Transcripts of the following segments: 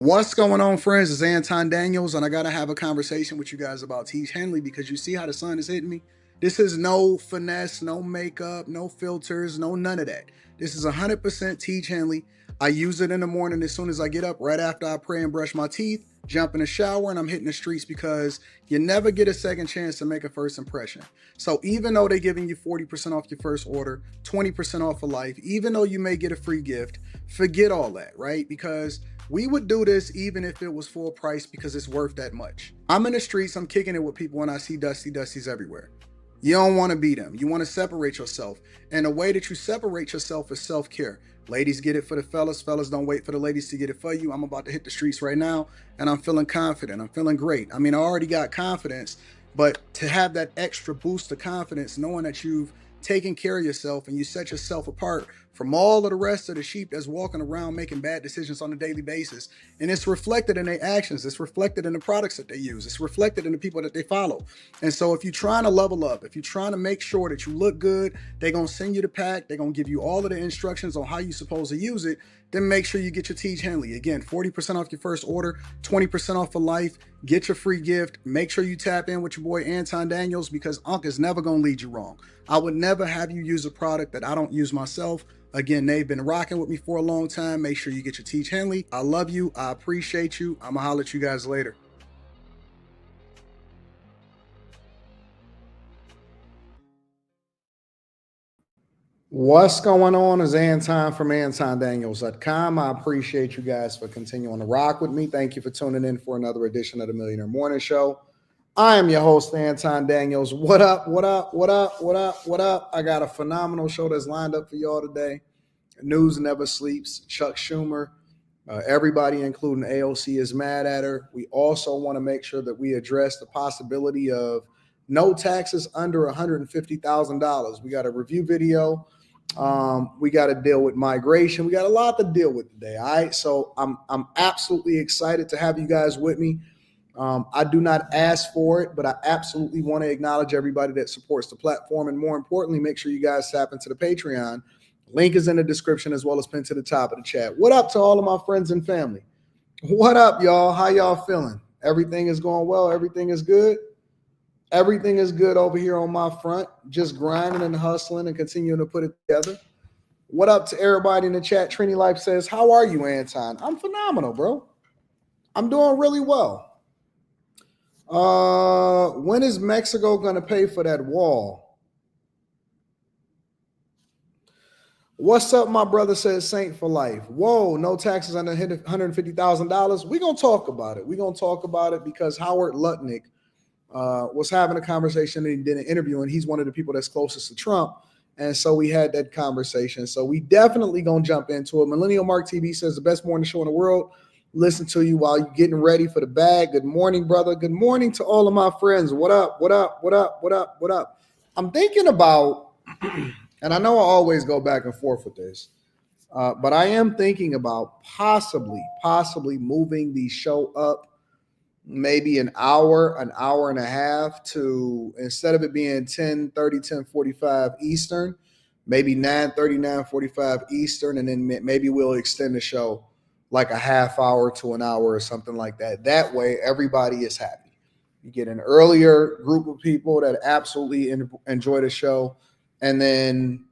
What's going on, friends? It's Anton Daniels, and I gotta have a conversation with you guys about Tiege Hanley because you see how the sun is hitting me. This is no finesse, no makeup, no filters, no none of that. This is 100% Tiege Hanley. I use it in the morning as soon as I get up, right after I pray and brush my teeth, jump in the shower, and I'm hitting the streets because you never get a second chance to make a first impression. So even though they're giving you 40% off your first order, 20% off for life, even though you may get a free gift, forget all that, right? Because we would do this even if it was full price because it's worth that much. I'm in the streets, I'm kicking it with people when I see Dusties everywhere. You don't want to be them. You want to separate yourself. And the way that you separate yourself is self-care. Ladies get it for the fellas. Fellas don't wait for the ladies to get it for you. I'm about to hit the streets right now and I'm feeling confident. I'm feeling great. I mean, I already got confidence, but to have that extra boost of confidence, knowing that you've taken care of yourself and you set yourself apart from all of the rest of the sheep that's walking around making bad decisions on a daily basis. And it's reflected in their actions. It's reflected in the products that they use. It's reflected in the people that they follow. And so if you're trying to level up, if you're trying to make sure that you look good, they're going to send you the pack. They're going to give you all of the instructions on how you're supposed to use it. Then make sure you get your Tiege Hanley. Again, 40% off your first order, 20% off for life. Get your free gift. Make sure you tap in with your boy Anton Daniels because Unc is never going to lead you wrong. I would never have you use a product that I don't use myself. Again, they've been rocking with me for a long time. Make sure you get your Tiege Hanley. I love you. I appreciate you. I'm going to holler at you guys later. What's going on is Anton from AntonDaniels.com. I appreciate you guys for continuing to rock with me. Thank you for tuning in for another edition of the Millionaire Morning Show. I am your host, Anton Daniels. What up, what up, what up, what up, what up? I got a phenomenal show that's lined up for y'all today. News never sleeps. Chuck Schumer, everybody, including AOC, is mad at her. We also want to make sure that we address the possibility of no taxes under $150,000. We got a review video. We got to deal with migration. We got a lot to deal with today. All right. So I'm absolutely excited to have you guys with me. I do not ask for it, but I absolutely want to acknowledge everybody that supports the platform. And more importantly, make sure you guys tap into the Patreon. Link is in the description as well as pinned to the top of the chat. What up to all of my friends and family? What up, y'all? How y'all feeling? Everything is going well. Everything is good. Everything is good over here on my front. Just grinding and hustling and continuing to put it together. What up to everybody in the chat? Trini Life says, how are you, Anton? I'm phenomenal, bro. I'm doing really well. When is Mexico going to pay for that wall? What's up, my brother says Saint for life. Whoa, no taxes under $150,000. We're going to talk about it. We're going to talk about it because Howard Lutnick was having a conversation and he did an interview, and he's one of the people that's closest to Trump. And so we had that conversation. So we definitely going to jump into it. Millennial Mark TV says the best morning show in the world. Listen to you while you're getting ready for the bag. Good morning, brother. Good morning to all of my friends. What up? What up? What up? What up? What up? I'm thinking about, and I know I always go back and forth with this, but I am thinking about possibly moving the show up maybe an hour and a half to, instead of it being 10:30, 10:45 Eastern, maybe 9:30, 9:45 Eastern, and then maybe we'll extend the show like a half hour to an hour or something like that. That way, everybody is happy. You get an earlier group of people that absolutely enjoy the show, and then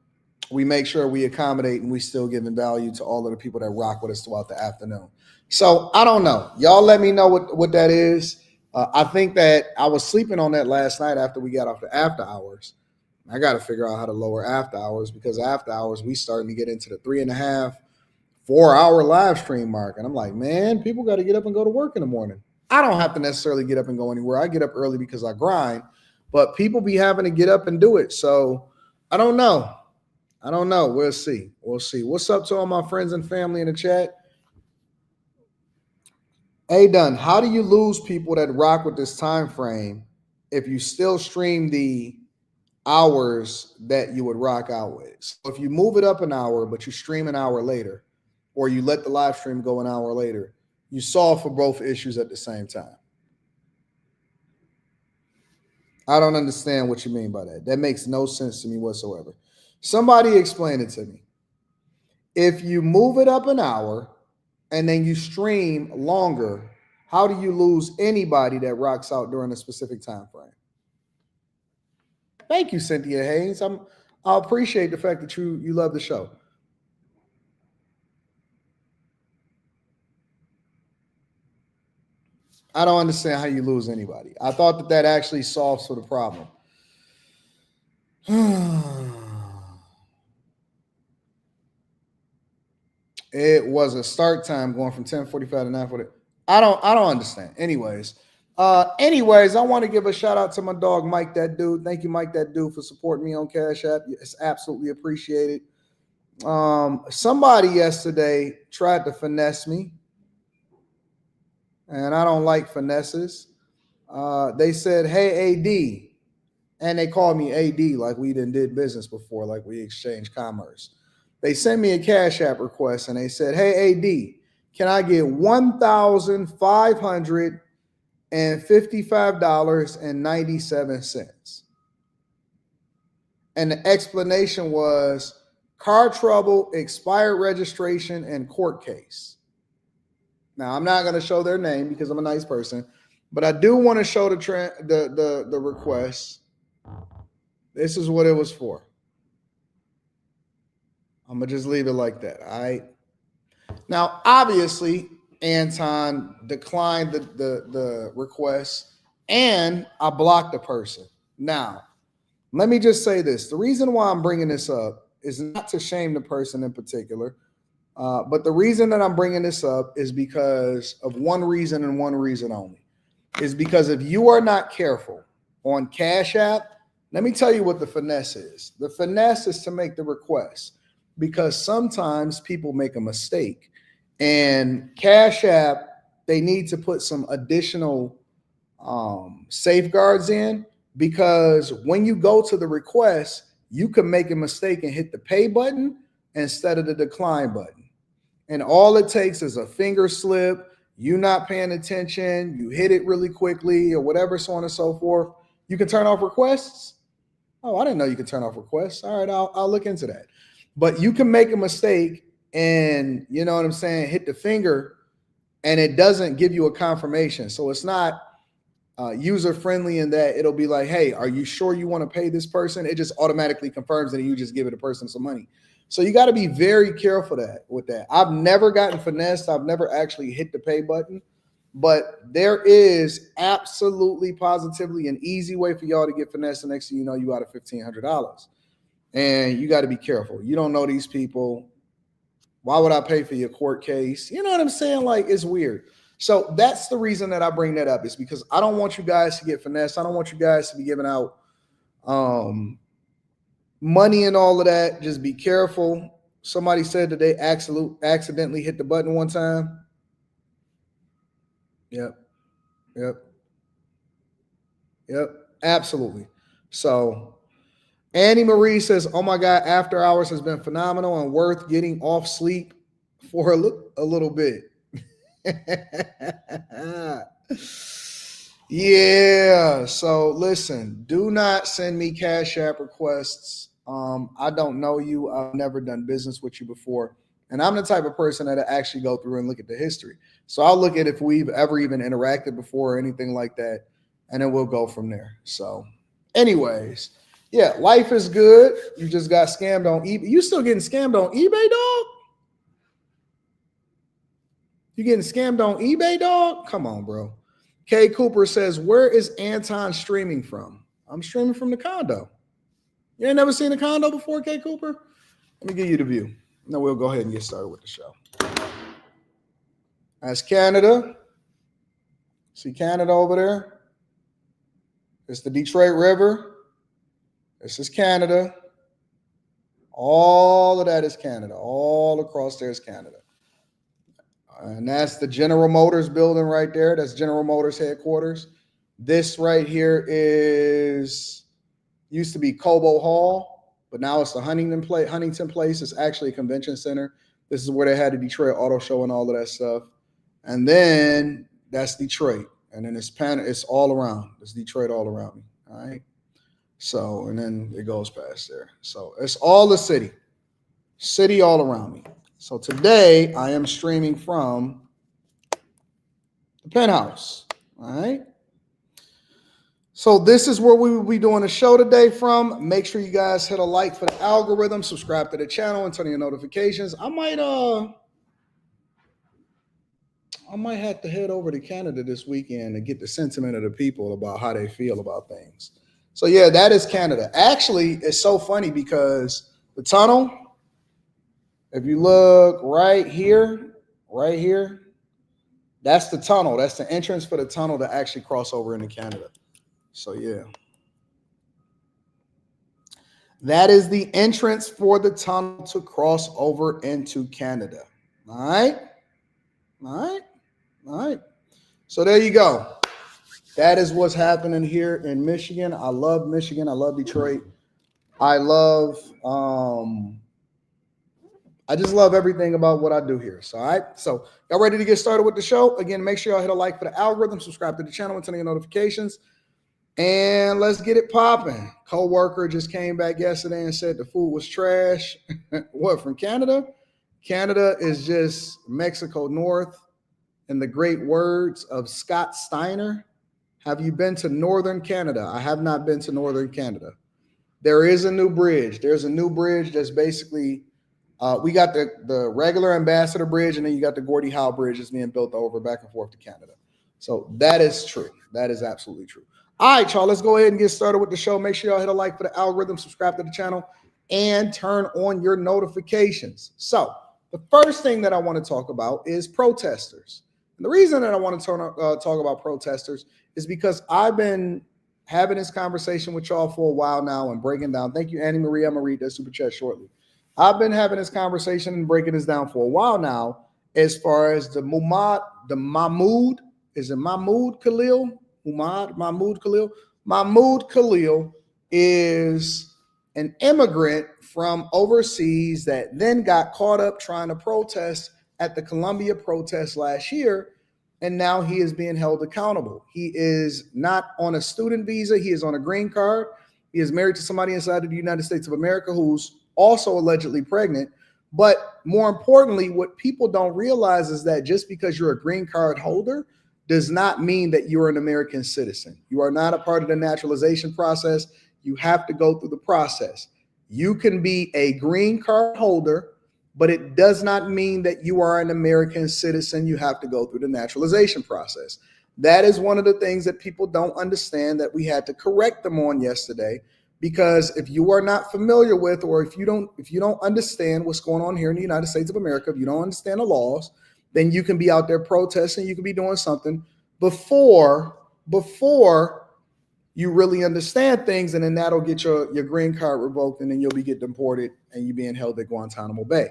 we make sure we accommodate and we still giving value to all of the people that rock with us throughout the afternoon. So I don't know. Y'all let me know what that is. I think that I was sleeping on that last night after we got off the after hours. I got to figure out how to lower after hours because after hours, we starting to get into the 3.5, 4-hour live stream mark. And I'm like, man, people got to get up and go to work in the morning. I don't have to necessarily get up and go anywhere. I get up early because I grind, but people be having to get up and do it. So I don't know. We'll see. What's up to all my friends and family in the chat? Hey, Dunn, how do you lose people that rock with this time frame if you still stream the hours that you would rock out with? So if you move it up an hour, but you stream an hour later, or you let the live stream go an hour later, you solve for both issues at the same time. I don't understand what you mean by that. That makes no sense to me whatsoever. Somebody explain it to me. If you move it up an hour, and then you stream longer, how do you lose anybody that rocks out during a specific time frame? Thank you, Cynthia Haynes. I appreciate the fact that you love the show. I don't understand how you lose anybody. I thought that actually solves for the problem. It was a start time going from 10:45 to 9:40. I don't understand. Anyways, I want to give a shout out to my dog Mike That Dude. Thank you, Mike That Dude, for supporting me on Cash App. It's absolutely appreciated. Somebody yesterday tried to finesse me, and I don't like finesses. They said, "Hey, AD," and they called me AD like we did business before, like we exchanged commerce. They sent me a Cash App request and they said, "Hey, AD, can I get $1,555.97?" And the explanation was car trouble, expired registration, and court case. Now, I'm not going to show their name because I'm a nice person, but I do want to show the request. This is what it was for. I'm going to just leave it like that. All right. Now, obviously, Anton declined the request and I blocked the person. Now, let me just say this. The reason why I'm bringing this up is not to shame the person in particular, but the reason that I'm bringing this up is because of one reason and one reason only. Is because if you are not careful on Cash App, let me tell you what the finesse is. The finesse is to make the request because sometimes people make a mistake. And Cash App, they need to put some additional safeguards in because when you go to the request, you can make a mistake and hit the pay button instead of the decline button. And all it takes is a finger slip, you not paying attention, you hit it really quickly or whatever, so on and so forth. You can turn off requests. Oh, I didn't know you could turn off requests. All right, I'll look into that. But you can make a mistake and, you know what I'm saying, hit the finger and it doesn't give you a confirmation. So it's not user friendly in that it'll be like, hey, are you sure you want to pay this person? It just automatically confirms that you just give it a person some money. So you got to be very careful with that. I've never gotten finessed. I've never actually hit the pay button, but there is absolutely positively an easy way for y'all to get finessed. The next thing you know, you out of $1,500 and you got to be careful. You don't know these people. Why would I pay for your court case? You know what I'm saying? Like, it's weird. So that's the reason that I bring that up is because I don't want you guys to get finessed. I don't want you guys to be giving out money and all of that. Just be careful. Somebody said that they accidentally hit the button one time. Yep. Absolutely. So Annie Marie says, "Oh my God, After Hours has been phenomenal and worth getting off sleep for a little bit." Yeah. So listen, do not send me Cash App requests. I don't know you. I've never done business with you before. And I'm the type of person that actually go through and look at the history. So I'll look at if we've ever even interacted before or anything like that. And then we'll go from there. So anyways, yeah, life is good. You just got scammed on eBay. You still getting scammed on eBay, dog? You getting scammed on eBay, dog? Come on, bro. Kay Cooper says, "Where is Anton streaming from?" I'm streaming from the condo. You ain't never seen a condo before, Kay Cooper? Let me give you the view. Now we'll go ahead and get started with the show. That's Canada. See Canada over there? It's the Detroit River. This is Canada. All of that is Canada. All across there is Canada. And that's the General Motors building right there. That's General Motors headquarters. This right here used to be Cobo Hall, but now it's the Huntington Place. It's actually a convention center. This is where they had the Detroit Auto Show and all of that stuff. And then that's Detroit. And then it's all around. It's Detroit all around me. All right. So, and then it goes past there. So it's all the city all around me. So today I am streaming from the penthouse. All right. So this is where we will be doing the show today from. Make sure you guys hit a like for the algorithm, subscribe to the channel, and turn on your notifications. I might have to head over to Canada this weekend and get the sentiment of the people about how they feel about things. So yeah, that is Canada. Actually, it's so funny because the tunnel, if you look right here, that's the tunnel. That's the entrance for the tunnel to actually cross over into Canada. So yeah. That is the entrance for the tunnel to cross over into Canada. All right. So there you go. That is what's happening here in Michigan. I love Michigan. I love Detroit. I just love everything about what I do here. So, all right. So y'all ready to get started with the show? Again, make sure y'all hit a like for the algorithm, subscribe to the channel, and turn on your notifications. And let's get it popping. Co-worker just came back yesterday and said the food was trash. What, from Canada? Canada is just Mexico North. In the great words of Scott Steiner, have you been to Northern Canada? I have not been to Northern Canada. There is a new bridge. There's a new bridge that's basically, we got the regular Ambassador Bridge, and then you got the Gordie Howe Bridge that's being built over back and forth to Canada. So that is true. That is absolutely true. All right, y'all, let's go ahead and get started with the show. Make sure y'all hit a like for the algorithm, subscribe to the channel, and turn on your notifications. So the first thing that I want to talk about is protesters. And the reason that I want to talk about protesters is because I've been having this conversation with y'all for a while now and breaking down. Thank you, Annie Marie. I'm going to read that super chat shortly. I've been having this conversation and breaking this down for a while now as far as Mahmoud Khalil? Mahmoud Khalil is an immigrant from overseas that then got caught up trying to protest at the Columbia protest last year, and now he is being held accountable. He is not on a student visa. He is on a green card. He is married to somebody inside of the United States of America who's also allegedly pregnant. But more importantly, what people don't realize is that just because you're a green card holder does not mean that you're an American citizen. You are not a part of the naturalization process. You have to go through the process. You can be a green card holder, but it does not mean that you are an American citizen. You have to go through the naturalization process. That is one of the things that people don't understand, that we had to correct them on yesterday, because if you are not familiar with, or if you don't understand what's going on here in the United States of America, if you don't understand the laws, then you can be out there protesting, you can be doing something before you really understand things, and then that'll get your green card revoked, and then you'll be getting deported and you being held at Guantanamo Bay.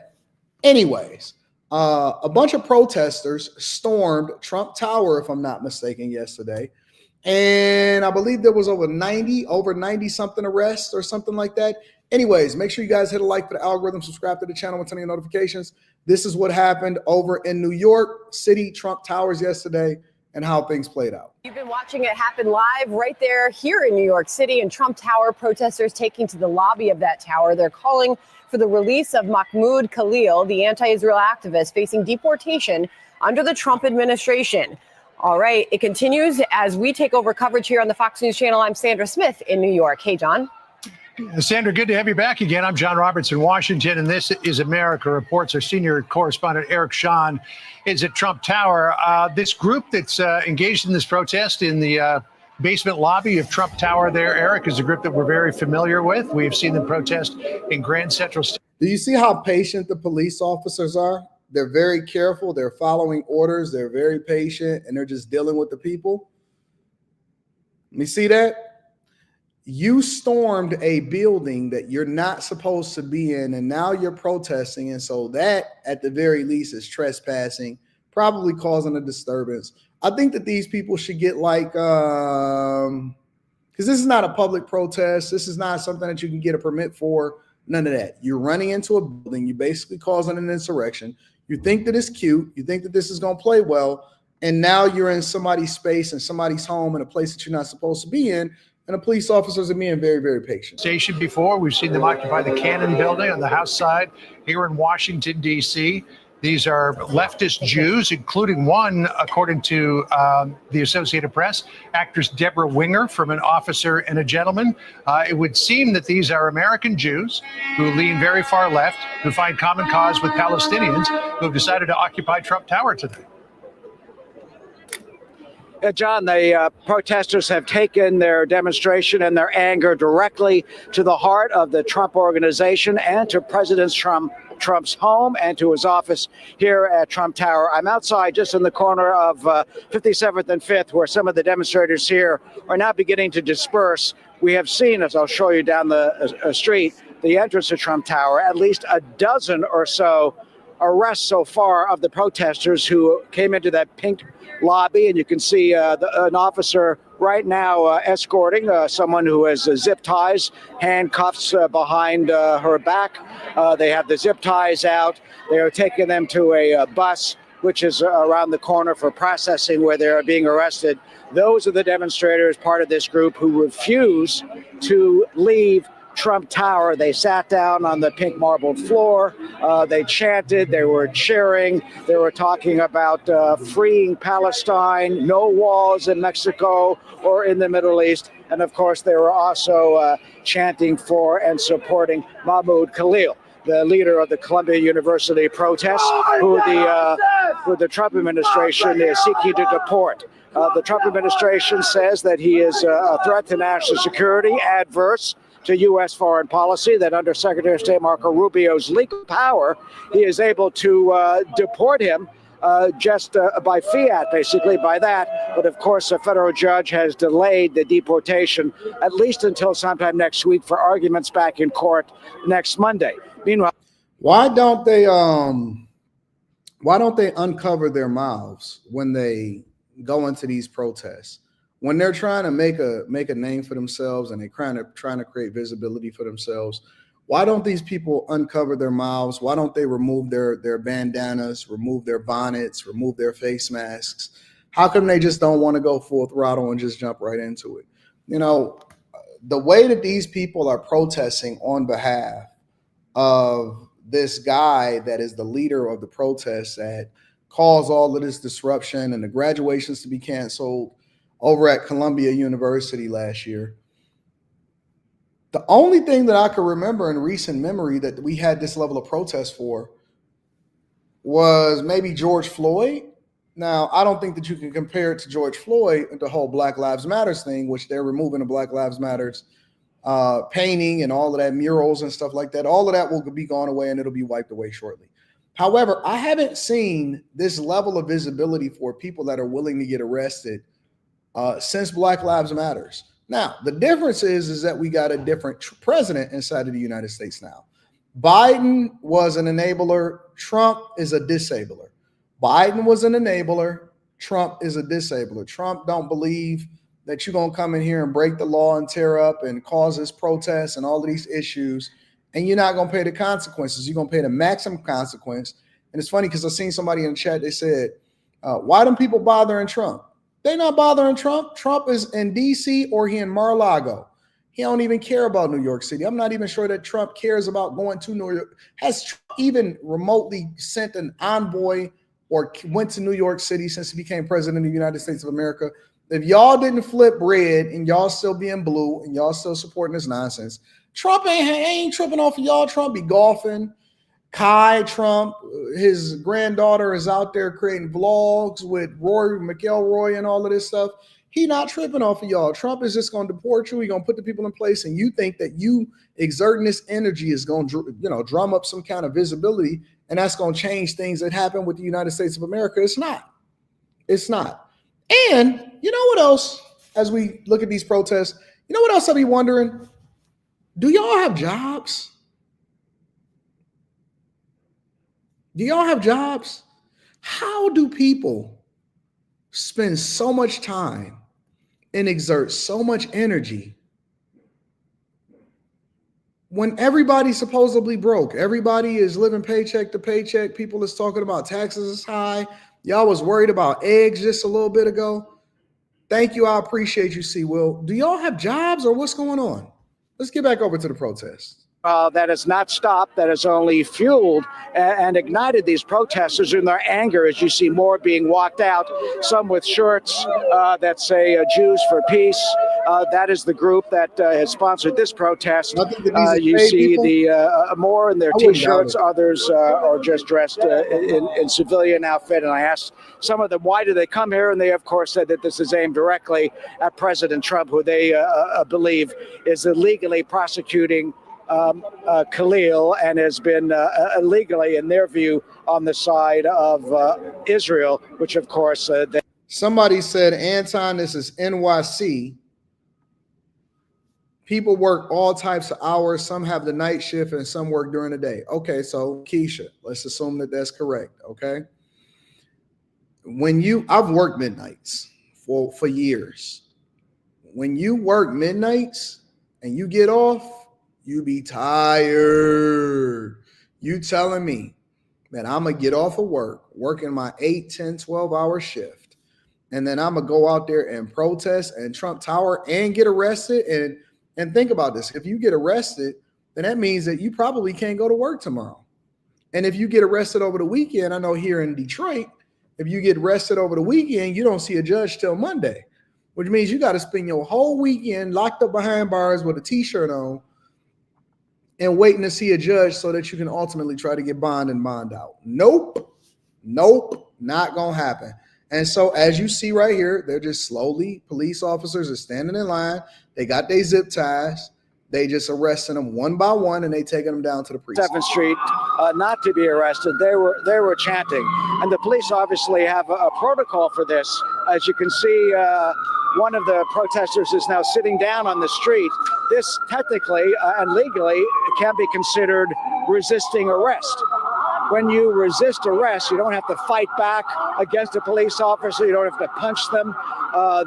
Anyways, a bunch of protesters stormed Trump Tower, if I'm not mistaken, yesterday. And I believe there was over 90 something arrests or something like that. Anyways, make sure you guys hit a like for the algorithm, subscribe to the channel, and turn on your notifications. This is what happened over in New York City, Trump Towers yesterday, and how things played out. You've been watching it happen live right there here in New York City in Trump Tower. Protesters taking to the lobby of that tower. They're calling for the release of Mahmoud Khalil, the anti-Israel activist facing deportation under the Trump administration. All right, it continues as we take over coverage here on the Fox News channel. I'm Sandra Smith in New York. Hey, John. Sandra, good to have you back again. I'm John Roberts in Washington, and this is America Reports. Our senior correspondent, Eric Shawn, is at Trump Tower. This group that's engaged in this protest in the basement lobby of Trump Tower there, Eric, is a group that we're very familiar with. We've seen them protest in Grand Central Station. Do you see how patient the police officers are? They're very careful. They're following orders. They're very patient, and they're just dealing with the people. You see that? You stormed a building that you're not supposed to be in, and now you're protesting. And so that, at the very least, is trespassing, probably causing a disturbance. I think that these people should get like, because this is not a public protest. This is not something that you can get a permit for. None of that. You're running into a building. You're basically causing an insurrection. You think that it's cute. You think that this is going to play well. And now you're in somebody's space and somebody's home in a place that you're not supposed to be in. and the police officers are being very, very patient. Station before, we've seen them occupy the Cannon Building on the House side here in Washington, D.C. These are leftist Jews, including one, according to the Associated Press, actress Deborah Winger, from An Officer and a Gentleman. It would seem that these are American Jews who lean very far left, who find common cause with Palestinians, who have decided to occupy Trump Tower today. John, the protesters have taken their demonstration and their anger directly to the heart of the Trump organization and to President Trump's home and to his office here at Trump Tower. I'm outside just in the corner of 57th and 5th, where some of the demonstrators here are now beginning to disperse. We have seen, as I'll show you down the street, the entrance to Trump Tower, at least a dozen or so arrests so far of the protesters who came into that pink lobby, and you can see an officer right now escorting someone who has zip ties, handcuffs behind her back. They have the zip ties out. They are taking them to a bus, which is around the corner for processing, where they are being arrested. Those are the demonstrators, part of this group, who refuse to leave Trump Tower. They sat down on the pink marbled floor. They chanted. They were cheering. They were talking about freeing Palestine, no walls in Mexico or in the Middle East. And of course, they were also chanting for and supporting Mahmoud Khalil, the leader of the Columbia University protests, who the Trump administration is seeking to deport. The Trump administration says that he is a threat to national security, adverse to U.S. foreign policy, that under Secretary of State Marco Rubio's legal power, he is able to deport him just by fiat, basically by that. But of course, a federal judge has delayed the deportation at least until sometime next week for arguments back in court next Monday. Meanwhile, why don't they uncover their mouths when they go into these protests? When they're trying to make a name for themselves and they're trying to create visibility for themselves, why don't these people uncover their mouths? Why don't they remove their bandanas, remove their bonnets, remove their face masks? How come they just don't want to go full throttle and just jump right into it? You know, the way that these people are protesting on behalf of this guy that is the leader of the protests that caused all of this disruption and the graduations to be canceled over at Columbia University last year. The only thing that I could remember in recent memory that we had this level of protest for was maybe George Floyd. Now, I don't think that you can compare it to George Floyd and the whole Black Lives Matters thing, which they're removing the Black Lives Matters painting and all of that, murals and stuff like that. All of that will be gone away and it'll be wiped away shortly. However, I haven't seen this level of visibility for people that are willing to get arrested since Black Lives Matters. Now, the difference is that we got a different president inside of the United States now. Biden was an enabler. Trump is a disabler. Biden was an enabler. Trump is a disabler. Trump don't believe that you're going to come in here and break the law and tear up and cause this protest and all of these issues, and you're not going to pay the consequences. You're going to pay the maximum consequence. And it's funny because I seen somebody in the chat, they said, why don't people bothering Trump? They're not bothering Trump. Trump is in D.C. or he in Mar-a-Lago. He don't even care about New York City. I'm not even sure that Trump cares about going to New York. Has Trump even remotely sent an envoy or went to New York City since he became president of the United States of America? If y'all didn't flip red and y'all still being blue and y'all still supporting this nonsense, Trump ain't tripping off of y'all. Trump be golfing. Kai Trump, his granddaughter is out there creating vlogs with Rory McElroy and all of this stuff. He not tripping off of y'all. Trump is just going to deport you. He's going to put the people in place, and you think that you exerting this energy is going to, drum up some kind of visibility, and that's going to change things that happen with the United States of America. It's not. It's not. And you know what else? As we look at these protests, you know what else I'll be wondering? Do y'all have jobs? Do y'all have jobs? How do people spend so much time and exert so much energy when everybody's supposedly broke? Everybody is living paycheck to paycheck. People is talking about taxes is high. Y'all was worried about eggs just a little bit ago. Thank you. I appreciate you, C. Will. Do y'all have jobs or what's going on? Let's get back over to the protest. That has not stopped, that has only fueled and ignited these protesters in their anger as you see more being walked out, some with shirts that say Jews for Peace. That is the group that has sponsored this protest. You see people? The more in their T-shirts, others are just dressed in civilian outfit. And I asked some of them, why do they come here? And they, of course, said that this is aimed directly at President Trump, who they believe is illegally prosecuting Khalil and has been illegally, in their view, on the side of Israel, which, of course, somebody said, Anton, this is NYC. People work all types of hours. Some have the night shift and some work during the day. Okay, so Keisha, let's assume that that's correct. Okay. I've worked midnights for years. When you work midnights and you get off, you be tired. You telling me that I'm going to get off of work, working my 8, 10, 12-hour shift, and then I'm going to go out there and protest and Trump Tower and get arrested? And think about this. If you get arrested, then that means that you probably can't go to work tomorrow. And if you get arrested over the weekend, I know here in Detroit, if you get arrested over the weekend, you don't see a judge till Monday, which means you got to spend your whole weekend locked up behind bars with a T-shirt on and waiting to see a judge so that you can ultimately try to get bond out. Nope, not gonna happen. And so as you see right here, they're just slowly, police officers are standing in line. They got their zip ties. They just arresting them one by one, and they taking them down to the precinct. 7th Street, not to be arrested. They were chanting, and the police obviously have a protocol for this. As you can see, one of the protesters is now sitting down on the street. This technically and legally can be considered resisting arrest. When you resist arrest, you don't have to fight back against a police officer. You don't have to punch them.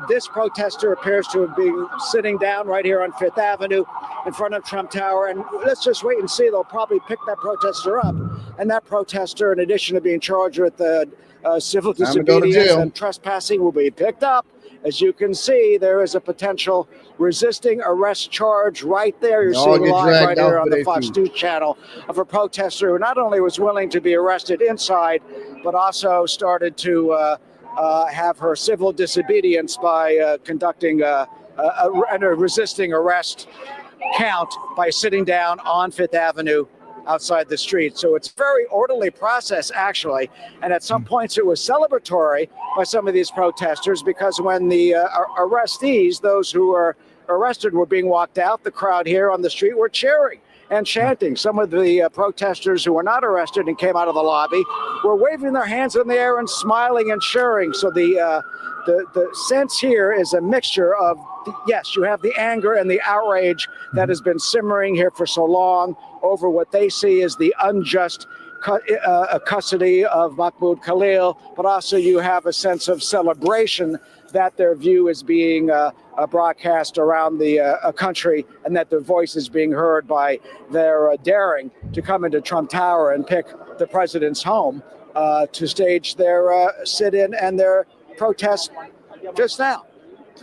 This protester appears to have been sitting down right here on 5th Avenue in front of Trump Tower. And let's just wait and see. They'll probably pick that protester up. And that protester, in addition to being charged with civil disobedience and trespassing, will be picked up. As you can see, there is a potential resisting arrest charge right there. You're seeing live right here on the Fox News channel of a protester who not only was willing to be arrested inside, but also started to have her civil disobedience by conducting a resisting arrest count by sitting down on 5th Avenue outside the street. So it's a very orderly process, actually. And at some points it was celebratory by some of these protesters, because when the arrestees, those who were arrested, were being walked out, the crowd here on the street were cheering and chanting. Some of the protesters who were not arrested and came out of the lobby were waving their hands in the air and smiling and cheering. So the sense here is a mixture of, yes, you have the anger and the outrage that has been simmering here for so long over what they see as the unjust custody of Mahmoud Khalil, but also you have a sense of celebration that their view is being broadcast around the country, and that their voice is being heard by their daring to come into Trump Tower and pick the president's home to stage their sit-in and their protest just now.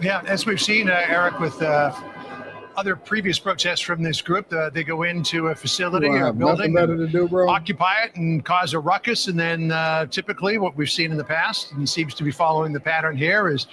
Yeah, as we've seen, Eric, with other previous protests from this group, they go into a facility or a building, occupy it and cause a ruckus. And then typically what we've seen in the past, and seems to be following the pattern here, is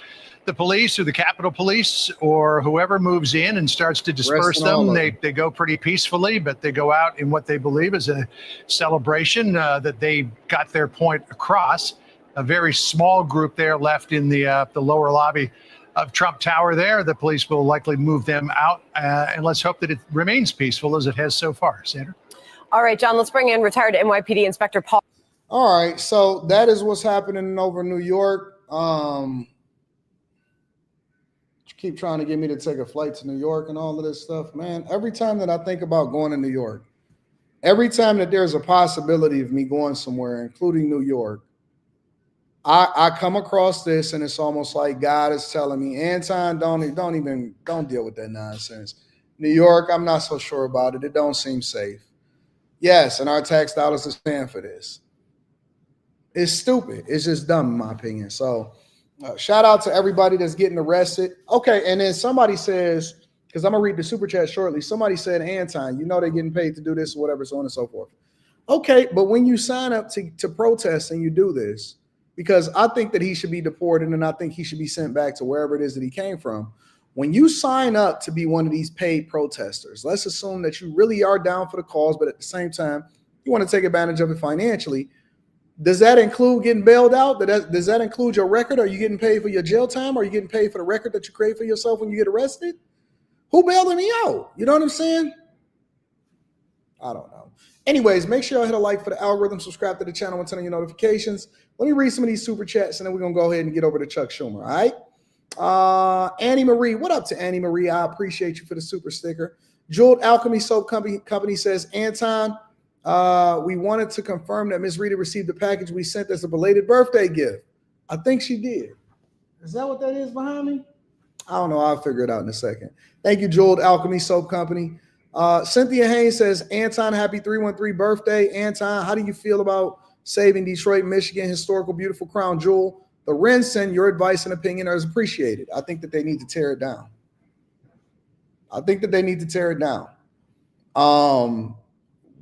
the police or the Capitol Police or whoever moves in and starts to disperse them. They go pretty peacefully, but they go out in what they believe is a celebration that they got their point across. A very small group there left in the lower lobby of Trump Tower there. The police will likely move them out, and let's hope that it remains peaceful as it has so far. Sandra? All right, John, let's bring in retired NYPD Inspector Paul. All right, so that is what's happening over New York. You keep trying to get me to take a flight to New York and all of this stuff, man. Every time that I think about going to New York, every time that there's a possibility of me going somewhere, including New York, I come across this, and it's almost like God is telling me, Anton, don't deal with that nonsense. New York, I'm not so sure about it. It don't seem safe. Yes, and our tax dollars is paying for this. It's stupid. It's just dumb, in my opinion. So Shout out to everybody that's getting arrested. Okay, and then somebody says, because I'm gonna read the super chat shortly. Somebody said, Anton, they're getting paid to do this or whatever, so on and so forth. Okay, but when you sign up to protest and you do this, because I think that he should be deported and I think he should be sent back to wherever it is that he came from. When you sign up to be one of these paid protesters, let's assume that you really are down for the cause, but at the same time, you want to take advantage of it financially. Does that include getting bailed out? Does that include your record? Are you getting paid for your jail time? Are you getting paid for the record that you create for yourself when you get arrested? Who bailed me out? You know what I'm saying? I don't know. Anyways, make sure y'all hit a like for the algorithm, subscribe to the channel, and turn on your notifications. Let me read some of these super chats, and then we're going to go ahead and get over to Chuck Schumer, all right? Annie Marie, what up to Annie Marie? I appreciate you for the super sticker. Jeweled Alchemy Soap Company says, Anton, we wanted to confirm that Miss Rita received the package we sent as a belated birthday gift. I think she did. Is that what that is behind me? I don't know. I'll figure it out in a second. Thank you, Jeweled Alchemy Soap Company. Cynthia Haynes says, Anton, happy 313 birthday. Anton, how do you feel about saving Detroit, Michigan, historical, beautiful crown jewel? The Renson, your advice and opinion are appreciated. I think that they need to tear it down.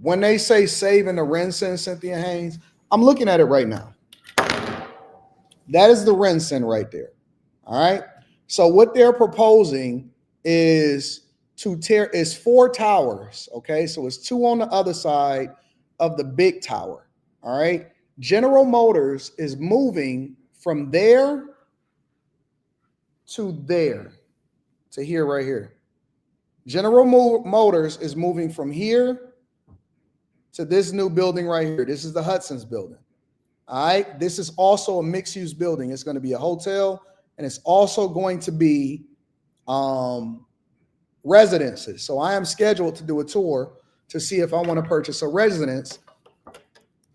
When they say saving the Renson, Cynthia Haynes, I'm looking at it right now. That is the Renson right there. All right. So what they're proposing is is 4 towers. Okay. So it's 2 on the other side of the big tower. All right. General Motors is moving from there to there, to here, right here. General Motors is moving from here to this new building right here. This is the Hudson's building. All right. This is also a mixed-use building. It's going to be a hotel, and it's also going to be residences. So I am scheduled to do a tour to see if I want to purchase a residence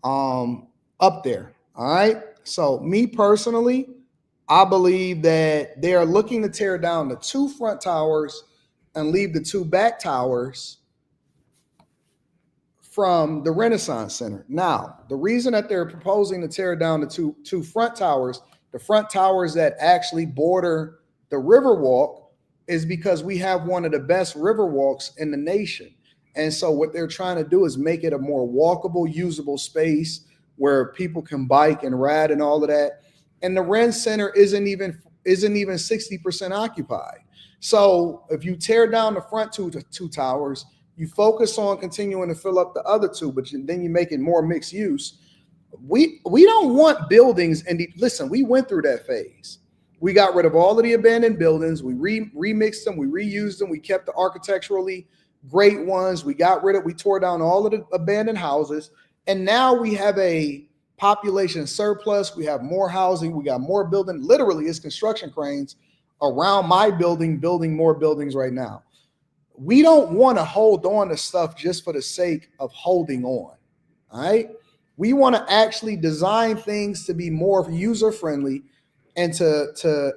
up there. All right. So me personally, I believe that they are looking to tear down the 2 front towers and leave the 2 back towers from the Renaissance Center. Now, the reason that they're proposing to tear down the two front towers, the front towers that actually border the Riverwalk, is because we have one of the best Riverwalks in the nation. And so what they're trying to do is make it a more walkable, usable space where people can bike and ride and all of that. And the Ren Center isn't even 60% occupied. So if you tear down the front two towers, you focus on continuing to fill up the other 2, but then you make it more mixed use. We don't want buildings. And listen, we went through that phase. We got rid of all of the abandoned buildings. We remixed them. We reused them. We kept the architecturally great ones. We tore down all of the abandoned houses. And now we have a population surplus. We have more housing. We got more building. Literally, it's construction cranes around my building, building more buildings right now. We don't want to hold on to stuff just for the sake of holding on. All right. We want to actually design things to be more user-friendly and to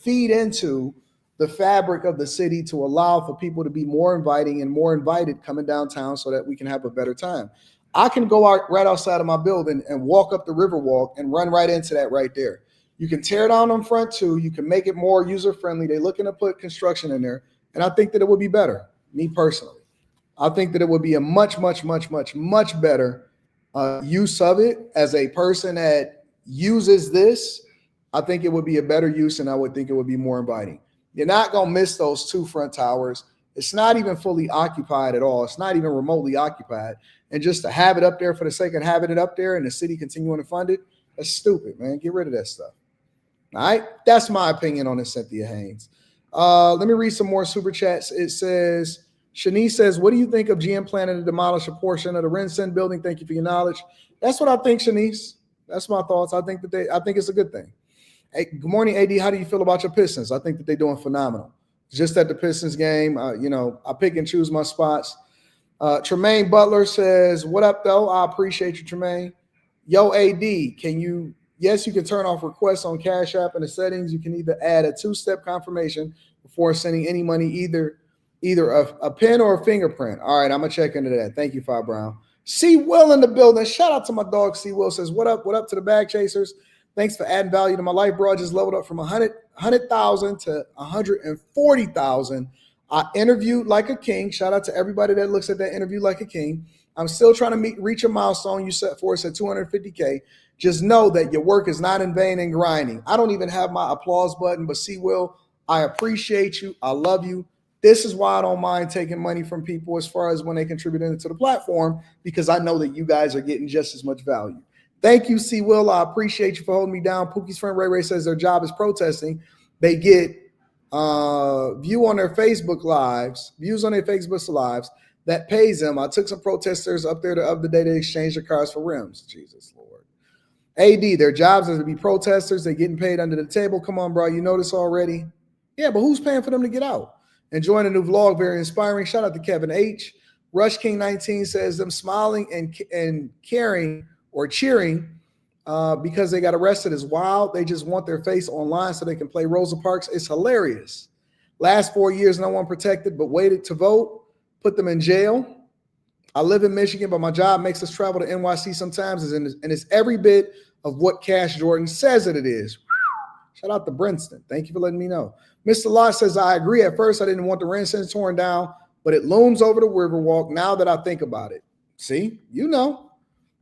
feed into the fabric of the city to allow for people to be more inviting and more invited coming downtown so that we can have a better time. I can go out right outside of my building and walk up the Riverwalk and run right into that right there. You can tear down them front 2. You can make it more user-friendly. They're looking to put construction in there. And I think that it would be better, me personally. I think that it would be a much, much, much, much, much better use of it as a person that uses this. I think it would be a better use, and I would think it would be more inviting. You're not going to miss those 2 front towers. It's not even fully occupied at all. It's not even remotely occupied. And just to have it up there for the sake of having it up there and the city continuing to fund it, that's stupid, man. Get rid of that stuff. All right. That's my opinion on this, Cynthia Haynes. Let me read some more super chats. It says, Shanice says, what do you think of GM planning to demolish a portion of the Renson building? Thank you for your knowledge. That's what I think, Shanice. That's my thoughts. I think it's a good thing. Hey, good morning, AD. How do you feel about your Pistons? I think that they're doing phenomenal. Just at the Pistons game, I pick and choose my spots. Tremaine Butler says, what up, though? I appreciate you, Tremaine. Yo, AD, yes, you can turn off requests on Cash App in the settings. You can either add a 2-step confirmation before sending any money, either a pen or a fingerprint. All right, I'm going to check into that. Thank you, Fi Brown. C. Will in the building. Shout out to my dog, C. Will says, what up to the Bag Chasers? Thanks for adding value to my life, bro. I just leveled up from 100,000 to 140,000. I interviewed like a king. Shout out to everybody that looks at that interview like a king. I'm still trying to reach a milestone you set for us at 250K. Just know that your work is not in vain and grinding. I don't even have my applause button, but see, Will, I appreciate you. I love you. This is why I don't mind taking money from people as far as when they contribute into the platform, because I know that you guys are getting just as much value. Thank you, C. Will. I appreciate you for holding me down. Pookie's friend Ray Ray says their job is protesting. They get views on their Facebook lives that pays them. I took some protesters up there the other day to exchange their cars for rims. Jesus Lord. AD, their jobs are to be protesters. They're getting paid under the table. Come on, bro. You know this already. Yeah, but who's paying for them to get out? Enjoying the new vlog. Very inspiring. Shout out to Kevin H. Rush King 19 says them smiling and caring or cheering because they got arrested is wild. They just want their face online so they can play Rosa Parks. It's hilarious. Last 4 years, no one protected but waited to vote. Put them in jail. I live in Michigan, but my job makes us travel to NYC sometimes, and it's every bit of what Cash Jordan says that it is. Shout out to Princeton. Thank you for letting me know. Mr. Lott says, I agree. At first, I didn't want the Rand Center torn down, but it looms over the Riverwalk now that I think about it. See, you know.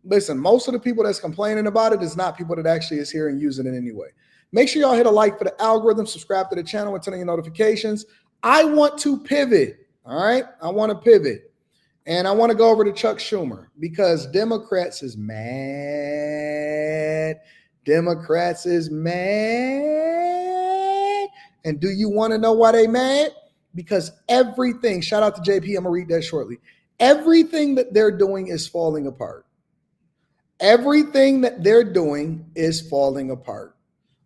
Listen, most of the people that's complaining about it is not people that actually is here and using it anyway. Make sure y'all hit a like for the algorithm, subscribe to the channel, and turn on your notifications. I want to pivot, all right? I want to pivot. And I want to go over to Chuck Schumer because Democrats is mad. Democrats is mad. And do you want to know why they mad? Because everything, shout out to JP, I'm going to read that shortly. Everything that they're doing is falling apart. Everything that they're doing is falling apart.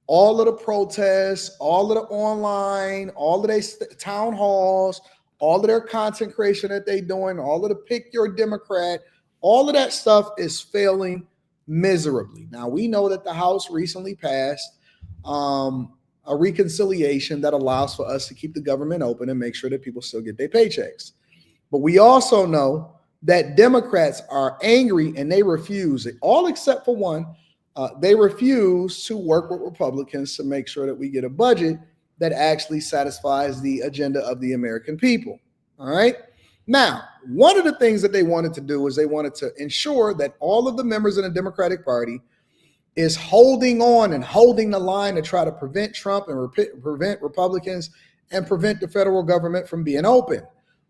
All of the protests, all of the online, all of their town halls, all of their content creation that they're doing, all of the pick your Democrat, all of that stuff is failing miserably. Now, we know that the House recently passed a reconciliation that allows for us to keep the government open and make sure that people still get their paychecks. But we also know that Democrats are angry and they refuse it, all except for one. They refuse to work with Republicans to make sure that we get a budget that actually satisfies the agenda of the American people. All right. Now, one of the things that they wanted to do is they wanted to ensure that all of the members in the Democratic Party is holding on and holding the line to try to prevent Trump and prevent Republicans and prevent the federal government from being open.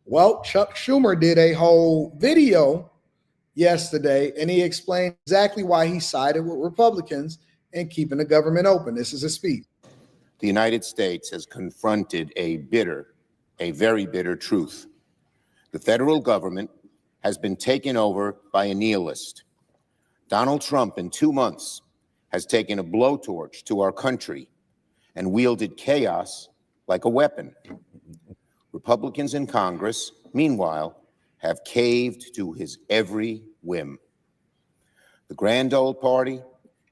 Well, Chuck Schumer did a whole video yesterday, and he explained exactly why he sided with Republicans in keeping the government open. This is his speech. The United States has confronted a very bitter truth. The federal government has been taken over by a nihilist. Donald Trump, in 2 months, has taken a blowtorch to our country and wielded chaos like a weapon. Republicans in Congress, meanwhile, have caved to his every whim. The grand old party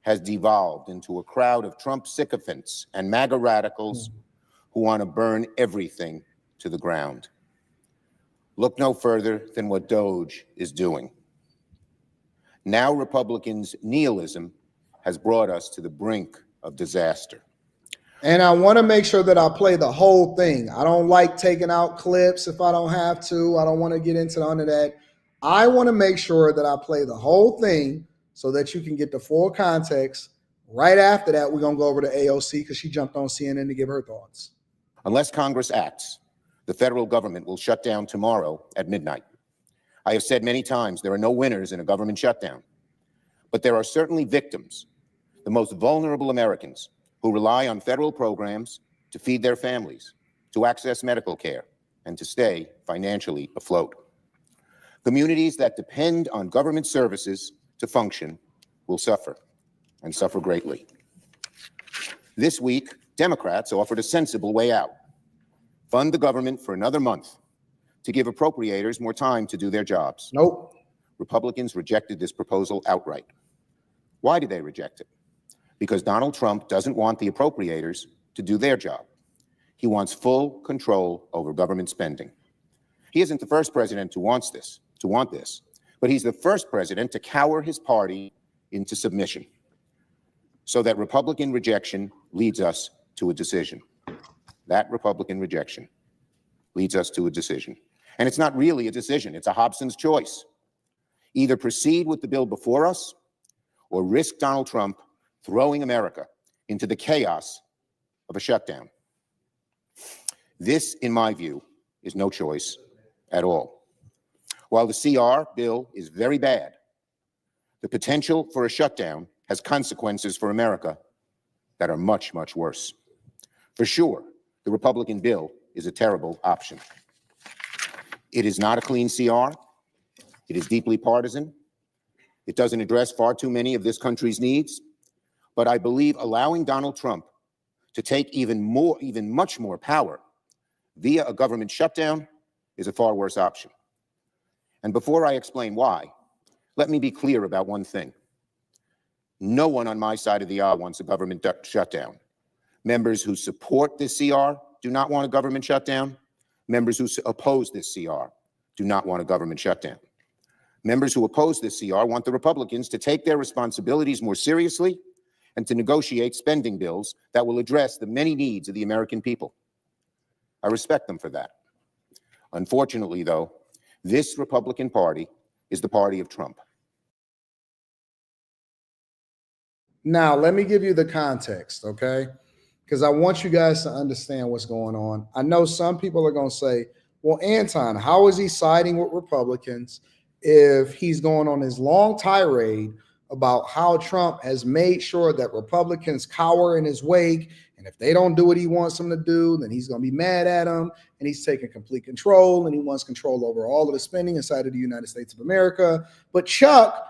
has devolved into a crowd of Trump sycophants and MAGA radicals who want to burn everything to the ground. Look no further than what Doge is doing. Now Republicans' nihilism has brought us to the brink of disaster. And I want to make sure that I play the whole thing. I don't like taking out clips if I don't have to. I don't want to get into none of that. I want to make sure that I play the whole thing so that you can get the full context. Right after that, we're going to go over to AOC because she jumped on CNN to give her thoughts. Unless Congress acts, the federal government will shut down tomorrow at midnight. I have said many times there are no winners in a government shutdown, but there are certainly victims, the most vulnerable Americans who rely on federal programs to feed their families, to access medical care, and to stay financially afloat. Communities that depend on government services to function will suffer, and suffer greatly. This week, Democrats offered a sensible way out. Fund the government for another month to give appropriators more time to do their jobs. Nope. Republicans rejected this proposal outright. Why did they reject it? Because Donald Trump doesn't want the appropriators to do their job. He wants full control over government spending. He isn't the first president to want this, but he's the first president to cower his party into submission. so that Republican rejection leads us to a decision. That Republican rejection leads us to a decision. And it's not really a decision, it's a Hobson's choice. Either proceed with the bill before us or risk Donald Trump throwing America into the chaos of a shutdown. This, in my view, is no choice at all. While the CR bill is very bad, the potential for a shutdown has consequences for America that are much, much worse. For sure, the Republican bill is a terrible option. It is not a clean CR. It is deeply partisan. It doesn't address far too many of this country's needs. But I believe allowing Donald Trump to take even much more power via a government shutdown is a far worse option. And before I explain why, let me be clear about one thing. No one on my side of the aisle wants a government shutdown. Members who support this CR do not want a government shutdown. Members who oppose this CR do not want a government shutdown. Members who oppose this CR want the Republicans to take their responsibilities more seriously and to negotiate spending bills that will address the many needs of the American people. I respect them for that. Unfortunately, though, this Republican Party is the party of Trump. Now, let me give you the context, okay? Because I want you guys to understand what's going on. I know some people are going to say, well, Anton, how is he siding with Republicans if he's going on his long tirade about how Trump has made sure that Republicans cower in his wake, and if they don't do what he wants them to do, then he's going to be mad at them, and he's taking complete control, and he wants control over all of the spending inside of the United States of America. But Chuck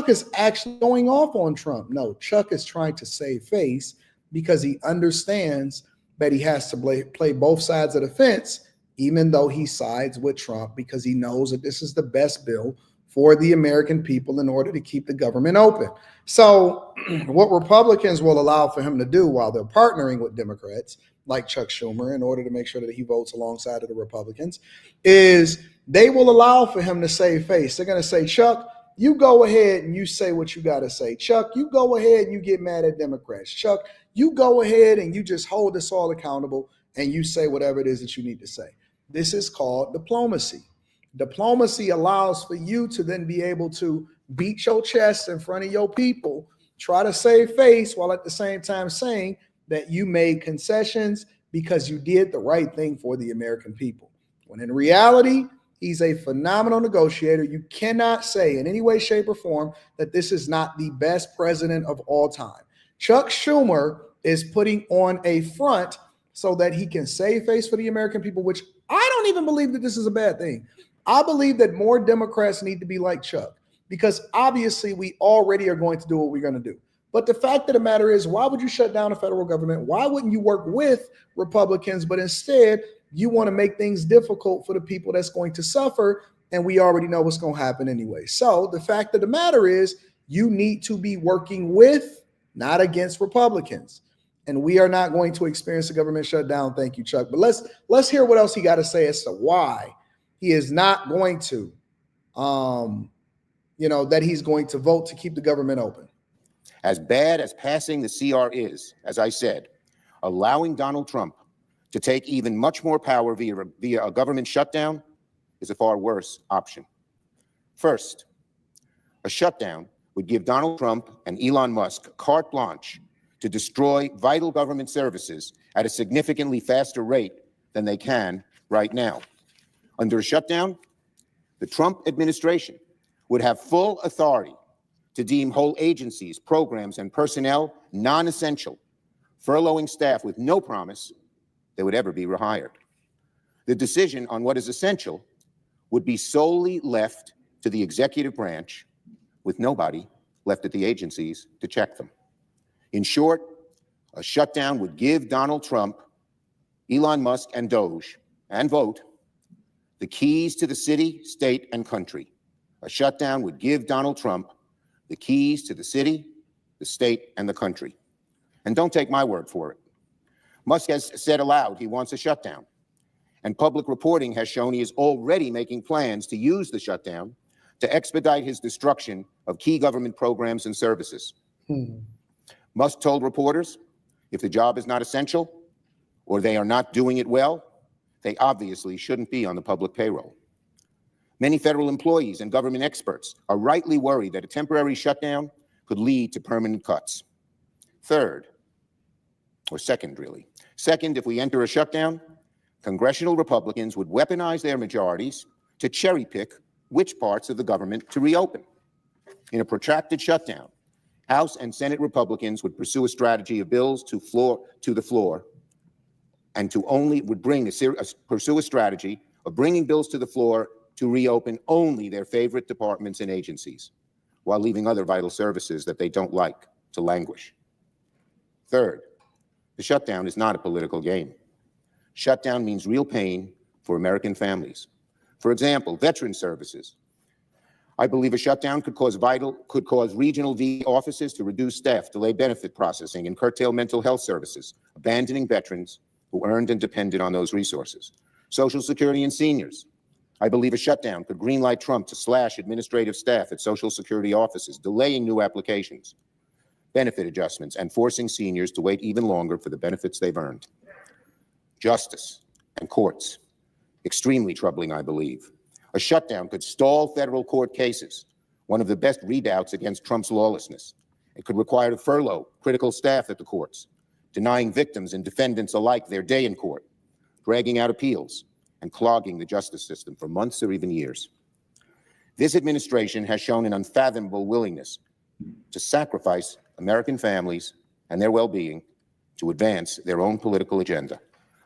is actually going off on Trump. No, Chuck is trying to save face because he understands that he has to play both sides of the fence, even though he sides with Trump, because he knows that this is the best bill for the American people in order to keep the government open. So what Republicans will allow for him to do while they're partnering with Democrats like Chuck Schumer in order to make sure that he votes alongside of the Republicans is they will allow for him to save face. They're going to say, Chuck, you go ahead and you say what you got to say. Chuck, you go ahead and you get mad at Democrats. Chuck, you go ahead and you just hold us all accountable and you say whatever it is that you need to say. This is called diplomacy. Diplomacy allows for you to then be able to beat your chest in front of your people, try to save face while at the same time saying that you made concessions because you did the right thing for the American people. When in reality, he's a phenomenal negotiator. You cannot say in any way, shape, or form that this is not the best president of all time. Chuck Schumer is putting on a front so that he can save face for the American people, which I don't even believe that this is a bad thing. I believe that more Democrats need to be like Chuck, because obviously we already are going to do what we're going to do. But the fact of the matter is, why would you shut down the federal government? Why wouldn't you work with Republicans? But instead, you want to make things difficult for the people that's going to suffer. And we already know what's going to happen anyway. So the fact of the matter is, you need to be working with, not against Republicans. And we are not going to experience a government shutdown. Thank you, Chuck. But let's hear what else he got to say as to why he is not going to, that he's going to vote to keep the government open. As bad as passing the CR is, as I said, allowing Donald Trump to take even much more power via a government shutdown is a far worse option. First, a shutdown would give Donald Trump and Elon Musk carte blanche to destroy vital government services at a significantly faster rate than they can right now. Under a shutdown, the Trump administration would have full authority to deem whole agencies, programs, and personnel non-essential, furloughing staff with no promise they would ever be rehired. The decision on what is essential would be solely left to the executive branch, with nobody left at the agencies to check them. In short, a shutdown would give Donald Trump, Elon Musk, and Doge, and vote, the keys to the city, state, and country. A shutdown would give Donald Trump the keys to the city, the state, and the country. And don't take my word for it. Musk has said aloud he wants a shutdown. And public reporting has shown he is already making plans to use the shutdown to expedite his destruction of key government programs and services. Musk told reporters, if the job is not essential or they are not doing it well, they obviously shouldn't be on the public payroll. Many federal employees and government experts are rightly worried that a temporary shutdown could lead to permanent cuts. Second, if we enter a shutdown, congressional Republicans would weaponize their majorities to cherry pick which parts of the government to reopen. In a protracted shutdown, House and Senate Republicans would pursue a strategy of bills to the floor and pursue a strategy of bringing bills to the floor to reopen only their favorite departments and agencies, while leaving other vital services that they don't like to languish. Third, the shutdown is not a political game. Shutdown means real pain for American families. For example, veteran services. I believe a shutdown could cause regional VA offices to reduce staff, delay benefit processing, and curtail mental health services, abandoning veterans who earned and depended on those resources. Social Security and seniors. I believe a shutdown could greenlight Trump to slash administrative staff at Social Security offices, delaying new applications, benefit adjustments, and forcing seniors to wait even longer for the benefits they've earned. Justice and courts. Extremely troubling, I believe. A shutdown could stall federal court cases, one of the best redoubts against Trump's lawlessness. It could require to furlough critical staff at the courts, denying victims and defendants alike their day in court, dragging out appeals, and clogging the justice system for months or even years. This administration has shown an unfathomable willingness to sacrifice American families and their well-being to advance their own political agenda.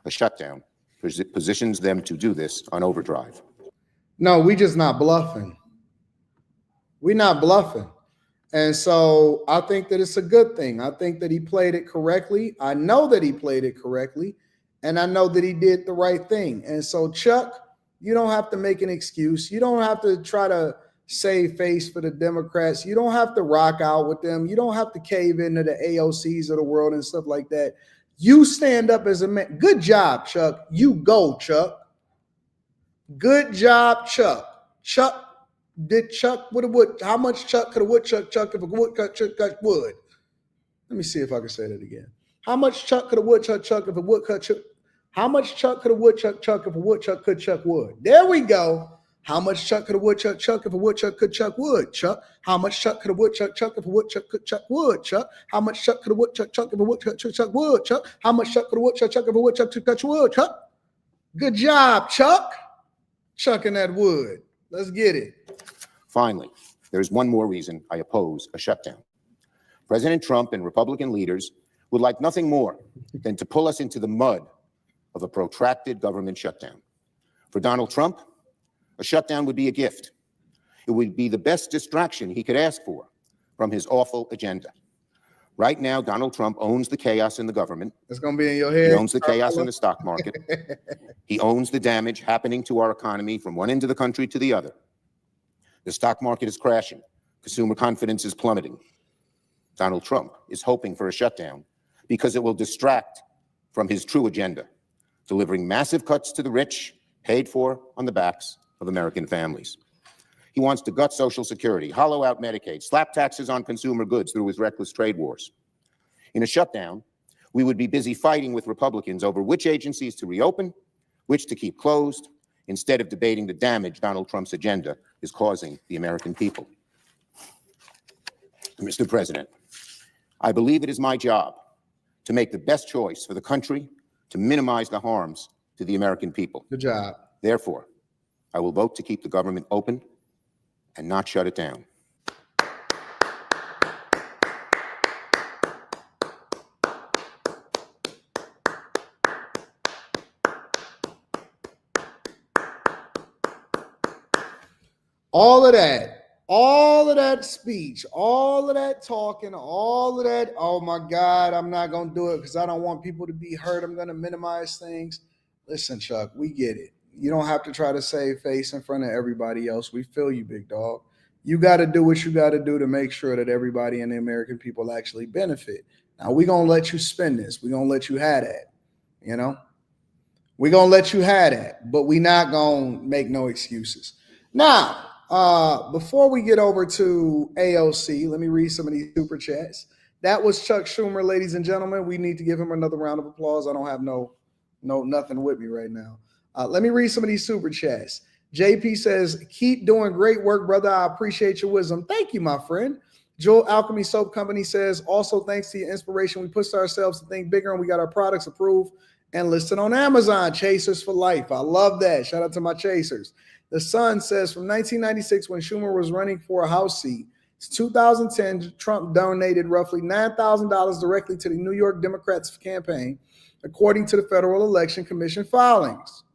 A shutdown positions them to do this on overdrive. No, we just not bluffing. We're not bluffing. And so I think that it's a good thing. I think that he played it correctly. I know that he played it correctly. And I know that he did the right thing. And so, Chuck, you don't have to make an excuse. You don't have to try to save face for the Democrats. You don't have to rock out with them. You don't have to cave into the AOCs of the world and stuff like that. You stand up as a man. Good job, Chuck. You go, Chuck. Good job, Chuck. Chuck, how much Chuck could a woodchuck chuck if a woodchuck chuck wood? Let me see if I can say that again. How much Chuck could a woodchuck chuck if a woodchuck chuck? How much Chuck could a woodchuck chuck if a woodchuck could chuck wood? There we go. How much Chuck could a woodchuck chuck if a woodchuck could chuck wood, Chuck? How much Chuck could a woodchuck chuck if a woodchuck could chuck wood, Chuck? How much Chuck could a woodchuck chuck if a woodchuck could chuck wood, Chuck? How much Chuck could a woodchuck chuck if a woodchuck could chuck wood, Chuck? Good job, Chuck. Chucking that wood. Let's get it. Finally, there's one more reason I oppose a shutdown. President Trump and Republican leaders would like nothing more than to pull us into the mud of a protracted government shutdown. For Donald Trump, a shutdown would be a gift. It would be the best distraction he could ask for from his awful agenda. Right now, Donald Trump owns the chaos in the government. It's going to be in your head. He owns the chaos in the stock market. He owns the damage happening to our economy from one end of the country to the other. The stock market is crashing. Consumer confidence is plummeting. Donald Trump is hoping for a shutdown because it will distract from his true agenda, delivering massive cuts to the rich, paid for on the backs of American families. He wants to gut Social Security, hollow out Medicaid, slap taxes on consumer goods through his reckless trade wars. In a shutdown, we would be busy fighting with Republicans over which agencies to reopen, which to keep closed, instead of debating the damage Donald Trump's agenda is causing the American people. Mr. President, I believe it is my job to make the best choice for the country to minimize the harms to the American people. Good job. Therefore, I will vote to keep the government open and not shut it down. All of that speech, all of that talking, all of that, oh my God, I'm not going to do it because I don't want people to be hurt. I'm going to minimize things. Listen, Chuck, we get it. You don't have to try to save face in front of everybody else. We feel you, big dog. You got to do what you got to do to make sure that everybody and the American people actually benefit. Now, we're going to let you spend this. We're going to let you have that, you know? We're going to let you have that, but we're not going to make no excuses. Now, before we get over to AOC, let me read some of these super chats. That was Chuck Schumer, ladies and gentlemen. We need to give him another round of applause. I don't have nothing with me right now. Let me read some of these super chats. JP says, keep doing great work, brother. I appreciate your wisdom. Thank you, my friend. Joel Alchemy Soap Company says, also thanks to your inspiration, we pushed ourselves to think bigger and we got our products approved and listed on Amazon. Chasers for life. I love that. Shout out to my chasers. The Sun says, from 1996, when Schumer was running for a House seat, to 2010, Trump donated roughly $9,000 directly to the New York Democrats campaign, according to the Federal Election Commission filings.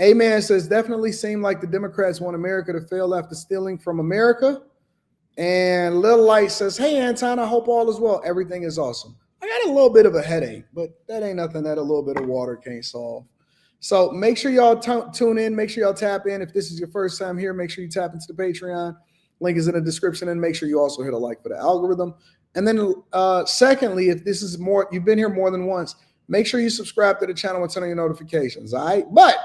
A-Man says, definitely seemed like the Democrats want America to fail after stealing from America. And Lil Light says, hey, Anton, I hope all is well. Everything is awesome. I got a little bit of a headache, but that ain't nothing that a little bit of water can't solve. So make sure y'all tune in. Make sure y'all tap in. If this is your first time here, make sure you tap into the Patreon. Link is in the description, and make sure you also hit a like for the algorithm. And then secondly, if this is more, you've been here more than once, make sure you subscribe to the channel and turn on your notifications. All right. But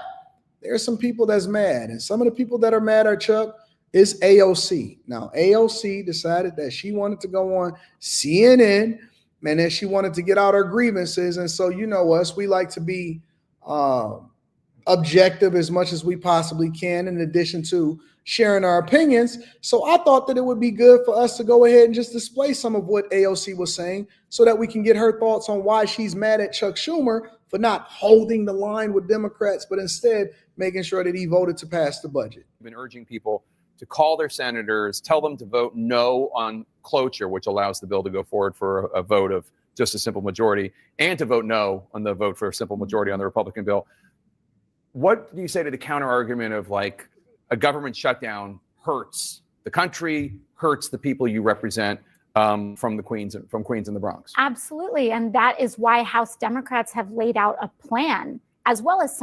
there's some people that's mad. And some of the people that are mad at Chuck is AOC. Now, AOC decided that she wanted to go on CNN and that she wanted to get out her grievances. And so, you know us, we like to be objective as much as we possibly can, in addition to sharing our opinions. So I thought that it would be good for us to go ahead and just display some of what AOC was saying so that we can get her thoughts on why she's mad at Chuck Schumer for not holding the line with Democrats, but instead making sure that he voted to pass the budget. I've been urging people to call their senators, tell them to vote no on cloture, which allows the bill to go forward for a vote of just a simple majority, and to vote no on the vote for a simple majority on the Republican bill. What do you say to the counter argument of, like, a government shutdown hurts the country, hurts the people you represent, from Queens and the Bronx? Absolutely. And that is why House Democrats have laid out a plan, as well as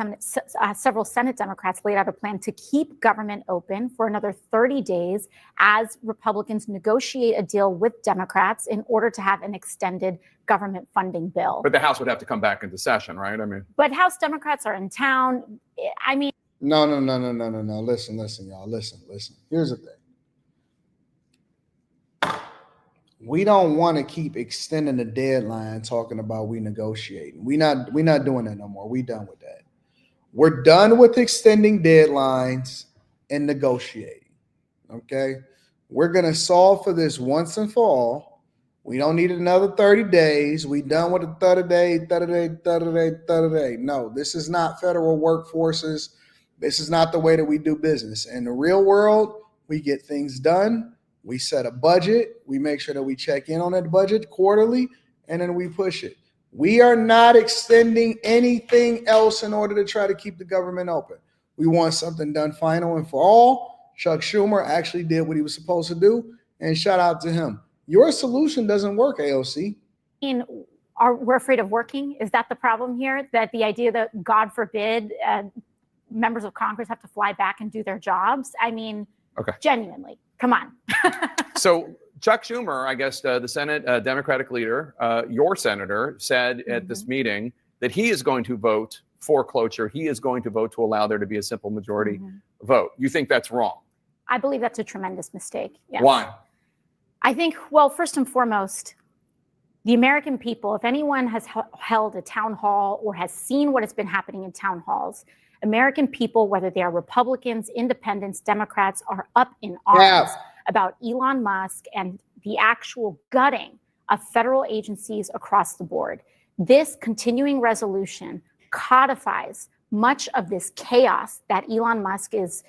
several Senate Democrats laid out a plan to keep government open for another 30 days as Republicans negotiate a deal with Democrats in order to have an extended government funding bill. But the House would have to come back into session, right? I mean, but House Democrats are in town. I mean, No. Listen, y'all. Listen. Here's the thing. We don't want to keep extending the deadline talking about we negotiating. We're not doing that no more. We done with that. We're done with extending deadlines and negotiating. Okay? We're going to solve for this once and for all. We don't need another 30 days. We done with the 30 day. No, this is not federal workforces. This is not the way that we do business. In the real world, we get things done. We set a budget. We make sure that we check in on that budget quarterly, and then we push it. We are not extending anything else in order to try to keep the government open. We want something done final and for all. Chuck Schumer actually did what he was supposed to do, and shout out to him. Your solution doesn't work, AOC. We're afraid of working? Is that the problem here? That the idea that, God forbid, members of Congress have to fly back and do their jobs? I mean, okay. Genuinely, come on. So Chuck Schumer, I guess the Senate Democratic leader, your senator, said at this meeting that he is going to vote for cloture. He is going to vote to allow there to be a simple majority vote. You think that's wrong? I believe that's a tremendous mistake. Yes. Why? I think, well, first and foremost, the American people, if anyone has held a town hall or has seen what has been happening in town halls, American people, whether they are Republicans, independents, Democrats, are up in arms about Elon Musk and the actual gutting of federal agencies across the board. This continuing resolution codifies much of this chaos that Elon Musk is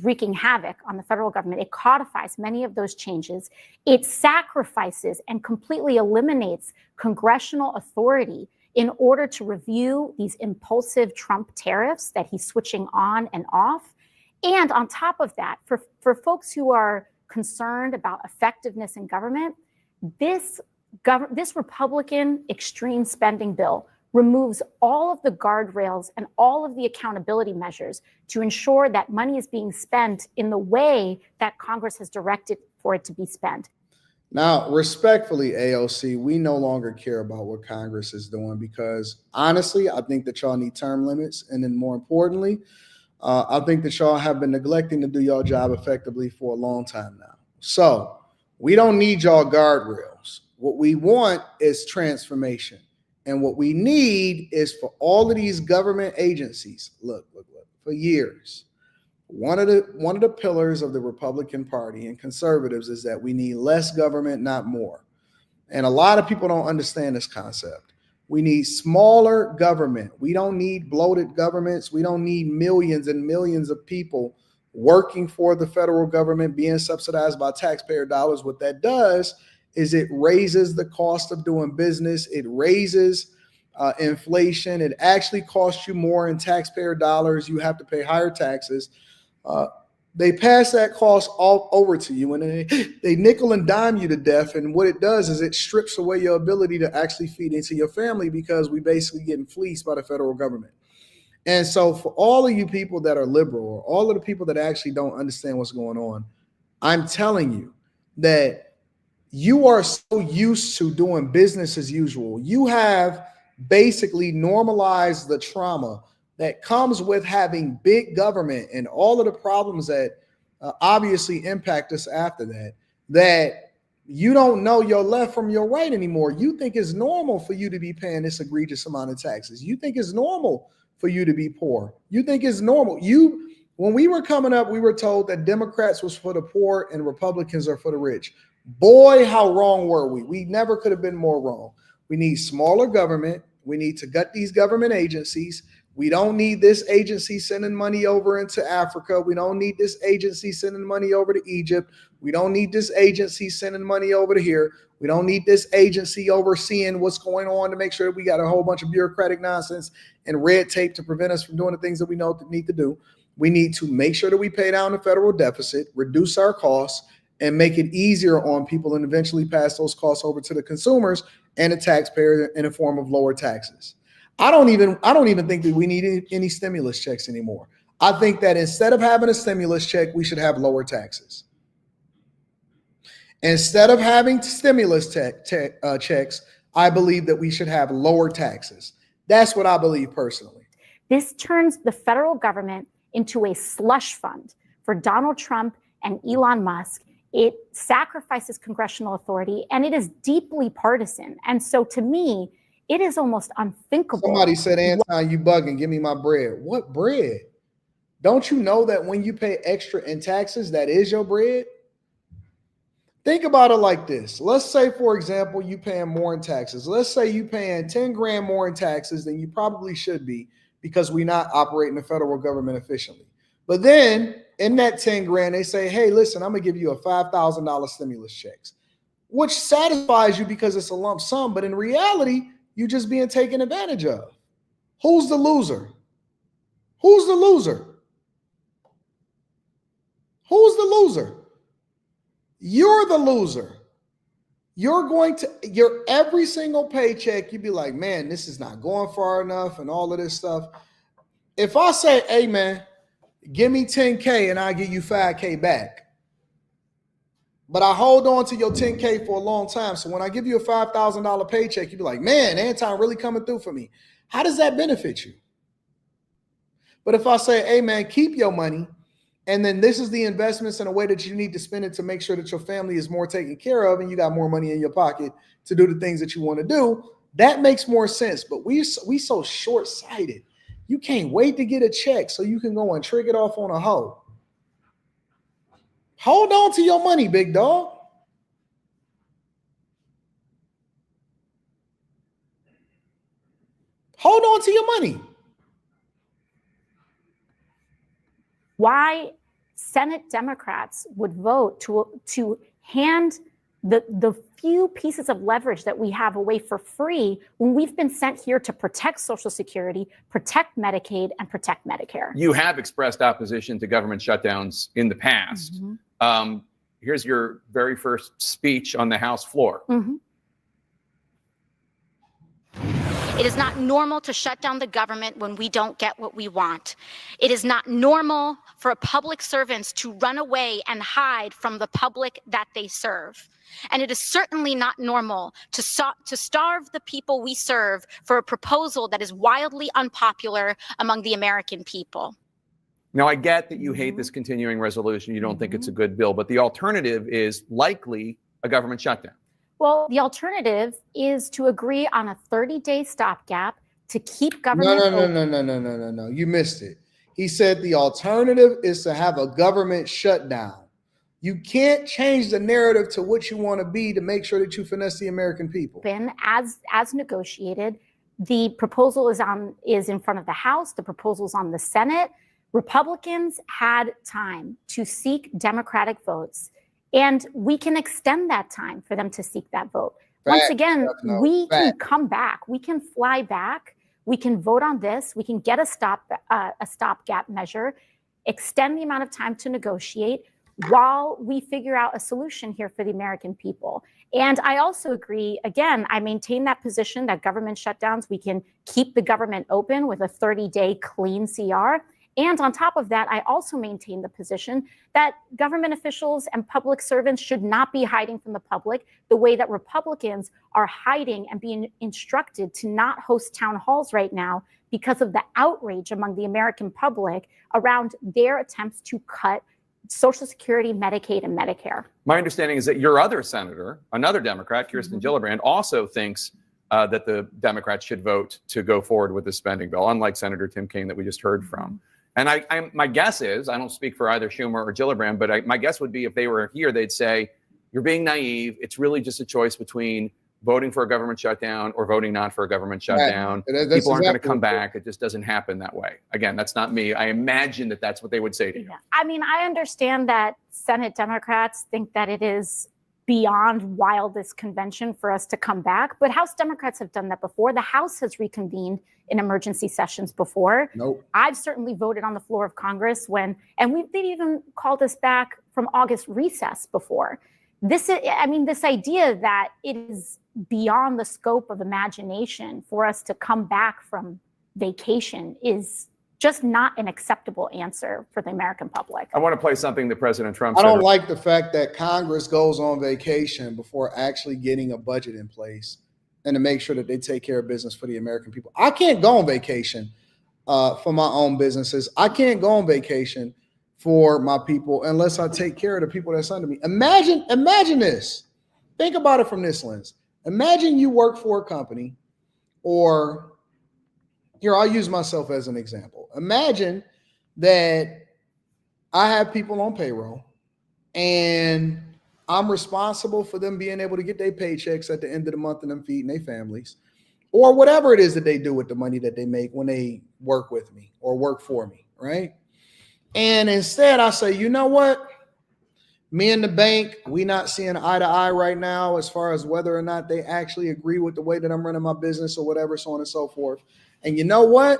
wreaking havoc on the federal government. It codifies many of those changes. It sacrifices and completely eliminates congressional authority in order to review these impulsive Trump tariffs that he's switching on and off. And on top of that, for folks who are concerned about effectiveness in government, this Republican extreme spending bill removes all of the guardrails and all of the accountability measures to ensure that money is being spent in the way that Congress has directed for it to be spent. Now, respectfully, AOC, we no longer care about what Congress is doing because, honestly, I think that y'all need term limits. And then more importantly, I think that y'all have been neglecting to do your job effectively for a long time now. So we don't need y'all guardrails. What we want is transformation. And what we need is for all of these government agencies, look, for years, one of the pillars of the Republican Party and conservatives is that we need less government, not more. And a lot of people don't understand this concept. We need smaller government. We don't need bloated governments. We don't need millions and millions of people working for the federal government, being subsidized by taxpayer dollars. What that does is it raises the cost of doing business. It raises inflation. It actually costs you more in taxpayer dollars. You have to pay higher taxes. They pass that cost all over to you, and they nickel and dime you to death. And what it does is it strips away your ability to actually feed into your family, because we basically getting fleeced by the federal government. And so for all of you people that are liberal, or all of the people that actually don't understand what's going on, I'm telling you that you are so used to doing business as usual. You have basically normalized the trauma that comes with having big government and all of the problems that obviously impact us after that, that you don't know your left from your right anymore. You think it's normal for you to be paying this egregious amount of taxes. You think it's normal for you to be poor. You think it's normal. When we were coming up, we were told that Democrats was for the poor and Republicans are for the rich. Boy, how wrong were we? We never could have been more wrong. We need smaller government. We need to gut these government agencies. We don't need this agency sending money over into Africa. We don't need this agency sending money over to Egypt. We don't need this agency sending money over to here. We don't need this agency overseeing what's going on to make sure that we got a whole bunch of bureaucratic nonsense and red tape to prevent us from doing the things that we know that need to do. We need to make sure that we pay down the federal deficit, reduce our costs, and make it easier on people, and eventually pass those costs over to the consumers and the taxpayer in the form of lower taxes. I don't even think that we need any stimulus checks anymore. I think that instead of having a stimulus check, we should have lower taxes. Instead of having stimulus checks, I believe that we should have lower taxes. That's what I believe personally. This turns the federal government into a slush fund for Donald Trump and Elon Musk. It sacrifices congressional authority, and it is deeply partisan. And so to me, it is almost unthinkable. Somebody said, Anton, you bugging, give me my bread. What bread? Don't you know that when you pay extra in taxes, that is your bread? Think about it like this. Let's say, for example, you paying more in taxes. Let's say you paying 10 grand more in taxes than you probably should be, because we're not operating the federal government efficiently. But then in that 10 grand, they say, hey, listen, I'm gonna give you a $5,000 stimulus checks, which satisfies you because it's a lump sum. But in reality, you're just being taken advantage of. Who's the loser? Who's the loser? Who's the loser? You're the loser. Your every single paycheck, you'd be like, man, this is not going far enough and all of this stuff. If I say, hey, man, give me 10K and I'll give you 5K back, but I hold on to your 10K for a long time. So when I give you a $5,000 paycheck, you'd be like, man, Anton really coming through for me. How does that benefit you? But if I say, hey, man, keep your money, and then this is the investments in a way that you need to spend it to make sure that your family is more taken care of and you got more money in your pocket to do the things that you want to do, that makes more sense. But we so short-sighted. You can't wait to get a check so you can go and trick it off on a hoe. Hold on to your money, big dog. Hold on to your money. Why Senate Democrats would vote to hand the few pieces of leverage that we have away for free when we've been sent here to protect Social Security, protect Medicaid, and protect Medicare. You have expressed opposition to government shutdowns in the past. Mm-hmm. Here's your very first speech on the House floor. Mm-hmm. It is not normal to shut down the government when we don't get what we want. It is not normal for public servants to run away and hide from the public that they serve. And it is certainly not normal to starve the people we serve for a proposal that is wildly unpopular among the American people. Now, I get that you hate this continuing resolution. You don't think it's a good bill, but the alternative is likely a government shutdown. Well, the alternative is to agree on a 30-day stopgap to keep government open. No. You missed it. He said the alternative is to have a government shutdown. You can't change the narrative to what you want to be to make sure that you finesse the American people. As negotiated, the proposal is in front of the House. The proposal's on the Senate. Republicans had time to seek Democratic votes, and we can extend that time for them to seek that vote. Once again, we can come back. We can fly back. We can vote on this. We can get a stopgap measure, extend the amount of time to negotiate while we figure out a solution here for the American people. And I also agree, again, I maintain that position that government shutdowns, we can keep the government open with a 30-day clean CR. And on top of that, I also maintain the position that government officials and public servants should not be hiding from the public the way that Republicans are hiding and being instructed to not host town halls right now because of the outrage among the American public around their attempts to cut Social Security, Medicaid, and Medicare. My understanding is that your other senator, another Democrat, Kirsten Gillibrand, also thinks that the Democrats should vote to go forward with the spending bill, unlike Senator Tim Kaine that we just heard from. And my guess is, I don't speak for either Schumer or Gillibrand, but my guess would be if they were here, they'd say, you're being naive. It's really just a choice between voting for a government shutdown or voting not for a government shutdown. Right. People aren't going to come back. It just doesn't happen that way. Again, that's not me. I imagine that that's what they would say to you. I mean, I understand that Senate Democrats think that it is beyond wildest convention for us to come back, but House Democrats have done that before. The House has reconvened in emergency sessions before. Nope. I've certainly voted on the floor of Congress they've even called us back from August recess before. This idea that it is beyond the scope of imagination for us to come back from vacation is just not an acceptable answer for the American public. I want to play something that President Trump I said. don't like the fact that Congress goes on vacation before actually getting a budget in place and to make sure that they take care of business for the American people. I can't go on vacation for my own businesses. I can't go on vacation for my people unless I take care of the people that's under me. Imagine this. Think about it from this lens. Imagine you work for a company, or here, I'll use myself as an example. Imagine that I have people on payroll and I'm responsible for them being able to get their paychecks at the end of the month and them feeding their families, or whatever it is that they do with the money that they make when they work with me or work for me, right? And instead I say, you know what? Me and the bank, we not seeing eye to eye right now as far as whether or not they actually agree with the way that I'm running my business or whatever, so on and so forth. And you know what?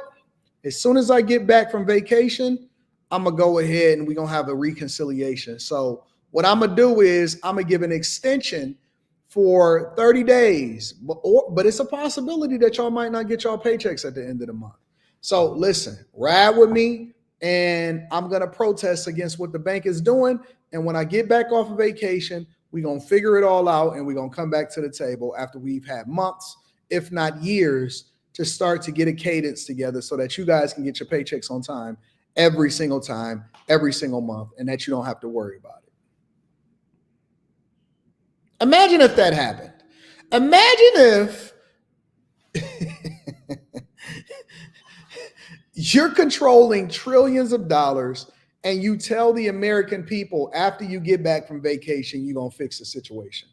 As soon as I get back from vacation, I'm going to go ahead and we're going to have a reconciliation. So what I'm going to do is I'm going to give an extension for 30 days, but it's a possibility that y'all might not get y'all paychecks at the end of the month. So listen, ride with me, and I'm going to protest against what the bank is doing. And when I get back off of vacation, we're going to figure it all out, and we're going to come back to the table after we've had months, if not years, to start to get a cadence together so that you guys can get your paychecks on time every single time, every single month, and that you don't have to worry about it. Imagine if that happened. Imagine if you're controlling trillions of dollars and you tell the American people after you get back from vacation, you're going to fix the situation.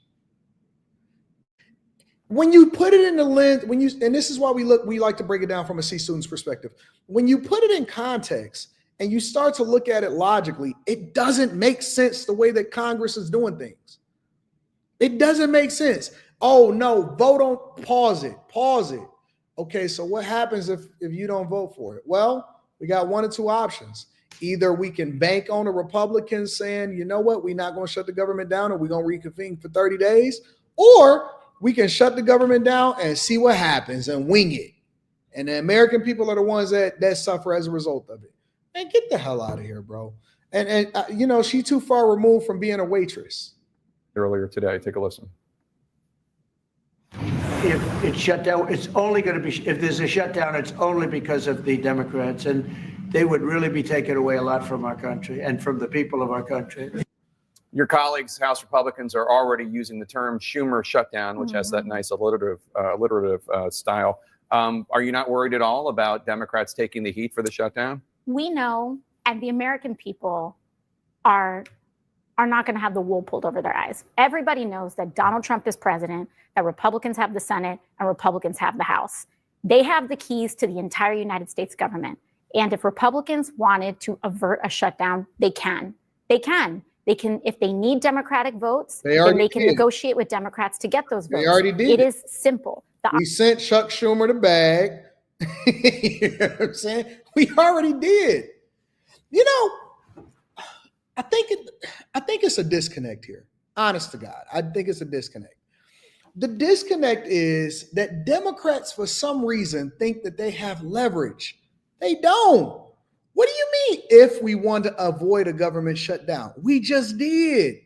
When you put it in the lens, and this is why we like to break it down from a C student's perspective. When you put it in context and you start to look at it logically, it doesn't make sense the way that Congress is doing things. It doesn't make sense. Oh no, vote on, pause it. Okay, so what happens if you don't vote for it? Well, we got one or two options. Either we can bank on the Republicans saying, you know what, we're not going to shut the government down and we're going to reconvene for 30 days, or we can shut the government down and see what happens and wing it. And the American people are the ones that suffer as a result of it. Man, get the hell out of here, bro. And you know, she's too far removed from being a waitress. Earlier today, take a listen. If it's shut down, it's only going to be, if there's a shutdown, it's only because of the Democrats, and they would really be taking away a lot from our country and from the people of our country. Your colleagues, House Republicans, are already using the term Schumer shutdown, which has that nice alliterative style. Are you not worried at all about Democrats taking the heat for the shutdown? We know, and the American people are not going to have the wool pulled over their eyes. Everybody knows that Donald Trump is president, that Republicans have the Senate, and Republicans have the House. They have the keys to the entire United States government. And if Republicans wanted to avert a shutdown, they can. They can. They can, if they need Democratic votes, then they can negotiate with Democrats to get those votes. They already did. It is simple. We sent Chuck Schumer the bag. You know what I'm saying? We already did. You know, I think it's a disconnect here. Honest to God, I think it's a disconnect. The disconnect is that Democrats, for some reason, think that they have leverage. They don't. What do you mean if we want to avoid a government shutdown? We just did.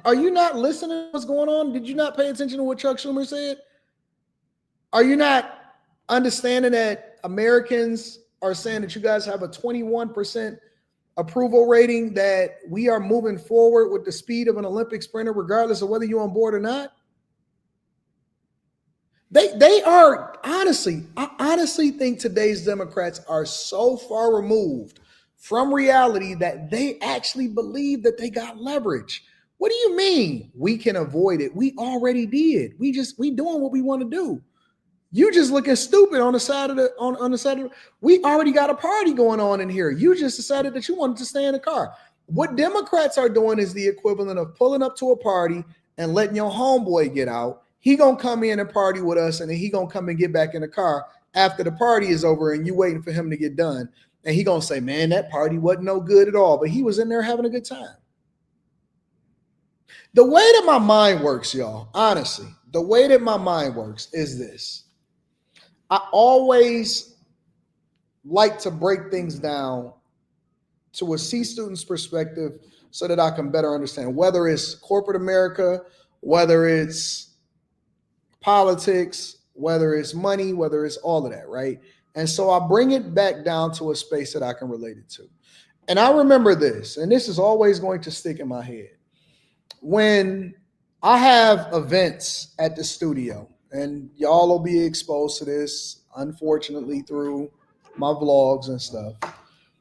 Are you not listening to what's going on? Did you not pay attention to what Chuck Schumer said? Are you not understanding that Americans are saying that you guys have a 21% approval rating, that we are moving forward with the speed of an Olympic sprinter, regardless of whether you're on board or not? They are, honestly, I honestly think today's Democrats are so far removed from reality that they actually believe that they got leverage. What do you mean we can avoid it? We already did. We doing what we want to do. You just looking stupid on the side of on the side of, we already got a party going on in here. You just decided that you wanted to stay in the car. What Democrats are doing is the equivalent of pulling up to a party and letting your homeboy get out. He gonna come in and party with us, and then he gonna come and get back in the car after the party is over and you waiting for him to get done. And he gonna say, man, that party wasn't no good at all, but he was in there having a good time. The way that my mind works, y'all, honestly, the way that my mind works is this. I always like to break things down to a C student's perspective so that I can better understand, whether it's corporate America, whether it's politics, whether it's money, whether it's all of that, right? And so I bring it back down to a space that I can relate it to. And I remember this, and this is always going to stick in my head. When I have events at the studio, and y'all will be exposed to this, unfortunately, through my vlogs and stuff.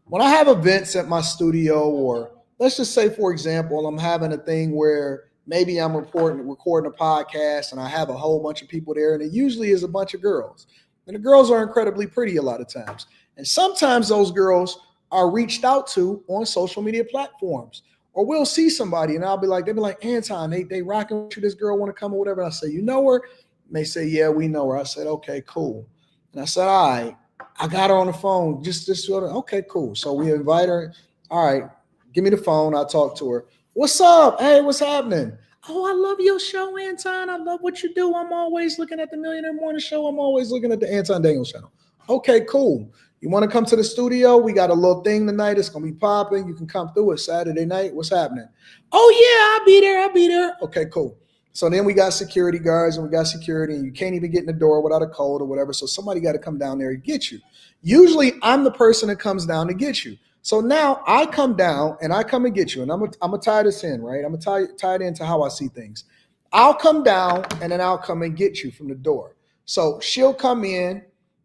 When I have events at my studio, or let's just say, for example, I'm having a thing where maybe I'm recording a podcast and I have a whole bunch of people there, and it usually is a bunch of girls. And the girls are incredibly pretty a lot of times. And sometimes those girls are reached out to on social media platforms. Or we'll see somebody and they'll be like, Anton, they rocking with you, this girl want to come or whatever. I say, you know her? And they say, yeah, we know her. I said, okay, cool. And I said, all right, I got her on the phone. Just sort of, okay, cool. So we invite her. All right, give me the phone. I'll talk to her. What's up? Hey, what's happening? Oh, I love your show, Anton. I love what you do. I'm always looking at the Millionaire Morning Show. I'm always looking at the Anton Daniels channel. Okay, cool. You want to come to the studio? We got a little thing tonight. It's going to be popping. You can come through it Saturday night. What's happening? Oh, yeah, I'll be there. Okay, cool. So then we got security guards and we got security, and you can't even get in the door without a code or whatever. So somebody got to come down there and get you. Usually I'm the person that comes down to get you. So now I come down and I come and get you, and I'm gonna tie this in, right? I'm gonna tie it into how I see things. I'll come down and then I'll come and get you from the door. So she'll come in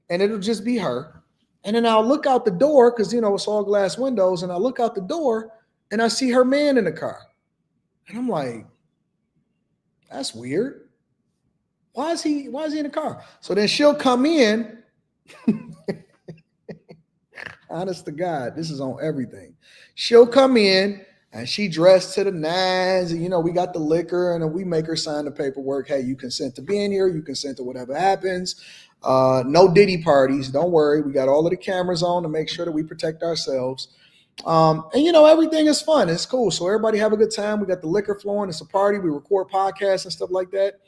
and it'll just be her. And then I'll look out the door because, you know, it's all glass windows, and I look out the door and I see her man in the car. And I'm like, that's weird. Why is he in the car? So then she'll come in. Honest to God, this is on everything. She'll come in and she dressed to the nines, and, you know, we got the liquor, and then we make her sign the paperwork. Hey, you consent to being here. You consent to whatever happens. No Diddy parties. Don't worry. We got all of the cameras on to make sure that we protect ourselves. And, you know, everything is fun. It's cool. So everybody have a good time. We got the liquor flowing. It's a party. We record podcasts and stuff like that.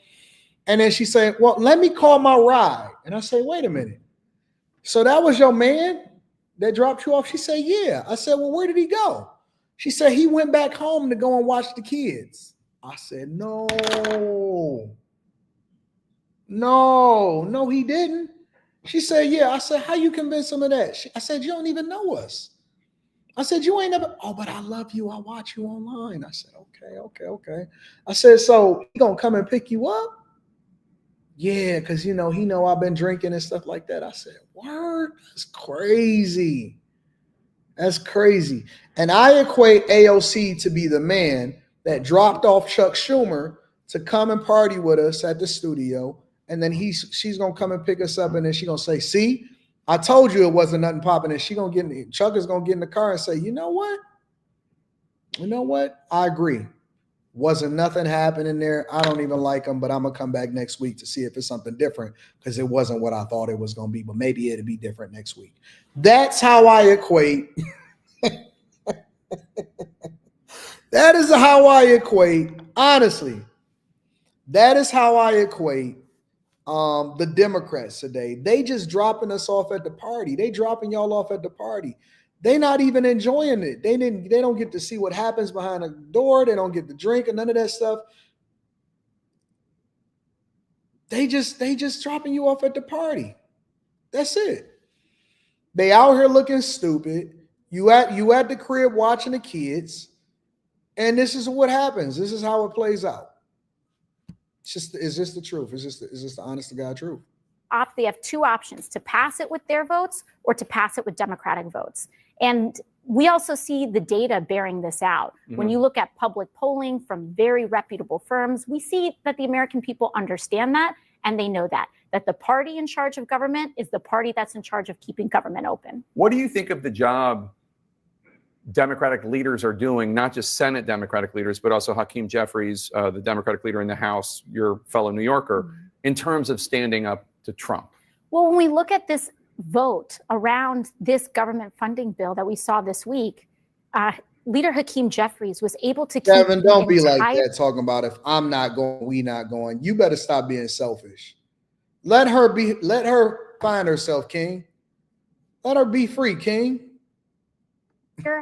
And then she said, well, let me call my ride. And I say, wait a minute. So that was your man that dropped you off? She said, yeah. I said, well, where did he go? She said, he went back home to go and watch the kids. I said, no, he didn't. She said, yeah. I said, how you convince him of that? I said, you don't even know us. I said, you ain't never, oh, but I love you. I watch you online. I said, okay. I said, so he gonna come and pick you up? Yeah, because he know I've been drinking and stuff like that. I said, word? That's crazy. That's crazy. And I equate AOC to be the man that dropped off Chuck Schumer to come and party with us at the studio. And then she's gonna come and pick us up, and then she's gonna say, see, I told you it wasn't nothing popping. And Chuck is gonna get in the car and say, you know what? I agree. Wasn't nothing happening there. I don't even like him, but I'm gonna come back next week to see if it's something different, because it wasn't what I thought it was gonna be, but maybe it'll be different next week. That's how I equate. That is how I equate, honestly. That is how I equate the Democrats today. They just dropping us off at the party. They dropping y'all off at the party. They not even enjoying it. They don't get to see what happens behind the door. They don't get to drink and none of that stuff. They just dropping you off at the party. That's it. They out here looking stupid. You at the crib watching the kids, and this is what happens. This is how it plays out. It's just the truth. It's just the honest to God truth. They have two options: to pass it with their votes or to pass it with Democratic votes. And we also see the data bearing this out. Mm-hmm. When you look at public polling from very reputable firms, we see that the American people understand that, and they know that the party in charge of government is the party that's in charge of keeping government open. What do you think of the job Democratic leaders are doing, not just Senate Democratic leaders, but also Hakeem Jeffries, the Democratic leader in the House, your fellow New Yorker, in terms of standing up to Trump? Well, when we look at this vote around this government funding bill that we saw this week, Leader Hakeem Jeffries was able to keep Kevin, don't be like that talking about if I'm not going, we not going. You better stop being selfish. Let her find herself, King. Let her be free, King.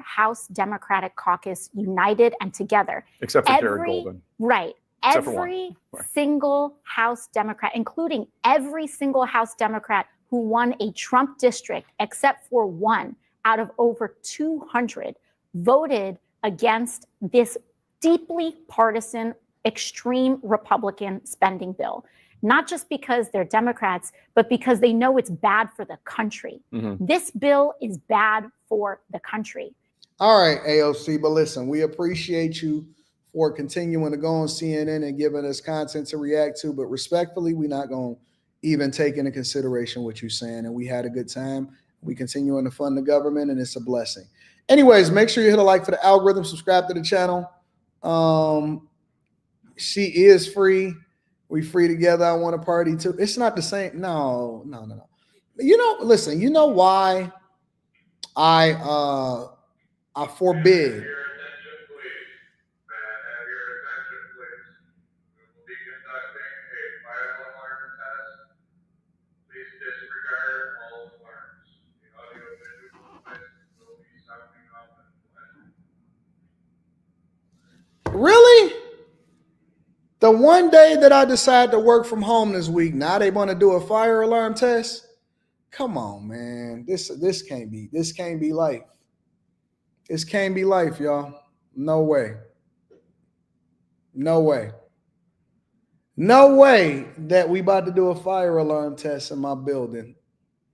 House Democratic Caucus united and together. Except for Jared Golden. Right. Every single House Democrat, including every single House Democrat who won a Trump district, except for one out of over 200, voted against this deeply partisan, extreme Republican spending bill. Not just because they're Democrats, but because they know it's bad for the country. Mm-hmm. This bill is bad for the country. All right, AOC, but listen, we appreciate you for continuing to go on CNN and giving us content to react to, but respectfully, we're not going to even take into consideration what you're saying, and we had a good time. We continuing to fund the government, and it's a blessing. Anyways, make sure you hit a like for the algorithm, subscribe to the channel. She is free. We free together. I want to party too. It's not the same. No. Listen, you know why I forbid. Really? The one day that I decide to work from home this week, now they want to do a fire alarm test? Come on, man. This can't be life. This can't be life, y'all. No way. No way. No way that we about to do a fire alarm test in my building.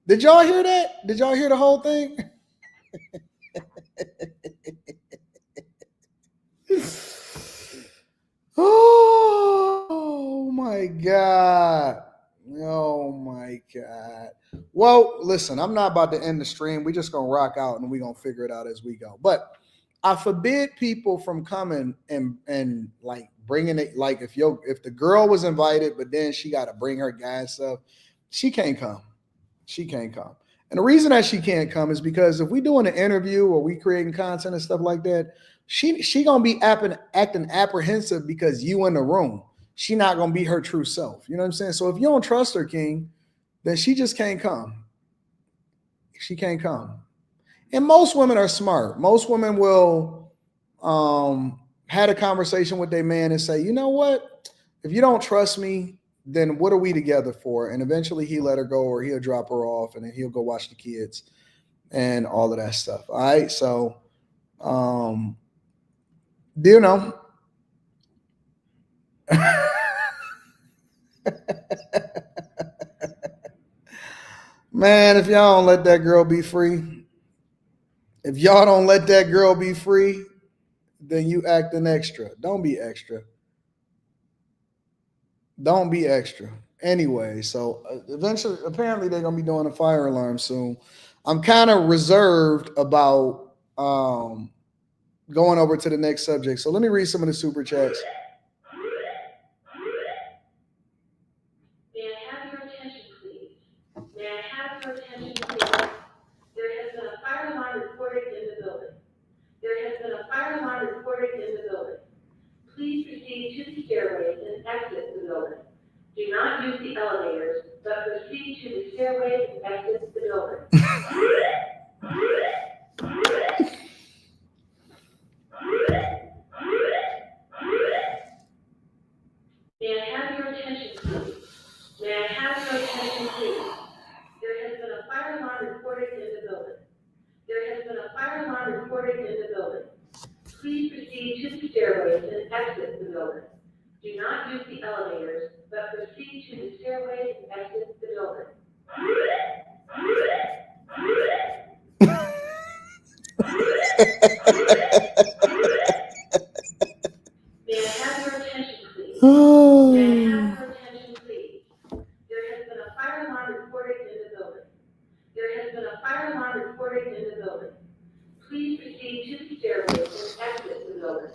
Did y'all hear that? Did y'all hear the whole thing? Oh my God. Oh my God. Well, listen, I'm not about to end the stream. We're just gonna rock out and we're gonna figure it out as we go. But I forbid people from coming and like bringing it. Like if the girl was invited, but then she got to bring her guy stuff, she can't come. She can't come. And the reason that she can't come is because if we doing an interview or we creating content and stuff like that, she gonna be acting apprehensive because you in the room. She not gonna be her true self. You know what I'm saying? So if you don't trust her, King, then she just can't come. She can't come. And most women are smart. Most women will had a conversation with their man and say, you know what? If you don't trust me, then what are we together for? And eventually he let her go or he'll drop her off and then he'll go watch the kids and all of that stuff. All right. So Do you know? Man, if y'all don't let that girl be free, then you acting extra. Don't be extra. Don't be extra. Anyway, so eventually, apparently, they're gonna be doing a fire alarm soon. I'm kind of reserved about going over to the next subject. So let me read some of the super chats. May I have your attention, please? May I have your attention, please? There has been a fire alarm reported in the building. There has been a fire alarm reported in the building. Please proceed to the stairways and exit the building. Do not use the elevators, but proceed to the stairways and exit the building. May I have your attention, please? May I have your attention, please? There has been a fire alarm reported in the building. There has been a fire alarm reported in the building. Please proceed to the stairways and exit the building. Do not use the elevators, but proceed to the stairways and exit the building. May I have your attention, please? May I have your attention, please? There has been a fire alarm reported in the building. There has been a fire alarm reported in the building. Please proceed to the stairways and exit the building.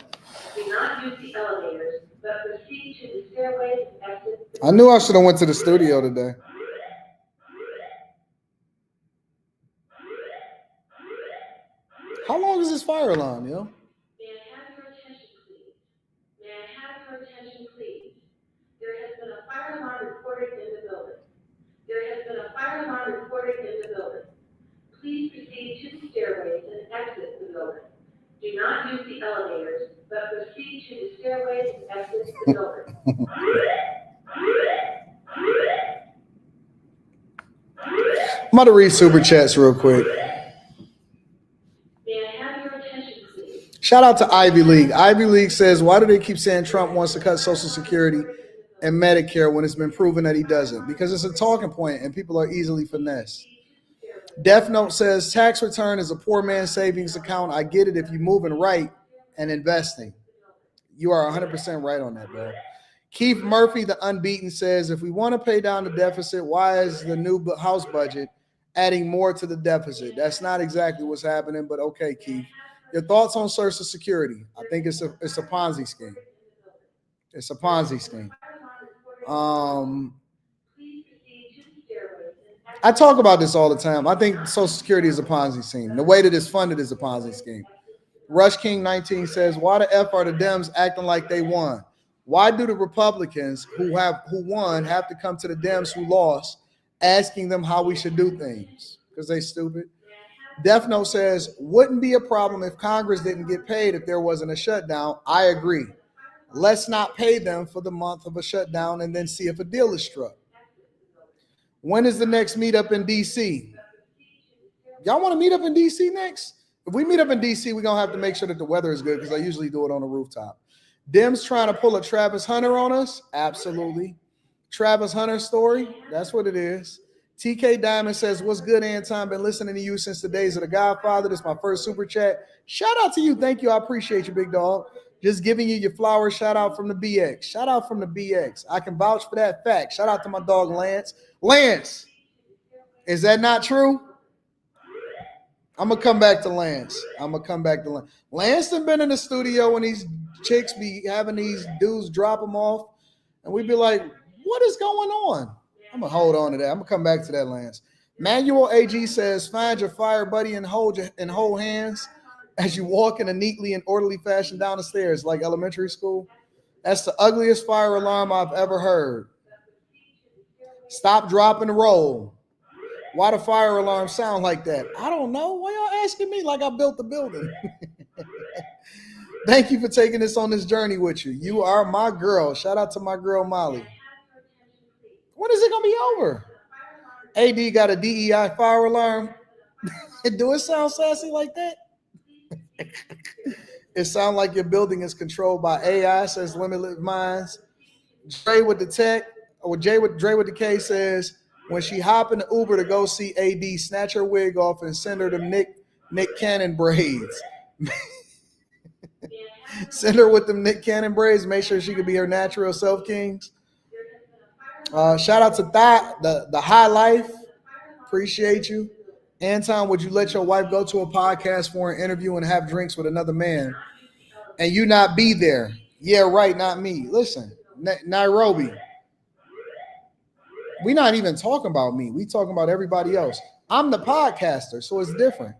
Do not use the elevators, but proceed to the stairways and exit the building. I knew I should have went to the studio today. How long is this fire alarm, yo? May I have your attention, please? May I have your attention, please? There has been a fire alarm reported in the building. There has been a fire alarm reported in the building. Please proceed to the stairways and exit the building. Do not use the elevators, but proceed to the stairways and exit the building. I'm about to read super chats real quick. May I have your attention, please? Shout out to Ivy League. Ivy League says, why do they keep saying Trump wants to cut Social Security and Medicare when it's been proven that he doesn't? Because it's a talking point and people are easily finessed. Death Note says, tax return is a poor man's savings account. I get it if you're moving right and investing. You are 100% right on that, bro. Keith Murphy, the unbeaten, says, if we want to pay down the deficit, why is the new House budget adding more to the deficit? That's not exactly what's happening, but okay, Keith. Your thoughts on Social Security? I think it's a Ponzi scheme. It's a Ponzi scheme. I talk about this all the time. I think Social Security is a Ponzi scheme. The way that it's funded is a Ponzi scheme. Rush King 19 says, why the F are the Dems acting like they won? Why do the Republicans who won have to come to the Dems who lost, asking them how we should do things? Because they stupid. Death Note says, wouldn't be a problem if Congress didn't get paid if there wasn't a shutdown. I agree. Let's not pay them for the month of a shutdown and then see if a deal is struck. When is the next meetup in D.C.? Y'all want to meet up in D.C. next? If we meet up in D.C., we're going to have to make sure that the weather is good because I usually do it on the rooftop. Dems trying to pull a Travis Hunter on us? Absolutely. Travis Hunter story? That's what it is. TK Diamond says, what's good, Anton? Been listening to you since the days of The Godfather. This is my first super chat. Shout out to you. Thank you. I appreciate you, big dog. Just giving you your flowers. Shout out from the BX. Shout out from the BX. I can vouch for that fact. Shout out to my dog, Lance. Lance, is that not true? I'm going to come back to Lance. Lance done been in the studio when these chicks be having these dudes drop them off. And we be like, what is going on? I'm going to hold on to that. I'm going to come back to that, Lance. Manuel AG says, find your fire buddy and hold hands as you walk in a neatly and orderly fashion down the stairs like elementary school. That's the ugliest fire alarm I've ever heard. Stop, drop, and roll. Why do fire alarms sound like that? I don't know. Why y'all asking me like I built the building? Thank you for taking us on this journey with you. You are my girl. Shout out to my girl, Molly. When is it going to be over? AD got a DEI fire alarm. Do it sound sassy like that? It sounds like your building is controlled by AI, says Limitless Minds. Dre with the tech, or Dre with the K says, when she hop in the Uber to go see AD, snatch her wig off and send her them Nick Cannon braids. Send her with them Nick Cannon braids. Make sure she could be her natural self, Kings. Shout out to the High Life. Appreciate you. Anton, would you let your wife go to a podcast for an interview and have drinks with another man and you not be there? Yeah, right, not me. Listen, Nairobi, we're not even talking about me. We talking about everybody else. I'm the podcaster, so it's different.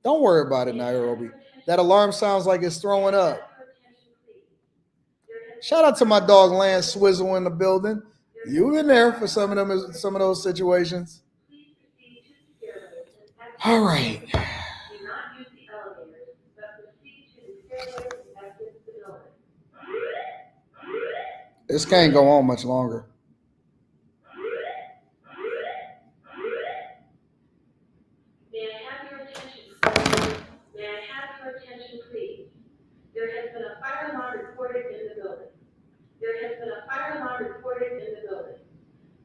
Don't worry about it, Nairobi. That alarm sounds like it's throwing up. Shout out to my dog Lance Swizzle in the building. You've been there for some of those situations. All right. This can't go on much longer. May I have your attention, please? There has been a fire alarm reported in the building.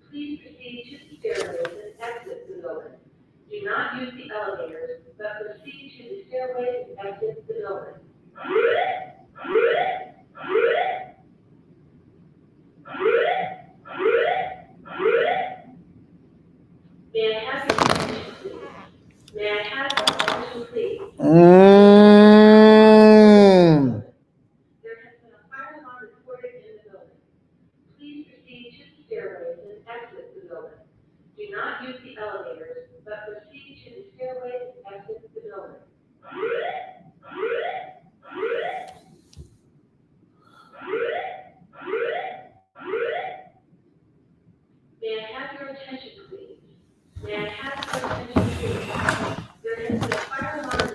Please proceed to the stairways and exit the building. Do not use the elevators, but proceed to the stairways and exit the building. May I have your attention, please? May I have your attention, please? There has been a fire alarm reported in the building. Please proceed to the stairways and exit the building. Do not use the elevators, but proceed to the stairways and exit the building. May I have your attention, please? May I have your attention, please? There has been a fire alarm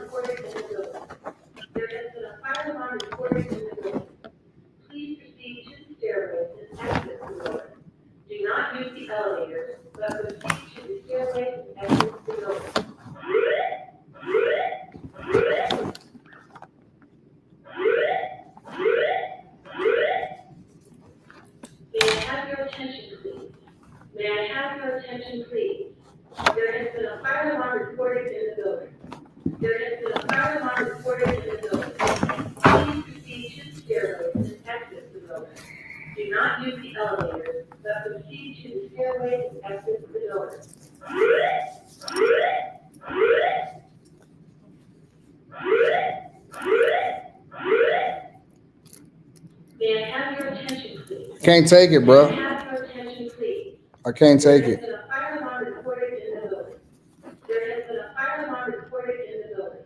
reported in the building. Please proceed to the stairways and exit the building. Do not use the elevators, but proceed to the stairways and exit the building. May I have your attention, please? May I have your attention, please? There has been a fire alarm reported in the building. Please proceed to the stairways and exit the building. Do not use the elevators, but proceed to the stairways and exit the building. May I have your attention, please? Can't take it, bro. May I have your attention, please? I can't take it. There has been a fire alarm reported in the building.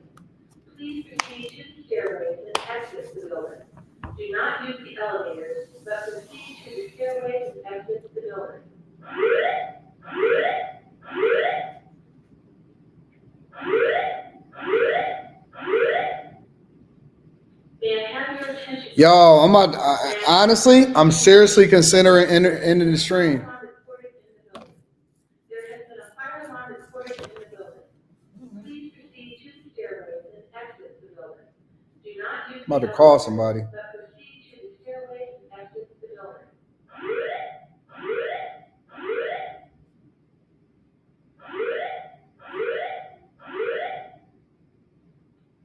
Please proceed to the stairways and exit the building. Do not use the elevators, but proceed to the stairways and exit the building. May I have your attention? Yo, honestly, I'm seriously considering ending the stream. There has been a fire alarm reported in the building. Please proceed to the stairways and exit the building. Do not use I'm about to call somebody. but proceed to the stairways and exit the building.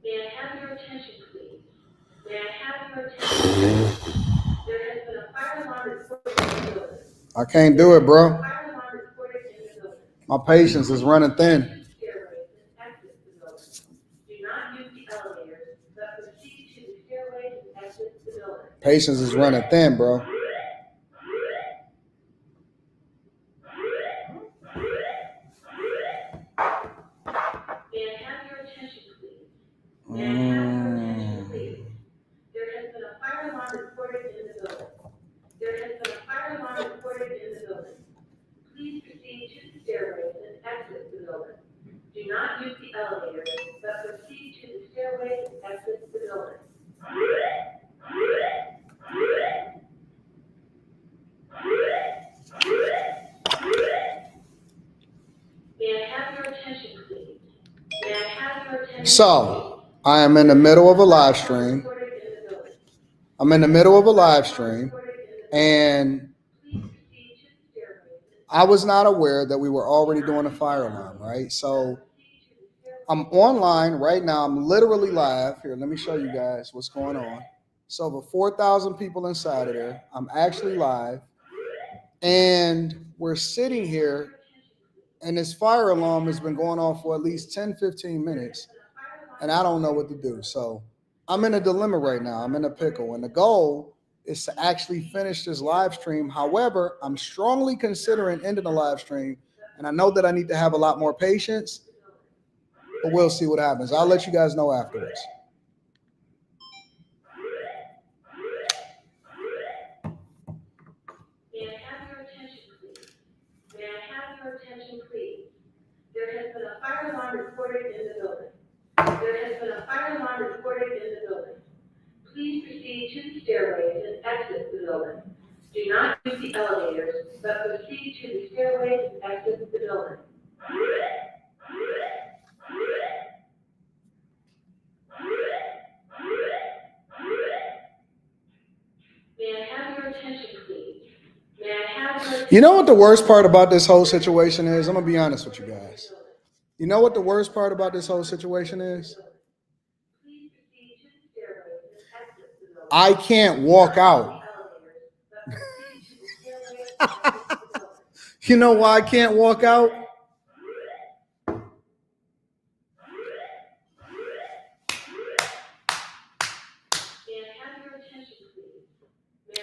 May I have your attention, please? May I have your attention? There has been a fire alarm reported in the building. I can't do it, bro. Fire alarm reported in the building. My patience is running thin. Stairways and exit the building. Do not use the elevators, but proceed to the stairways and exit the building. Patience is running thin, bro. May I have your attention, please? May I have your attention, please? There has been a fire alarm reported in the building. Please proceed to the stairways and exit the building. Do not use the elevators, but proceed to the stairways and exit the building. May I have your attention, please? May I have your attention? So, I am in the middle of a live stream. I'm in the middle of a live stream, and I was not aware that we were already doing a fire alarm, right? So I'm online right now. I'm literally live. Here, let me show you guys what's going on. So over 4,000 people inside of there. I'm actually live, and we're sitting here, and this fire alarm has been going on for at least 10, 15 minutes, and I don't know what to do. So I'm in a dilemma right now. I'm in a pickle, and the goal is to actually finish this live stream. However, I'm strongly considering ending the live stream, and I know that I need to have a lot more patience, but we'll see what happens. I'll let you guys know afterwards. May I have your attention, please? May I have your attention, please? There has been a fire alarm reported in the building. There has been a fire alarm reported in the building. Please proceed to the stairways and exit the building. Do not use the elevators, but proceed to the stairways and exit the building. May I have your attention, please? May I have your attention? You know what the worst part about this whole situation is? I'm going to be honest with you guys. You know what the worst part about this whole situation is? I can't walk out. You know why I can't walk out?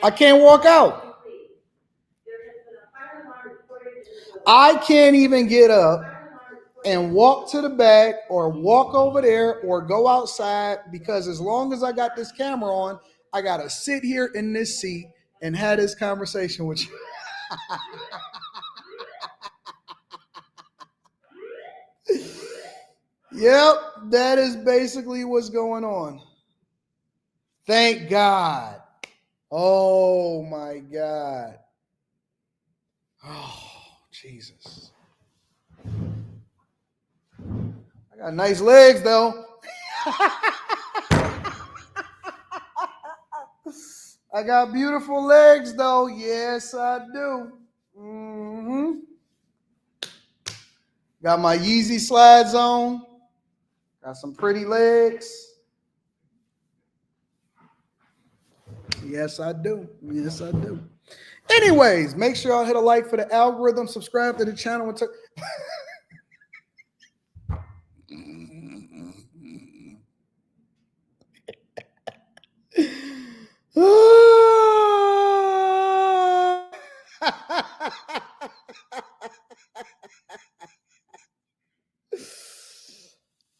I can't walk out. I can't even get up and walk to the back or walk over there or go outside, because as long as I got this camera on, I got to sit here in this seat and have this conversation with you. Yep, that is basically what's going on. Thank God. Oh my God. Oh, Jesus. I got nice legs though. I got beautiful legs though. Yes, I do. Got my Yeezy slides on. Got some pretty legs. Yes, I do. Yes, I do. Anyways, make sure y'all hit a like for the algorithm, subscribe to the channel. And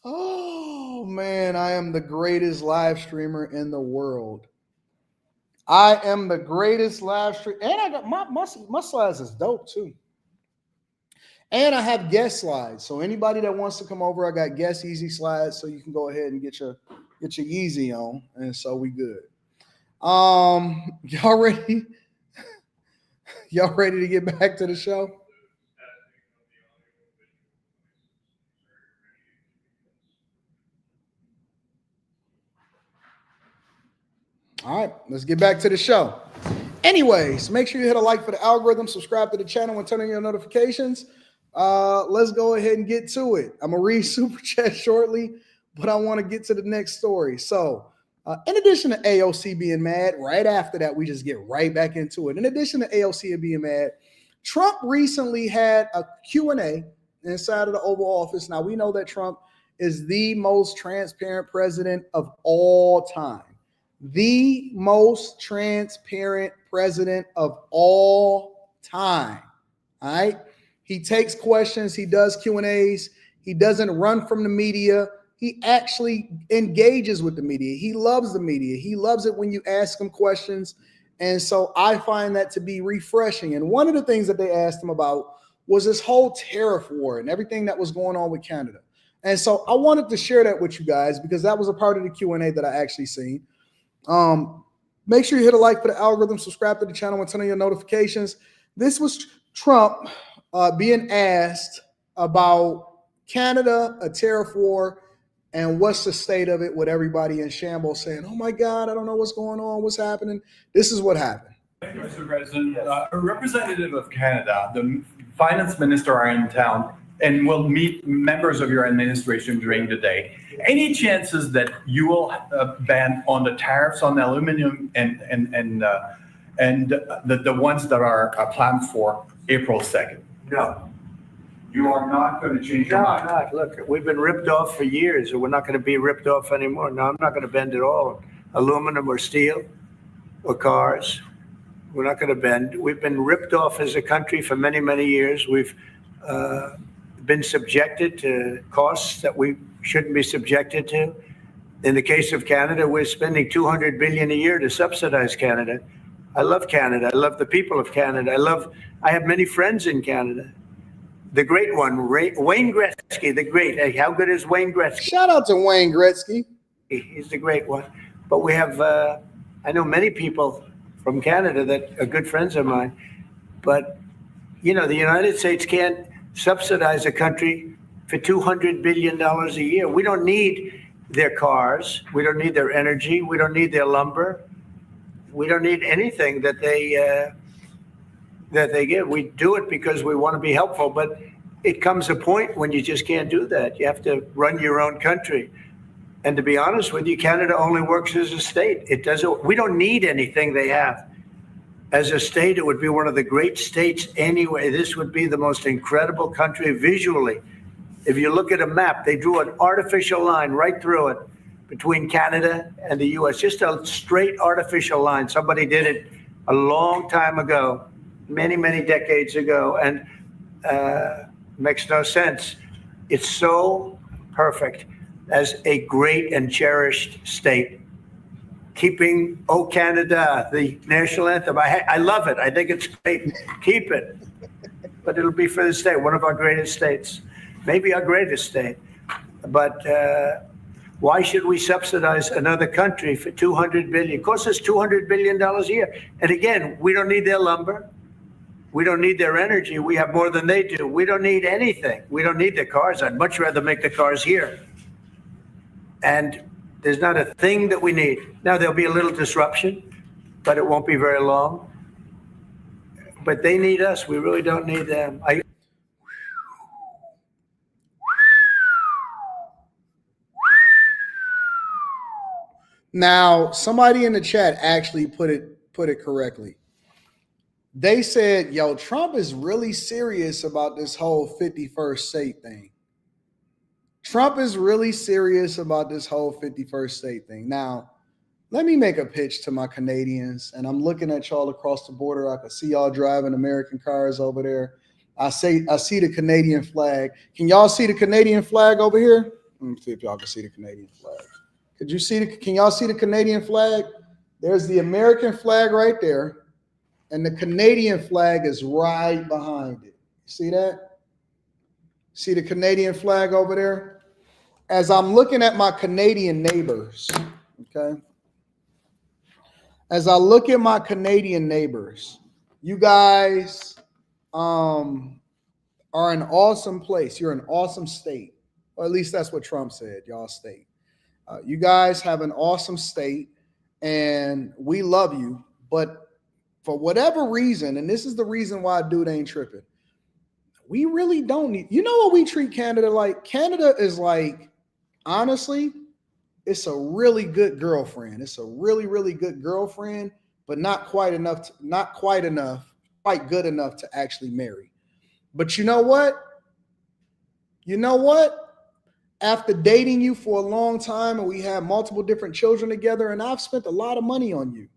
oh man, I am the greatest live streamer in the world. I am the greatest live streamer, and I got my slides is dope too. And I have guest slides, so anybody that wants to come over, I got guest easy slides, so you can go ahead and get your Yeezy on, and so we good. Y'all ready? Y'all ready to get back to the show? All right, let's get back to the show. Anyways, make sure you hit a like for the algorithm, subscribe to the channel, and turn on your notifications. Let's go ahead and get to it. I'm going to read Super Chat shortly, but I want to get to the next story. So, in addition to AOC being mad, right after that, we just get right back into it. In addition to AOC being mad, Trump recently had a Q&A inside of the Oval Office. Now, we know that Trump is the most transparent president of all time. The most transparent president of all time. All right. He takes questions. He does Q&As. He doesn't run from the media. He actually engages with the media. He loves the media. He loves it when you ask him questions. And so I find that to be refreshing. And one of the things that they asked him about was this whole tariff war and everything that was going on with Canada. And so I wanted to share that with you guys because that was a part of the Q&A that I actually seen. Make sure you hit a like for the algorithm, subscribe to the channel, and turn on your notifications. This was Trump being asked about Canada, a tariff war, And what's the state of it with everybody in shambles saying, oh my God, I don't know what's going on, what's happening? This is what happened. Thank you, Mr. President. A representative of Canada, the finance minister, are in town and will meet members of your administration during the day. Any chances that you will ban on the tariffs on aluminum and the ones that are planned for April 2nd? No. You are not going to change your No, mind? not. Look, we've been ripped off for years, and we're not going to be ripped off anymore. No, I'm not going to bend at all. Aluminum or steel or cars, we're not going to bend. We've been ripped off as a country for many, many years. We've been subjected to costs that we shouldn't be subjected to. In the case of Canada, we're spending $200 billion a year to subsidize Canada. I love Canada. I love the people of Canada. I have many friends in Canada. The great one, Wayne Gretzky, the great. Hey, how good is Wayne Gretzky? Shout out to Wayne Gretzky. He's the great one. But we have, I know many people from Canada that are good friends of mine. But, you know, the United States can't subsidize a country for $200 billion a year. We don't need their cars. We don't need their energy. We don't need their lumber. We don't need anything that they give. We do it because we want to be helpful, but it comes a point when you just can't do that. You have to run your own country. And to be honest with you, Canada only works as a state. We don't need anything they have. As a state, it would be one of the great states anyway. This would be the most incredible country visually. If you look at a map, they drew an artificial line right through it between Canada and the US, just a straight artificial line. Somebody did it a long time ago. Many, many decades ago, and makes no sense. It's so perfect as a great and cherished state. Keeping "O Canada," the national anthem. I love it. I think it's great. Keep it. But it'll be for the state, one of our greatest states, maybe our greatest state. But why should we subsidize another country for $200 billion? It costs us $200 billion a year. And again, we don't need their lumber. We don't need their energy. We have more than they do. We don't need anything. We don't need their cars. I'd much rather make the cars here. And there's not a thing that we need. Now, there'll be a little disruption, but it won't be very long. But they need us. We really don't need them. Now, somebody in the chat actually put it correctly. They said, yo, Trump is really serious about this whole 51st state thing. Trump is really serious about this whole 51st state thing. Now, let me make a pitch to my Canadians, and I'm looking at y'all across the border. I can see y'all driving American cars over there. I see the Canadian flag. Can y'all see the Canadian flag over here? Let me see if y'all can see the Canadian flag. Can y'all see the Canadian flag? There's the American flag right there. And the Canadian flag is right behind it. See that? See the Canadian flag over there? As I'm looking at my Canadian neighbors, okay? As I look at my Canadian neighbors, you guys are an awesome place. You're an awesome state. Or at least that's what Trump said, y'all state. You guys have an awesome state, and we love you, but for whatever reason, and this is the reason why dude ain't tripping, we really don't need, you know what we treat Canada like? Canada is like, honestly, it's a really good girlfriend. It's a really, really good girlfriend, but not quite good enough to actually marry. But you know what? After dating you for a long time and we have multiple different children together, and I've spent a lot of money on you.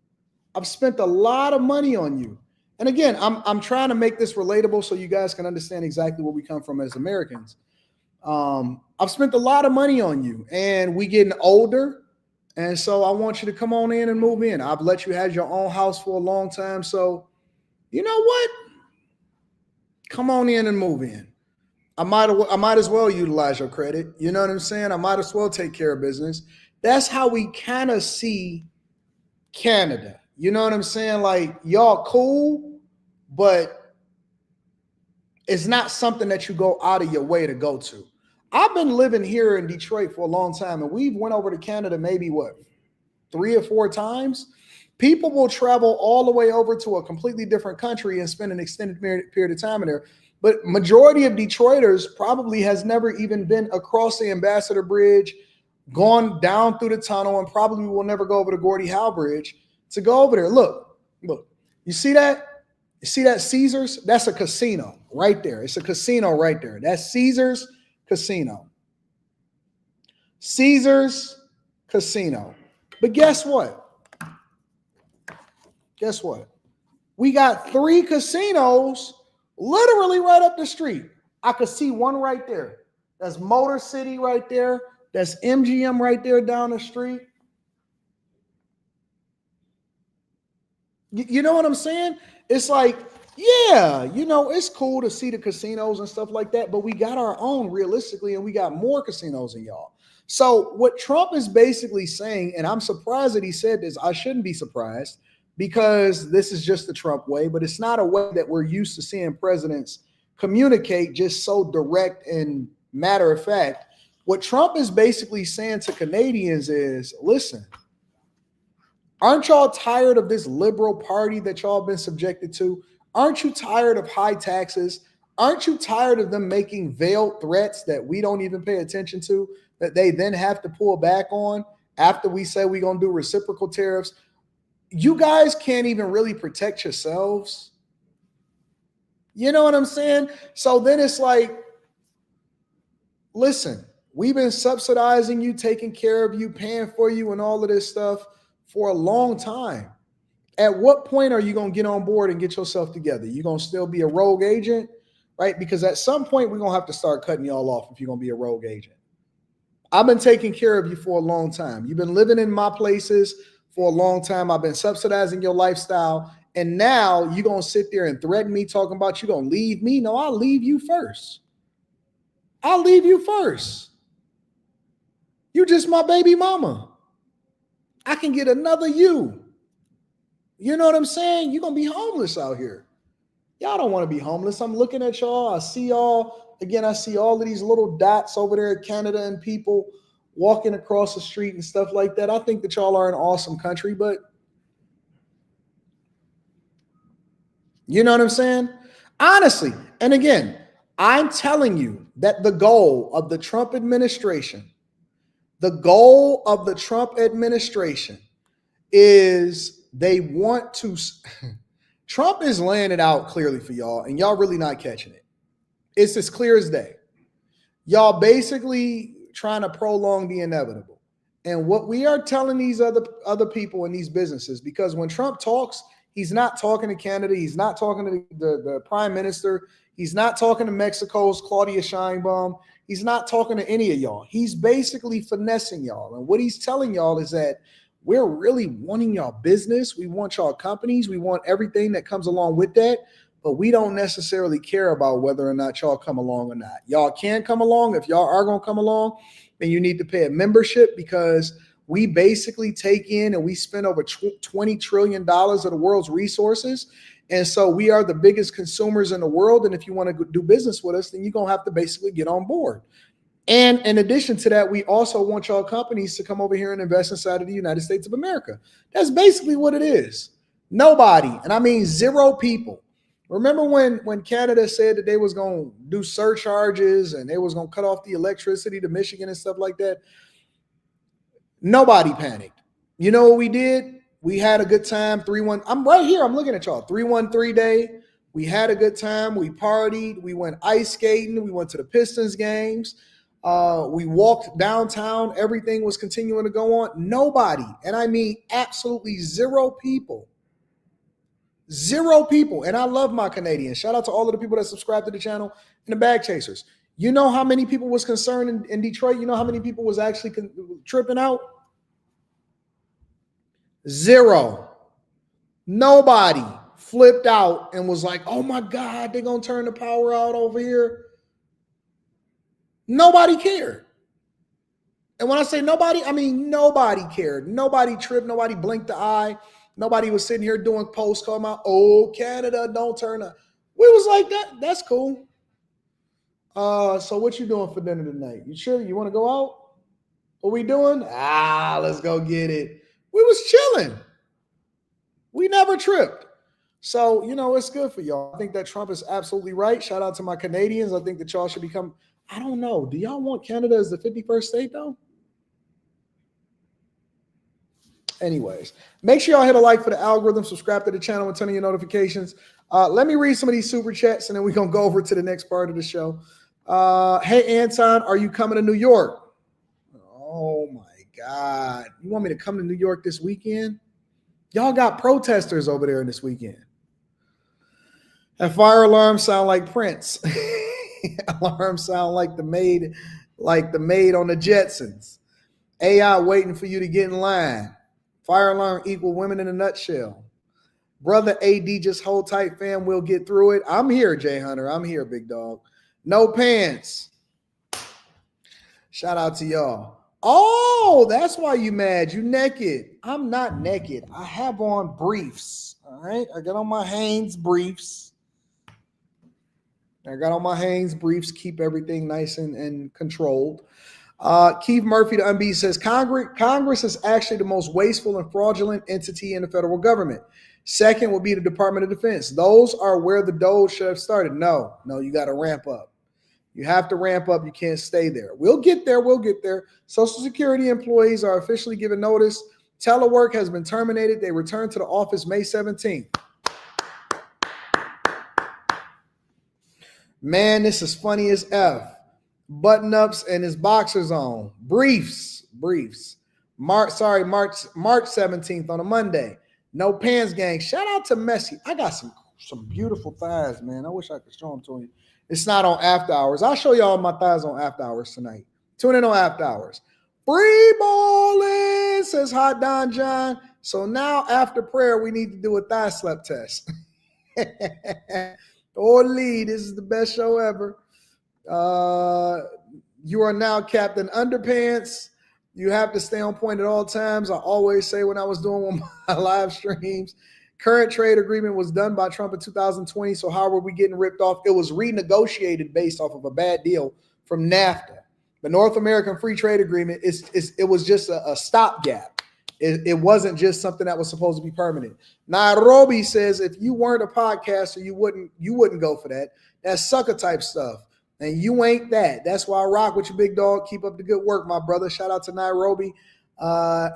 And again, I'm trying to make this relatable so you guys can understand exactly where we come from as Americans. I've spent a lot of money on you, and we getting older. And so I want you to come on in and move in. I've let you have your own house for a long time. So you know what? Come on in and move in. I might as well utilize your credit. You know what I'm saying? I might as well take care of business. That's how we kind of see Canada. You know what I'm saying? Like, y'all cool, but it's not something that you go out of your way to go to. I've been living here in Detroit for a long time, and we've went over to Canada maybe, 3 or 4 times. People will travel all the way over to a completely different country and spend an extended period of time in there. But majority of Detroiters probably has never even been across the Ambassador Bridge, gone down through the tunnel, and probably will never go over the Gordie Howe Bridge to go over there. Look, you see that? You see that Caesars? That's a casino right there. It's a casino right there. That's Caesars Casino. Caesars Casino. But guess what? Guess what? We got 3 casinos literally right up the street. I could see one right there. That's Motor City right there. That's MGM right there down the street. You know what I'm saying? It's like, yeah, it's cool to see the casinos and stuff like that, but we got our own realistically, and we got more casinos than y'all. So what Trump is basically saying, and I'm surprised that he said this, I shouldn't be surprised, because this is just the Trump way, but it's not a way that we're used to seeing presidents communicate just so direct and matter of fact. What Trump is basically saying to Canadians is, listen, aren't y'all tired of this liberal party that y'all been subjected to? Aren't you tired of high taxes? Aren't you tired of them making veiled threats that we don't even pay attention to, that they then have to pull back on after we say we're going to do reciprocal tariffs? You guys can't even really protect yourselves. You know what I'm saying? So then it's like, listen, we've been subsidizing you, taking care of you, paying for you, and all of this stuff for a long time. At what point are you going to get on board and get yourself together? You're going to still be a rogue agent, right? Because at some point, we're going to have to start cutting y'all off if you're going to be a rogue agent. I've been taking care of you for a long time. You've been living in my places for a long time. I've been subsidizing your lifestyle. And now you're going to sit there and threaten me talking about you going to leave me? No, I'll leave you first. I'll leave you first. You just my baby mama. I can get another you. You know what I'm saying? You're going to be homeless out here. Y'all don't want to be homeless. I'm looking at y'all. I see y'all. Again, I see all of these little dots over there in Canada and people walking across the street and stuff like that. I think that y'all are an awesome country, but you know what I'm saying? Honestly, and again, I'm telling you that the goal of the Trump administration is they want to, Trump is laying it out clearly for y'all, and y'all really not catching it. It's as clear as day. Y'all basically trying to prolong the inevitable. And what we are telling these other people in these businesses, because when Trump talks, he's not talking to Canada, he's not talking to the prime minister, he's not talking to Mexico's Claudia Sheinbaum, he's not talking to any of y'all. He's basically finessing y'all. And what he's telling y'all is that we're really wanting y'all business. We want y'all companies. We want everything that comes along with that. But we don't necessarily care about whether or not y'all come along or not. Y'all can come along. If y'all are going to come along, then you need to pay a membership, because we basically take in and we spend over $20 trillion of the world's resources. And so we are the biggest consumers in the world. And if you want to do business with us, then you're going to have to basically get on board. And in addition to that, we also want y'all companies to come over here and invest inside of the United States of America. That's basically what it is. Nobody, and I mean 0 people. Remember when Canada said that they was going to do surcharges and they was going to cut off the electricity to Michigan and stuff like that? Nobody panicked. You know what we did? We had a good time. 3-1. I'm right here. I'm looking at y'all. 3-1-3 day. We had a good time. We partied. We went ice skating. We went to the Pistons games. We walked downtown. Everything was continuing to go on. Nobody, and I mean absolutely 0 people. 0 people. And I love my Canadians. Shout out to all of the people that subscribe to the channel and the bag chasers. You know how many people was concerned in Detroit? You know how many people was actually tripping out? 0. Nobody flipped out and was like, oh my God, they're going to turn the power out over here. Nobody cared. And when I say nobody, I mean nobody cared. Nobody tripped. Nobody blinked the eye. Nobody was sitting here doing posts calling out, oh, Canada, don't turn up. We was like, that's cool. So what you doing for dinner tonight? You sure you want to go out? What we doing? Let's go get it. We was chilling. We never tripped. So, it's good for y'all. I think that Trump is absolutely right. Shout out to my Canadians. I think that y'all should become, I don't know. Do y'all want Canada as the 51st state though? Anyways, make sure y'all hit a like for the algorithm, subscribe to the channel and turn on your notifications. Let me read some of these super chats and then we're going to go over to the next part of the show. Hey, Anton, are you coming to New York? Oh my God. You want me to come to New York this weekend? Y'all got protesters over there this weekend. That fire alarm sound like Prince. Alarm sound like the maid on the Jetsons. AI waiting for you to get in line. Fire alarm equal women in a nutshell. Brother AD, just hold tight, fam. We'll get through it. I'm here, Jay Hunter. I'm here, big dog. No pants. Shout out to y'all. Oh, that's why you mad. You naked. I'm not naked. I have on briefs. All right. I got on my Hanes briefs. Keep everything nice and controlled. Keith Murphy, the Unbeat, says Congress is actually the most wasteful and fraudulent entity in the federal government. Second will be the Department of Defense. Those are where the Doge should have started. No, you got to ramp up. You have to ramp up. You can't stay there. We'll get there. Social Security employees are officially given notice. Telework has been terminated. They return to the office May 17th. Man, this is funny as F. Button-ups and his boxers on. Briefs. March 17th on a Monday. No pants gang. Shout out to Messi. I got some beautiful thighs, man. I wish I could show them to you. It's not on after hours. I'll show y'all my thighs on after hours tonight. Tune in on after hours. Free balling, says Hot Don John. So now after prayer, we need to do a thigh slap test. Holy, this is the best show ever. You are now Captain Underpants. You have to stay on point at all times. I always say when I was doing one of my live streams, current trade agreement was done by Trump in 2020. So how were we getting ripped off? It was renegotiated based off of a bad deal from NAFTA. The North American Free Trade Agreement it was just a stopgap. It wasn't just something that was supposed to be permanent. Nairobi says if you weren't a podcaster, you wouldn't go for that. That's sucker type stuff. And you ain't that. That's why I rock with you, big dog. Keep up the good work, my brother. Shout out to Nairobi.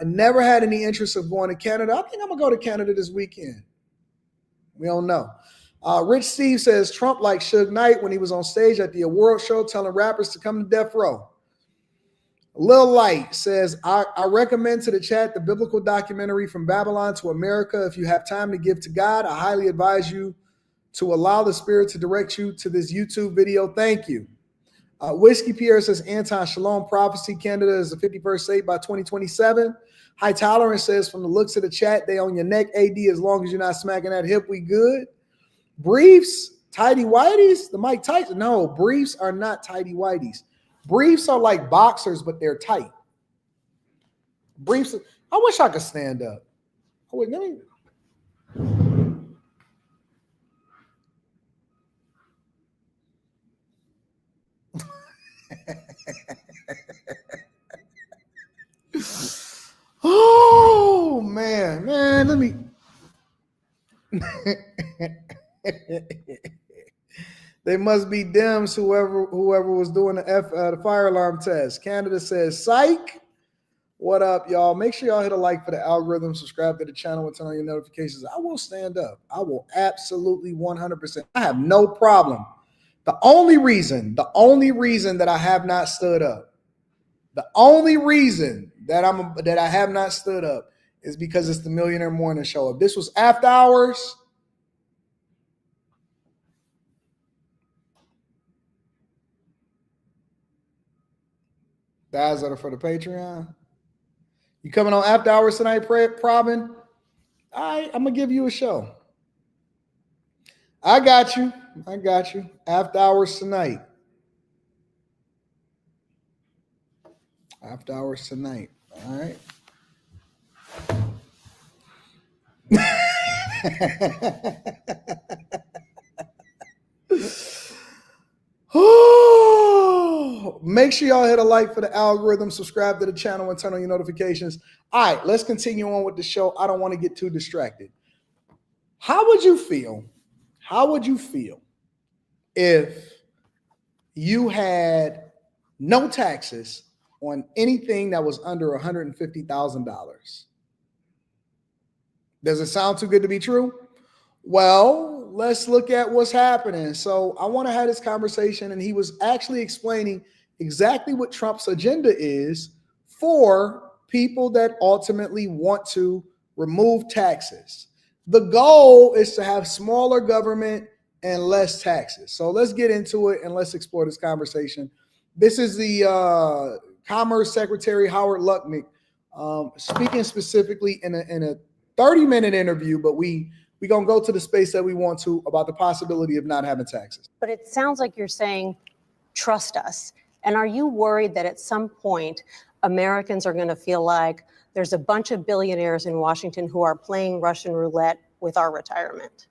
Never had any interest of going to Canada. I think I'm going to go to Canada this weekend. We don't know. Rich Steve says Trump like Suge Knight when he was on stage at the award show telling rappers to come to death row. Lil Light says, I recommend to the chat the biblical documentary From Babylon to America. If you have time to give to God, I highly advise you to allow the Spirit to direct you to this YouTube video. Thank you. Whiskey Pierre says, anti-shalom prophecy. Canada is the 51st state by 2027. High Tolerance says, from the looks of the chat, they on your neck, AD, as long as you're not smacking that hip, we good. Briefs, tidy whities, the Mike Tyson. No, briefs are not tidy whities. Briefs are like boxers, but they're tight. Briefs, I wish I could stand up. Let me. Oh man, let me. They must be Dems, whoever was doing the fire alarm test. Canada says, psych. What up, y'all? Make sure y'all hit a like for the algorithm, subscribe to the channel, and turn on your notifications. I will stand up. I will absolutely 100%. I have no problem. The only reason that I have not stood up, the only reason that I have not stood up is because it's the Millionaire Morning Show. If this was after hours, guys that are for the Patreon. You coming on after hours tonight, Probin? I'm gonna give you a show. I got you. After hours tonight. After hours tonight. All right. Oh. Make sure y'all hit a like for the algorithm, subscribe to the channel, and turn on your notifications. All right, let's continue on with the show. I don't want to get too distracted. How would you feel? How would you feel if you had no taxes on anything that was under $150,000? Does it sound too good to be true? Well, let's look at what's happening. So I want to have this conversation, and he was actually explaining exactly what Trump's agenda is for people that ultimately want to remove taxes. The goal is to have smaller government and less taxes. So let's get into it and let's explore this conversation. This is the Commerce Secretary Howard Lutnick speaking specifically in a 30-minute interview, but we're going to go to the space that we want to about the possibility of not having taxes. But it sounds like you're saying, trust us. And are you worried that at some point Americans are going to feel like there's a bunch of billionaires in Washington who are playing Russian roulette with our retirement?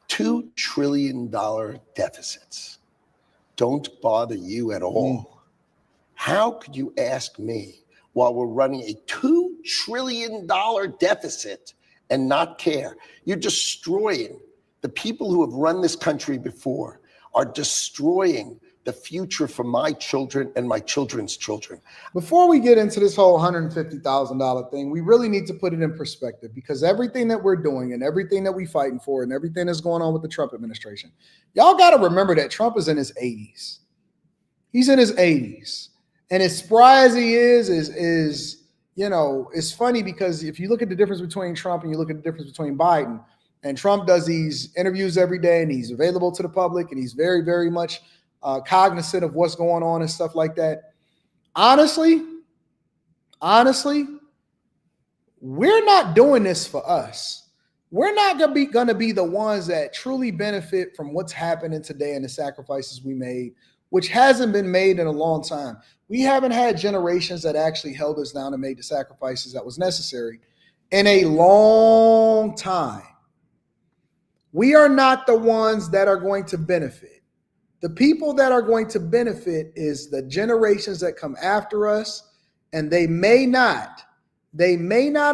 $2 trillion deficits don't bother you at all. How could you ask me, while we're running a $2 trillion deficit, and not care? You're destroying the people who have run this country before, are destroying the future for my children and my children's children. Before we get into this whole $150,000 thing, we really need to put it in perspective, because everything that we're doing and everything that we're fighting for and everything that's going on with the Trump administration, y'all got to remember that Trump is in his 80s. He's in his 80s. And as spry as he is, you know, it's funny because if you look at the difference between Trump and you look at the difference between Biden, and Trump does these interviews every day and he's available to the public and he's very, very much cognizant of what's going on and stuff like that. Honestly, we're not doing this for us. We're not going to be the ones that truly benefit from what's happening today and the sacrifices we made, which hasn't been made in a long time. We haven't had generations that actually held us down and made the sacrifices that was necessary in a long time. We are not the ones that are going to benefit. The people that are going to benefit is the generations that come after us, and they may not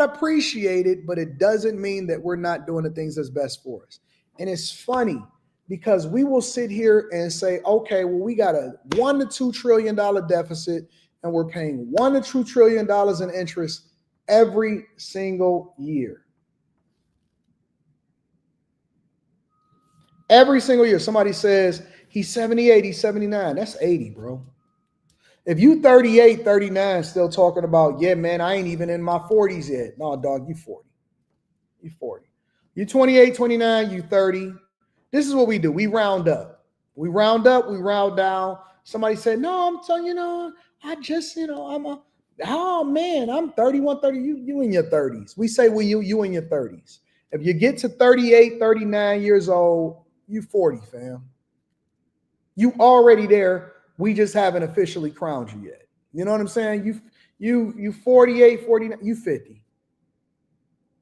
appreciate it, but it doesn't mean that we're not doing the things that's best for us. And it's funny because we will sit here and say, okay, well, we got a $1 to $2 trillion deficit and we're paying $1 to $2 trillion in interest every single year. Every single year. Somebody says he's 78, he's 79. That's 80, bro. If you 38, 39, still talking about, yeah, man, I ain't even in my 40s yet. No, dog, you 40. You 40. You 28, 29, you 30. This is what we do. We round up. We round up, we round down. Somebody said, no, I'm telling you, I just, I'm 31, 30. You in your 30s. We say, well, you in your 30s. If you get to 38, 39 years old, you 40, fam. You already there. We just haven't officially crowned you yet. You know what I'm saying? You 48, 49, you 50.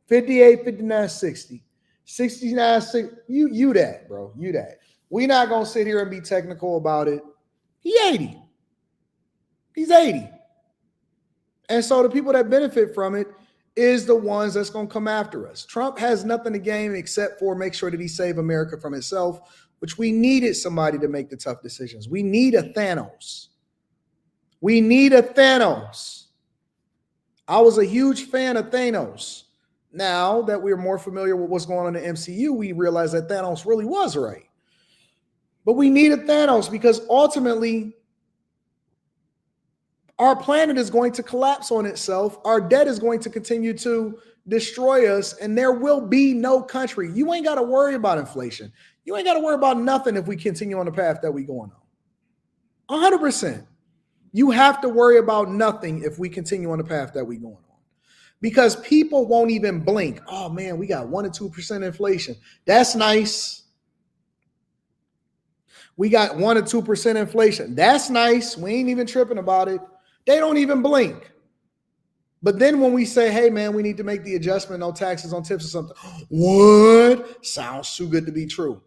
58, 59, 60. 69, 60, you that, bro. You that. We're not going to sit here and be technical about it. He's 80. He's 80. And so the people that benefit from it is the ones that's going to come after us. Trump has nothing to gain except for make sure that he save America from itself, which we needed somebody to make the tough decisions. We need a Thanos. We need a Thanos. I was a huge fan of Thanos. Now that we're more familiar with what's going on in the MCU, we realize that Thanos really was right. But we need a Thanos because ultimately our planet is going to collapse on itself. Our debt is going to continue to destroy us, and there will be no country. You ain't got to worry about inflation. You ain't got to worry about nothing if we continue on the path that we're going on. 100%. You have to worry about nothing if we continue on the path that we're going on. Because people won't even blink. Oh, man, we got 1 to 2% inflation. That's nice. We got 1 to 2% inflation. That's nice. We ain't even tripping about it. They don't even blink. But then when we say, hey, man, we need to make the adjustment, no taxes on tips or something. What? Sounds too good to be true.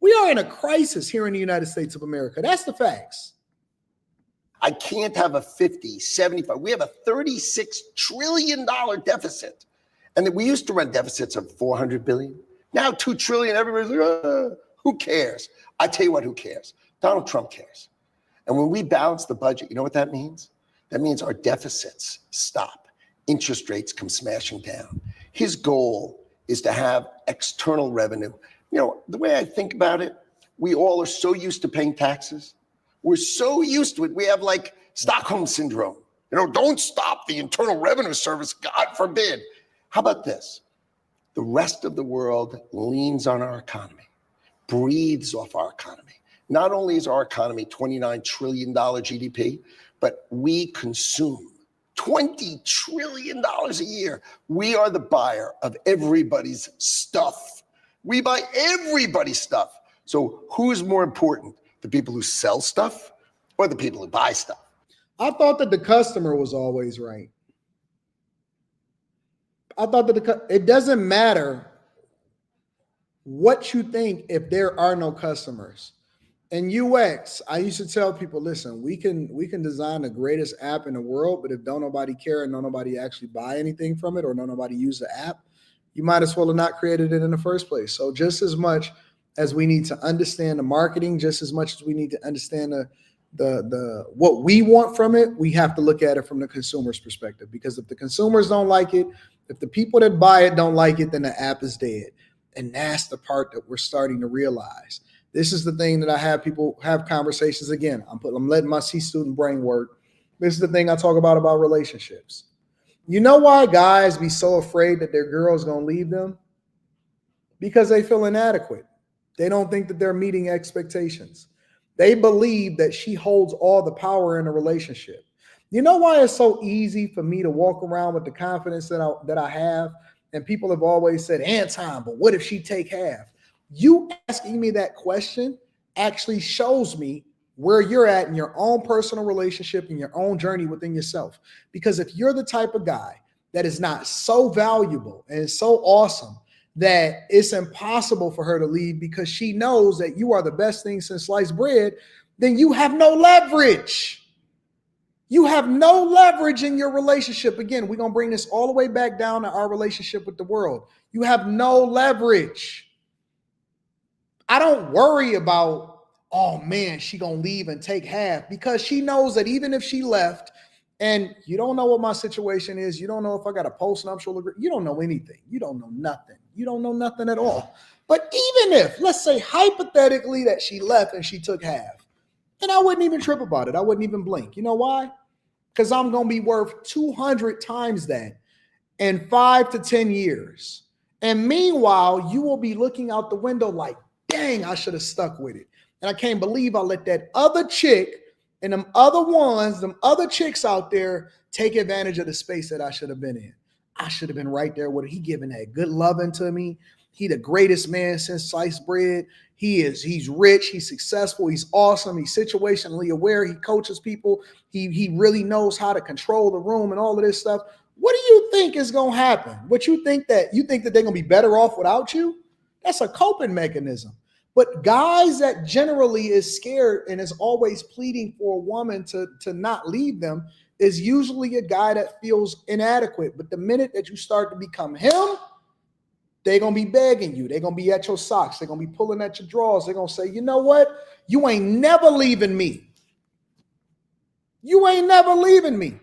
We are in a crisis here in the United States of America. That's the facts. I can't have a 50, 75. We have a $36 trillion deficit. And we used to run deficits of 400 billion. Now 2 trillion, everybody's like, who cares? I tell you what, who cares? Donald Trump cares. And when we balance the budget, you know what that means? That means our deficits stop. Interest rates come smashing down. His goal is to have external revenue. You know, the way I think about it, we all are so used to paying taxes. We're so used to it. We have like Stockholm syndrome. You know, don't stop the Internal Revenue Service, God forbid. How about this? The rest of the world leans on our economy, breathes off our economy. Not only is our economy $29 trillion GDP, but we consume $20 trillion a year. We are the buyer of everybody's stuff. We buy everybody's stuff. So who's more important? The people who sell stuff or the people who buy stuff? I thought that the customer was always right. I thought that it doesn't matter what you think if there are no customers. In UX, I used to tell people, listen, we can design the greatest app in the world, but if don't nobody care and don't nobody actually buy anything from it or don't nobody use the app, you might as well have not created it in the first place. So just as much as we need to understand the marketing, just as much as we need to understand the what we want from it, we have to look at it from the consumer's perspective. Because if the consumers don't like it, if the people that buy it don't like it, then the app is dead. And that's the part that we're starting to realize. This is the thing that I have people have conversations. Again, I'm letting my C-student brain work. This is the thing I talk about relationships. You know why guys be so afraid that their girl's gonna leave them? Because they feel inadequate. They don't think that they're meeting expectations. They believe that she holds all the power in a relationship. You know why it's so easy for me to walk around with the confidence that I have? And people have always said, Anton, but what if she take half? You asking me that question actually shows me where you're at in your own personal relationship and your own journey within yourself. Because if you're the type of guy that is not so valuable and so awesome that it's impossible for her to leave because she knows that you are the best thing since sliced bread, then you have no leverage. You have no leverage in your relationship. Again, we're going to bring this all the way back down to our relationship with the world. You have no leverage. I don't worry about, oh man, she going to leave and take half, because she knows that even if she left, and you don't know what my situation is, you don't know if I got a post-nuptial agreement, you don't know anything. You don't know nothing. You don't know nothing at all. But even if, let's say hypothetically that she left and she took half, and I wouldn't even trip about it. I wouldn't even blink. You know why? Because I'm going to be worth 200 times that in 5 to 10 years. And meanwhile, you will be looking out the window like, dang, I should have stuck with it. And I can't believe I let that other chick and them other chicks out there take advantage of the space that I should have been in. I should have been right there with her. He giving that good loving to me. He the greatest man since sliced bread. He's rich, he's successful, he's awesome, he's situationally aware, he coaches people, he really knows how to control the room and all of this stuff. What do you think is gonna happen? What you think that they're gonna be better off without you? That's a coping mechanism. But guys that generally is scared and is always pleading for a woman to not leave them is usually a guy that feels inadequate. But the minute that you start to become him, they're going to be begging you. They're going to be at your socks. They're going to be pulling at your drawers. They're going to say, you know what? You ain't never leaving me. You ain't never leaving me.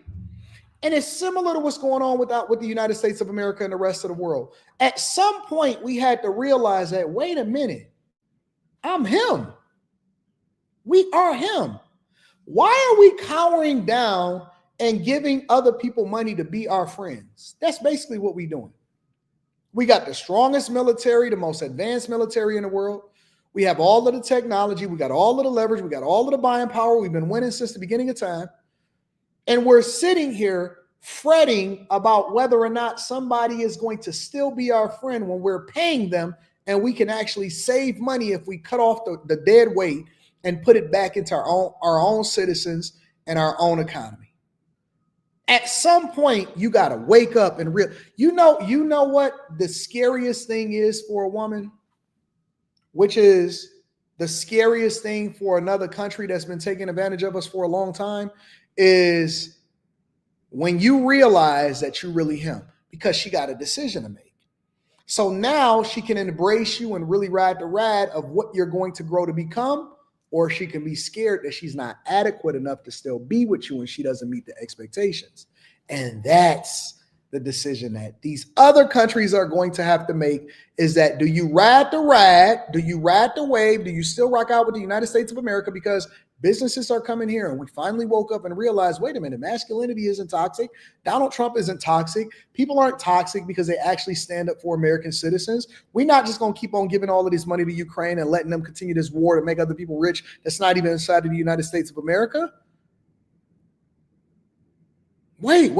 And it's similar to what's going on with the United States of America and the rest of the world. At some point, we had to realize that, wait a minute, I'm him. We are him. Why are we cowering down and giving other people money to be our friends? That's basically what we're doing. We got the strongest military, the most advanced military in the world. We have all of the technology. We got all of the leverage. We got all of the buying power. We've been winning since the beginning of time. And we're sitting here fretting about whether or not somebody is going to still be our friend when we're paying them, and we can actually save money if we cut off the dead weight and put it back into our own citizens and our own economy. At some point, you got to wake up and you know what the scariest thing is for a woman, which is the scariest thing for another country that's been taking advantage of us for a long time is when you realize that you're really him, because she got a decision to make. So now she can embrace you and really ride the ride of what you're going to grow to become, or she can be scared that she's not adequate enough to still be with you and she doesn't meet the expectations. And that's the decision that these other countries are going to have to make, is that do you ride the ride? Do you ride the wave? Do you still rock out with the United States of America? Because businesses are coming here, and we finally woke up and realized, wait a minute, masculinity isn't toxic. Donald Trump isn't toxic. People aren't toxic because they actually stand up for American citizens. We're not just going to keep on giving all of this money to Ukraine and letting them continue this war to make other people rich that's not even inside of the United States of America. Wait.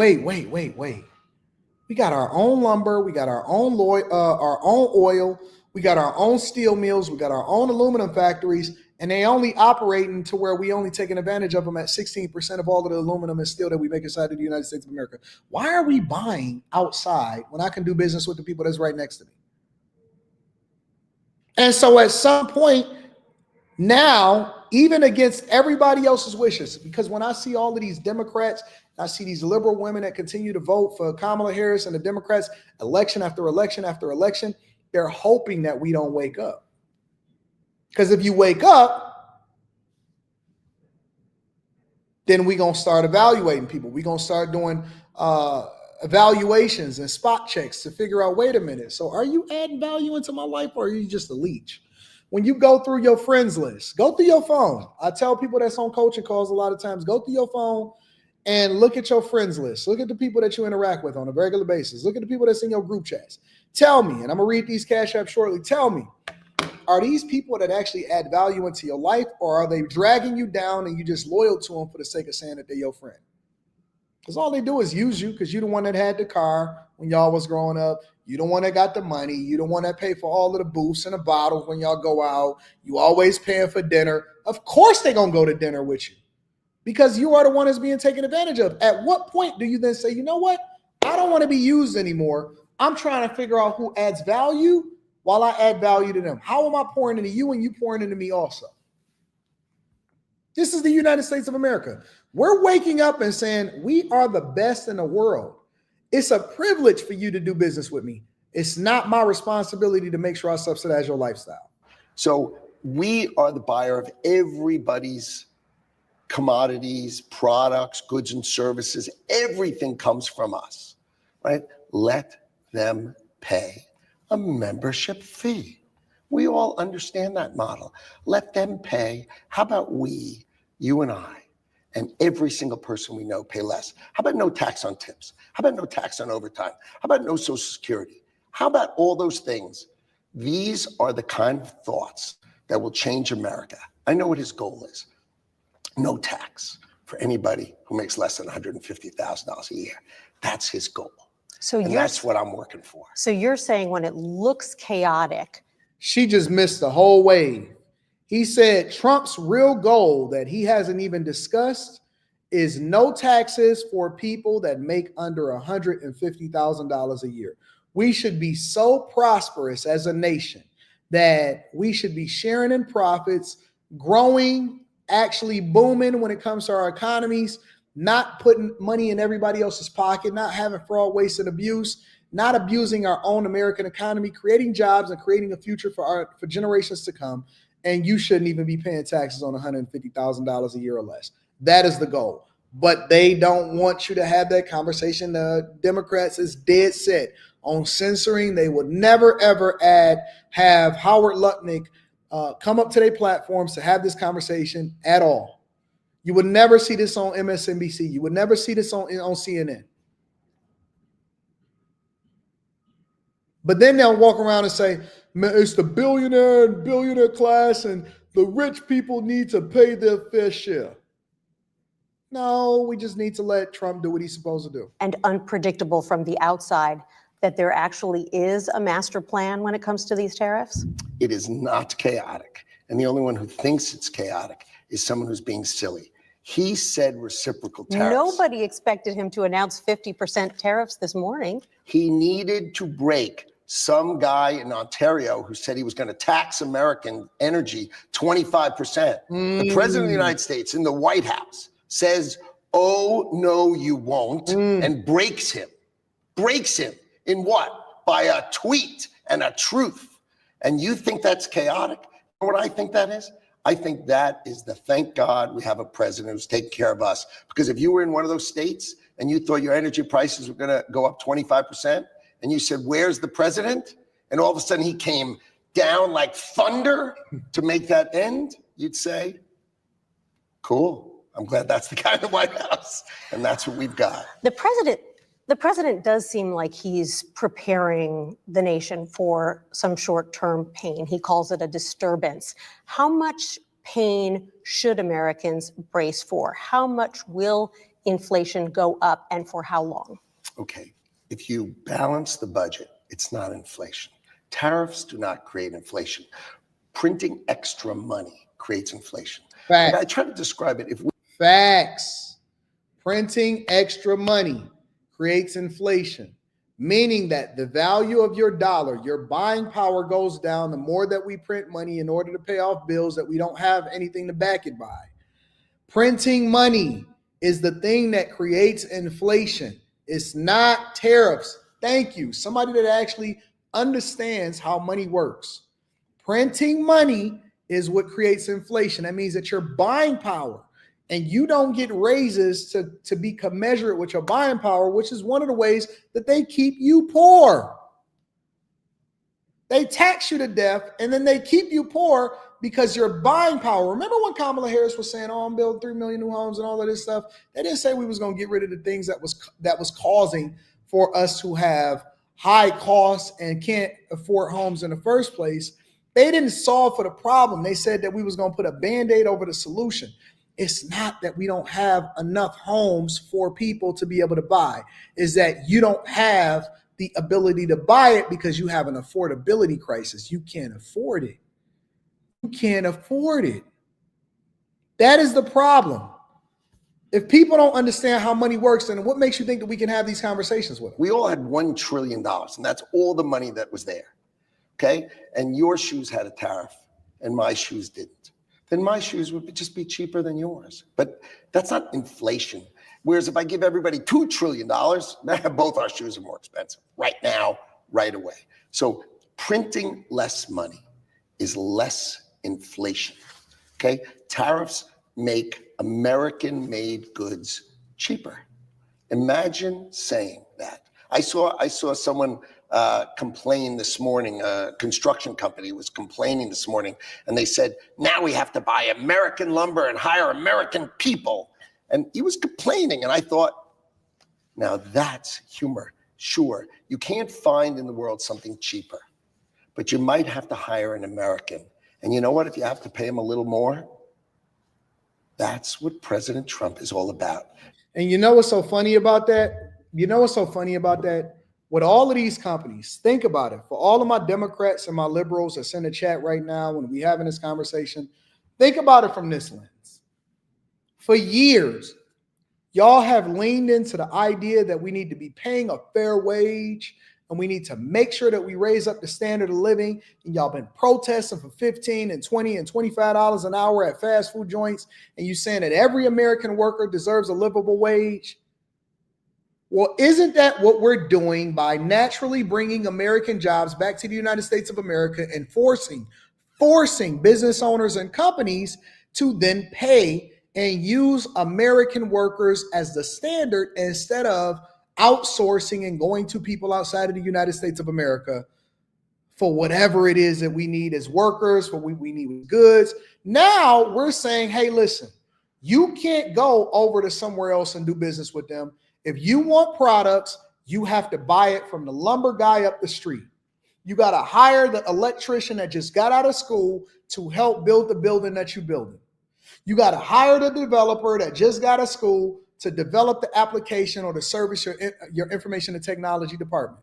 We got our own lumber. We got our own oil. We got our own steel mills. We got our own aluminum factories, and they only operating to where we only taking advantage of them at 16% of all of the aluminum and steel that we make inside of the United States of America. Why are we buying outside when I can do business with the people that's right next to me? And so at some point now, even against everybody else's wishes, because when I see all of these Democrats, I see these liberal women that continue to vote for Kamala Harris and the Democrats election after election after election, they're hoping that we don't wake up. Because if you wake up, then we're going to start evaluating people. We're going to start doing evaluations and spot checks to figure out, wait a minute, so are you adding value into my life, or are you just a leech? When you go through your friends list, go through your phone. I tell people that's on coaching calls a lot of times, go through your phone and look at your friends list. Look at the people that you interact with on a regular basis. Look at the people that's in your group chats. Tell me, and I'm going to read these Cash Apps shortly. Tell me, are these people that actually add value into your life, or are they dragging you down and you just loyal to them for the sake of saying that they're your friend? Because all they do is use you, because you're the one that had the car when y'all was growing up. You the one that got the money. You the one that paid for all of the booths and the bottles when y'all go out. You always paying for dinner. Of course they're going to go to dinner with you, because you are the one that's being taken advantage of. At what point do you then say, you know what? I don't want to be used anymore. I'm trying to figure out who adds value while I add value to them. How am I pouring into you and you pouring into me also? This is the United States of America. We're waking up and saying, we are the best in the world. It's a privilege for you to do business with me. It's not my responsibility to make sure I subsidize your lifestyle. So we are the buyer of everybody's commodities, products, goods and services. Everything comes from us, right? Let them pay a membership fee. We all understand that model. Let them pay. How about we, you and I, and every single person we know pay less? How about no tax on tips? How about no tax on overtime? How about no Social Security? How about all those things? These are the kind of thoughts that will change America. I know what his goal is. No tax for anybody who makes less than $150,000 a year. That's his goal. And that's what I'm working for. So you're saying when it looks chaotic. She just missed the whole wave. He said Trump's real goal that he hasn't even discussed is no taxes for people that make under $150,000 a year. We should be so prosperous as a nation that we should be sharing in profits, growing, actually booming when it comes to our economies, not putting money in everybody else's pocket, not having fraud, waste, and abuse, not abusing our own American economy, creating jobs and creating a future for generations to come. And you shouldn't even be paying taxes on $150,000 a year or less. That is the goal. But they don't want you to have that conversation. The Democrats is dead set on censoring. They would never, ever have Howard Lutnick come up to their platforms to have this conversation at all. You would never see this on MSNBC. You would never see this on CNN. But then they'll walk around and say, it's the billionaire and billionaire class, and the rich people need to pay their fair share. No, we just need to let Trump do what he's supposed to do. And unpredictable from the outside that there actually is a master plan when it comes to these tariffs? It is not chaotic. And the only one who thinks it's chaotic is someone who's being silly. He said reciprocal tariffs. Nobody expected him to announce 50% tariffs this morning. He needed to break some guy in Ontario who said he was going to tax American energy 25%. The president of the United States in the White House says, oh, no, you won't, and breaks him. Breaks him in what? By a tweet and a truth. And you think that's chaotic? You know what I think that is? I think that is the thank God we have a president who's taking care of us. Because if you were in one of those states and you thought your energy prices were going to go up 25%, and you said, where's the president? And all of a sudden he came down like thunder to make that end, you'd say, cool. I'm glad that's the guy in the White House. And that's what we've got. The president does seem like he's preparing the nation for some short-term pain. He calls it a disturbance. How much pain should Americans brace for? How much will inflation go up, and for how long? Okay, if you balance the budget, it's not inflation. Tariffs do not create inflation. Printing extra money creates inflation. Facts. And I try to describe it. Facts. Printing extra money creates inflation, meaning that the value of your dollar, your buying power goes down the more that we print money in order to pay off bills that we don't have anything to back it by. Printing money is the thing that creates inflation. It's not tariffs. Thank you. Somebody that actually understands how money works. Printing money is what creates inflation. That means that your buying power, and you don't get raises to be commensurate with your buying power, which is one of the ways that they keep you poor. They tax you to death, and then they keep you poor because your buying power. Remember when Kamala Harris was saying, oh, I'm building 3 million new homes and all of this stuff? They didn't say we was going to get rid of the things that was causing for us to have high costs and can't afford homes in the first place. They didn't solve for the problem. They said that we was going to put a Band-Aid over the solution. It's not that we don't have enough homes for people to be able to buy. It's that you don't have the ability to buy it because you have an affordability crisis. You can't afford it. You can't afford it. That is the problem. If people don't understand how money works, then what makes you think that we can have these conversations with them? We all had $1 trillion, and that's all the money that was there. Okay? And your shoes had a tariff, and my shoes didn't. Then my shoes would just be cheaper than yours. But that's not inflation. Whereas if I give everybody $2 trillion, both our shoes are more expensive right now, right away. So printing less money is less inflation. Okay? Tariffs make American-made goods cheaper. Imagine saying that. I saw someone complain this morning. A construction company was complaining this morning, and they said, now we have to buy American lumber and hire American people. And he was complaining, and I thought, now that's humor. Sure, you can't find in the world something cheaper, but you might have to hire an American. And you know what? If you have to pay him a little more, that's what President Trump is all about. And you know what's so funny about that? With all of these companies, think about it. For all of my Democrats and my liberals that's in the chat right now when we having this conversation, think about it from this lens. For years, y'all have leaned into the idea that we need to be paying a fair wage and we need to make sure that we raise up the standard of living. And y'all been protesting for $15 and $20 and $25 an hour at fast food joints. And you saying that every American worker deserves a livable wage. Well, isn't that what we're doing by naturally bringing American jobs back to the United States of America and forcing business owners and companies to then pay and use American workers as the standard instead of outsourcing and going to people outside of the United States of America for whatever it is that we need as workers, for what we need with goods. Now we're saying, hey, listen, you can't go over to somewhere else and do business with them. If you want products, you have to buy it from the lumber guy up the street. You got to hire the electrician that just got out of school to help build the building that you're building. You got to hire the developer that just got out of school to develop the application or to service your information and technology department.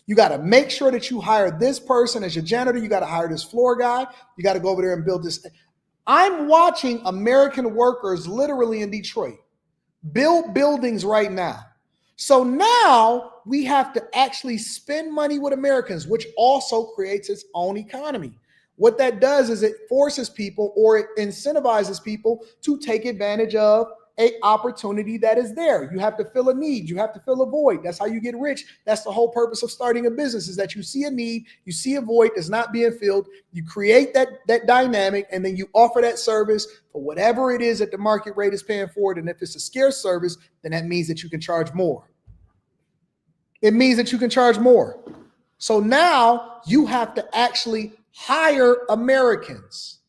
You got to make sure that you hire this person as your janitor. You got to hire this floor guy. You got to go over there and build this. I'm watching American workers literally in Detroit build buildings right now So now we have to actually spend money with Americans, which also creates its own economy. What that does is it forces people, or it incentivizes people to take advantage of an opportunity that is there. You have to fill a need. You have to fill a void. That's how you get rich. That's the whole purpose of starting a business, is that you see a need, you see a void that's not being filled, you create that dynamic, and then you offer that service for whatever it is that the market rate is paying for it. And if it's a scarce service, then that means that you can charge more. It means that you can charge more. So now you have to actually hire Americans.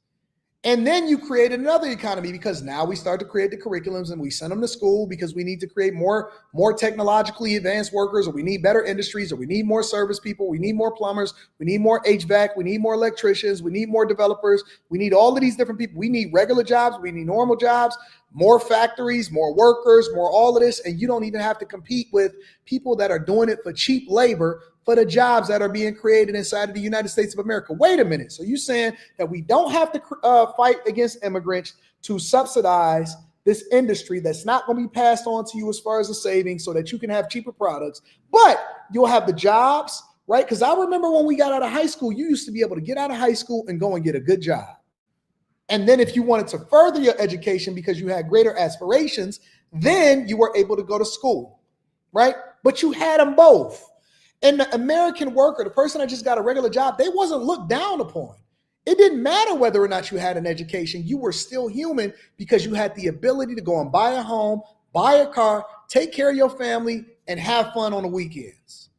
And then you create another economy, because now we start to create the curriculums and we send them to school because we need to create more technologically advanced workers, or we need better industries, or we need more service people, we need more plumbers, we need more HVAC, we need more electricians, we need more developers, we need all of these different people. We need regular jobs, we need normal jobs, more factories, more workers, more all of this. And you don't even have to compete with people that are doing it for cheap labor for the jobs that are being created inside of the United States of America. Wait a minute. So you're saying that we don't have to fight against immigrants to subsidize this industry that's not going to be passed on to you as far as the savings, so that you can have cheaper products, but you'll have the jobs, right? Because I remember when we got out of high school, you used to be able to get out of high school and go and get a good job. And then if you wanted to further your education because you had greater aspirations, then you were able to go to school, right? But you had them both. And the American worker, the person that just got a regular job, they wasn't looked down upon. It didn't matter whether or not you had an education. You were still human because you had the ability to go and buy a home, buy a car, take care of your family, and have fun on the weekends.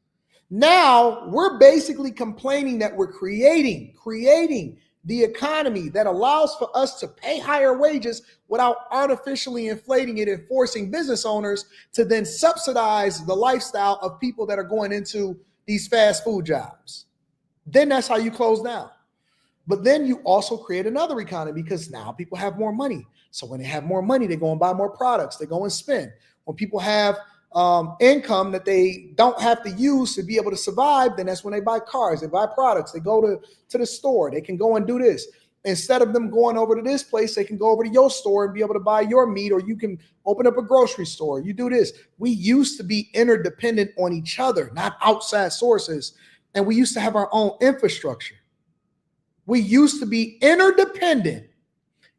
Now we're basically complaining that we're creating the economy that allows for us to pay higher wages without artificially inflating it and forcing business owners to then subsidize the lifestyle of people that are going into these fast food jobs. Then that's how you close down. But then you also create another economy, because now people have more money. So when they have more money, they go and buy more products. They go and spend. When people have income that they don't have to use to be able to survive, then that's when they buy cars, they buy products, they go to the store, they can go and do this. Instead of them going over to this place, they can go over to your store and be able to buy your meat, or you can open up a grocery store. You do this. We used to be interdependent on each other, not outside sources. And we used to have our own infrastructure. We used to be interdependent.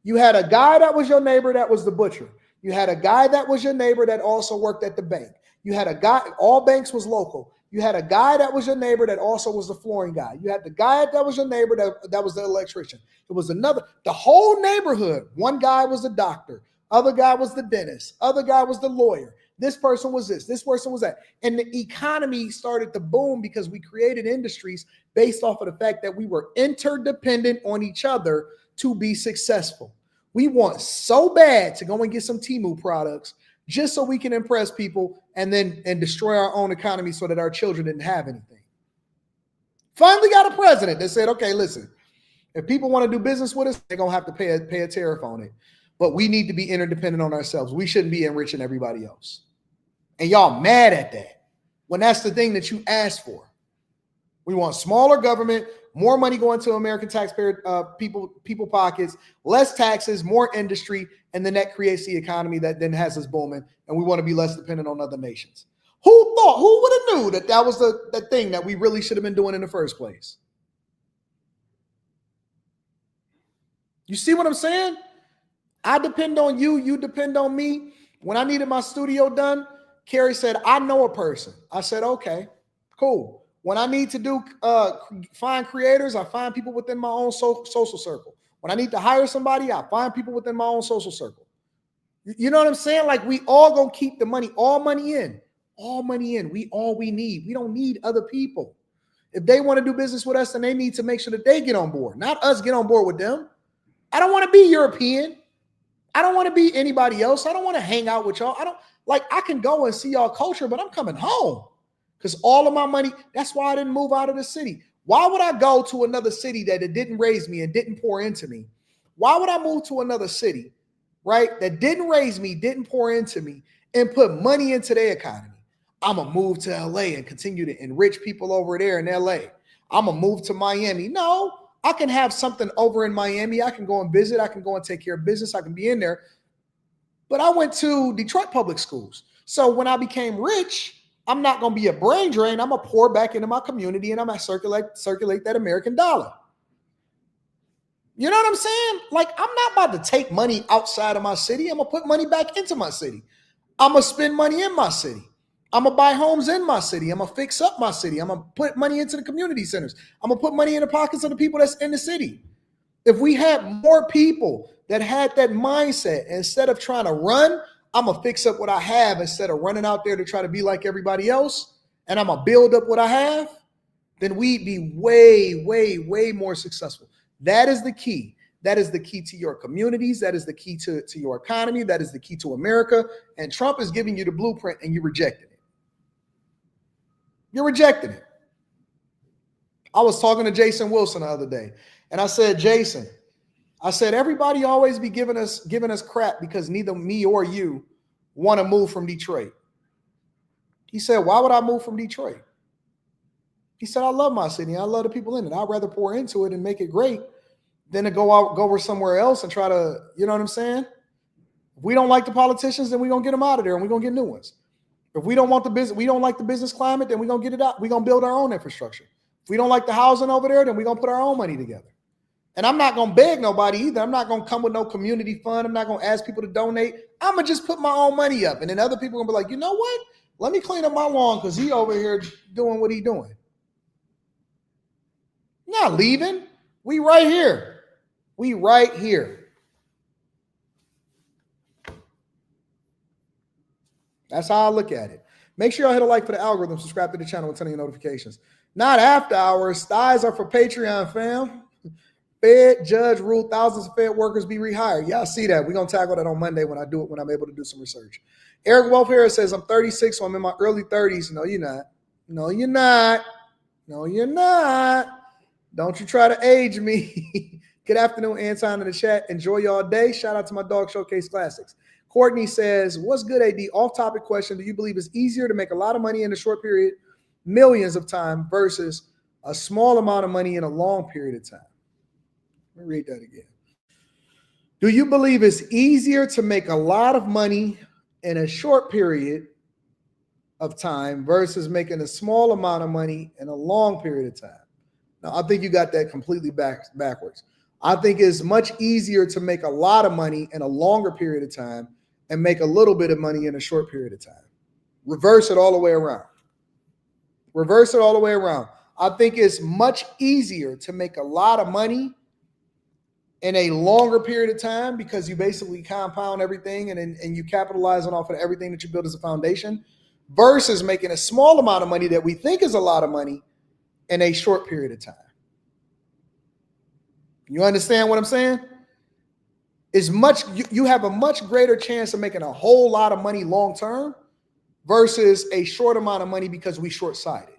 You had a guy that was your neighbor that was the butcher. You had a guy that was your neighbor that also worked at the bank. You had a guy, all banks was local. You had a guy that was your neighbor that also was the flooring guy. You had the guy that was your neighbor that was the electrician. It was the whole neighborhood. One guy was the doctor. Other guy was the dentist. Other guy was the lawyer. This person was this person was that. And the economy started to boom because we created industries based off of the fact that we were interdependent on each other to be successful. We want so bad to go and get some Temu products just so we can impress people and destroy our own economy so that our children didn't have anything. Finally got a president that said, okay, listen, if people want to do business with us, they're going to have to pay a tariff on it. But we need to be interdependent on ourselves. We shouldn't be enriching everybody else. And y'all mad at that when that's the thing that you asked for. We want smaller government, more money going to American taxpayer people pockets, less taxes, more industry, and then that creates the economy that then has us booming, and we want to be less dependent on other nations. Who would have knew that was the thing that we really should have been doing in the first place? You see what I'm saying? I depend on you, you depend on me. When I needed my studio done, Carrie said, I know a person. I said, okay, cool. When I need to find creators, I find people within my own social circle. When I need to hire somebody, I find people within my own social circle. You know what I'm saying? Like, we all gonna keep the money, all money in. We need. We don't need other people. If they want to do business with us, then they need to make sure that they get on board, not us get on board with them. I don't want to be European. I don't want to be anybody else. I don't want to hang out with y'all. I can go and see y'all culture, but I'm coming home. Because all of my money, that's why I didn't move out of the city. Why would I go to another city that it didn't raise me and didn't pour into me? Why would I move to another city, right, that didn't raise me, didn't pour into me, and put money into their economy? I'm going to move to LA and continue to enrich people over there in LA. I'm going to move to Miami. No, I can have something over in Miami. I can go and visit. I can go and take care of business. I can be in there. But I went to Detroit public schools. So when I became rich, I'm not going to be a brain drain. I'm going to pour back into my community and I'm going to circulate that American dollar. You know what I'm saying? Like, I'm not about to take money outside of my city. I'm going to put money back into my city. I'm going to spend money in my city. I'm going to buy homes in my city. I'm going to fix up my city. I'm going to put money into the community centers. I'm going to put money in the pockets of the people that's in the city. If we had more people that had that mindset, instead of trying to run, I'm going to fix up what I have instead of running out there to try to be like everybody else, and I'm going to build up what I have, then we'd be way, way, way more successful. That is the key. That is the key to your communities. That is the key to your economy. That is the key to America. And Trump is giving you the blueprint and you're rejecting it. You're rejecting it. I was talking to Jason Wilson the other day, and I said, Jason, I said, everybody always be giving us crap because neither me or you want to move from Detroit. He said, why would I move from Detroit? He said, I love my city. I love the people in it. I'd rather pour into it and make it great than to go over somewhere else and try to, you know what I'm saying? If we don't like the politicians, then we're going to get them out of there and we're going to get new ones. If we don't want the business, we don't like the business climate, then we're going to get it out. We're going to build our own infrastructure. If we don't like the housing over there, then we're going to put our own money together. And I'm not going to beg nobody either. I'm not going to come with no community fund. I'm not going to ask people to donate. I'm going to just put my own money up. And then other people are going to be like, you know what? Let me clean up my lawn because he over here doing what he doing. Not leaving. We right here. We right here. That's how I look at it. Make sure y'all hit a like for the algorithm, subscribe to the channel, and turn on your notifications. Not after hours. Thighs are for Patreon, fam. Fed judge ruled thousands of Fed workers be rehired. Y'all see that. We're going to tackle that on Monday when I'm able to do some research. Eric Wolf Harris says, I'm 36, so I'm in my early 30s. No, you're not. No, you're not. No, you're not. Don't you try to age me. Good afternoon, Anton in the chat. Enjoy y'all day. Shout out to my Dog Showcase Classics. Courtney says, what's good, AD? Off-topic question. Do you believe it's easier to make a lot of money in a short period, millions of time, versus a small amount of money in a long period of time? Let me read that again. Do you believe it's easier to make a lot of money in a short period of time versus making a small amount of money in a long period of time? Now, I think you got that completely backwards. I think it's much easier to make a lot of money in a longer period of time and make a little bit of money in a short period of time. Reverse it all the way around. Reverse it all the way around. I think it's much easier to make a lot of money in a longer period of time because you basically compound everything and you capitalize on off of everything that you build as a foundation versus making a small amount of money that we think is a lot of money in a short period of time. You understand what I'm saying? You have a much greater chance of making a whole lot of money long term versus a short amount of money because we short-sighted.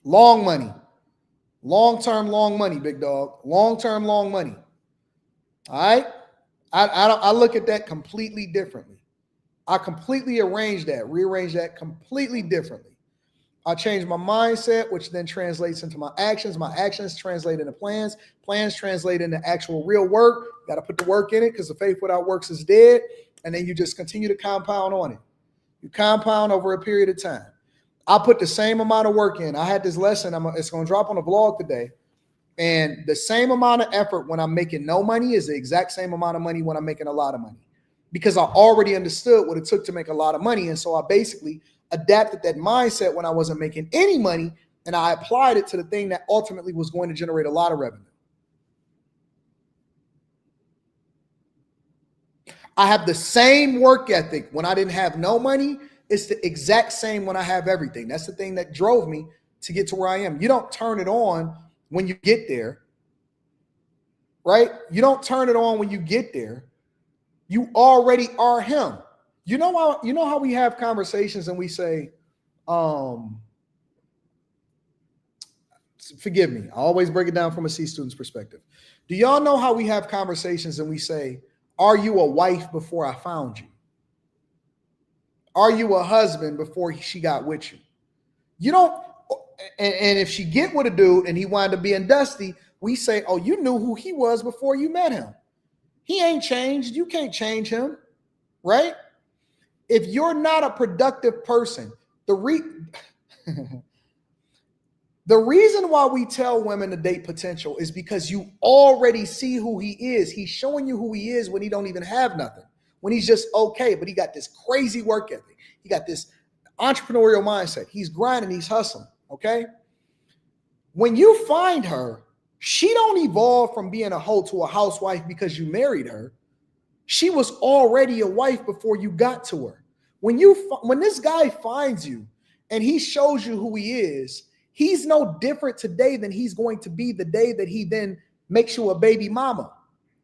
Long money. Long-term, long money, big dog. Long-term, long money. All right? I look at that completely differently. I completely rearrange that completely differently. I change my mindset, which then translates into my actions. My actions translate into plans. Plans translate into actual real work. Got to put the work in it because the faith without works is dead. And then you just continue to compound on it. You compound over a period of time. I put the same amount of work in. I had this lesson. It's going to drop on the vlog today. And the same amount of effort when I'm making no money is the exact same amount of money when I'm making a lot of money. Because I already understood what it took to make a lot of money. And so I basically adapted that mindset when I wasn't making any money, and I applied it to the thing that ultimately was going to generate a lot of revenue. I have the same work ethic when I didn't have no money. It's the exact same when I have everything. That's the thing that drove me to get to where I am. You don't turn it on when you get there, right? You don't turn it on when you get there. You already are him. You know how we have conversations and we say, forgive me, I always break it down from a C student's perspective. Do y'all know how we have conversations and we say, are you a wife before I found you? Are you a husband before she got with you? You don't, and if she get with a dude and he wound up being dusty, we say, oh, you knew who he was before you met him. He ain't changed. You can't change him, right? If you're not a productive person, the reason why we tell women to date potential is because you already see who he is. He's showing you who he is when he don't even have nothing, when he's just okay, but he got this crazy work ethic. He got this entrepreneurial mindset. He's grinding, he's hustling, okay? When you find her, she don't evolve from being a hoe to a housewife because you married her. She was already a wife before you got to her. When this guy finds you and he shows you who he is, he's no different today than he's going to be the day that he then makes you a baby mama.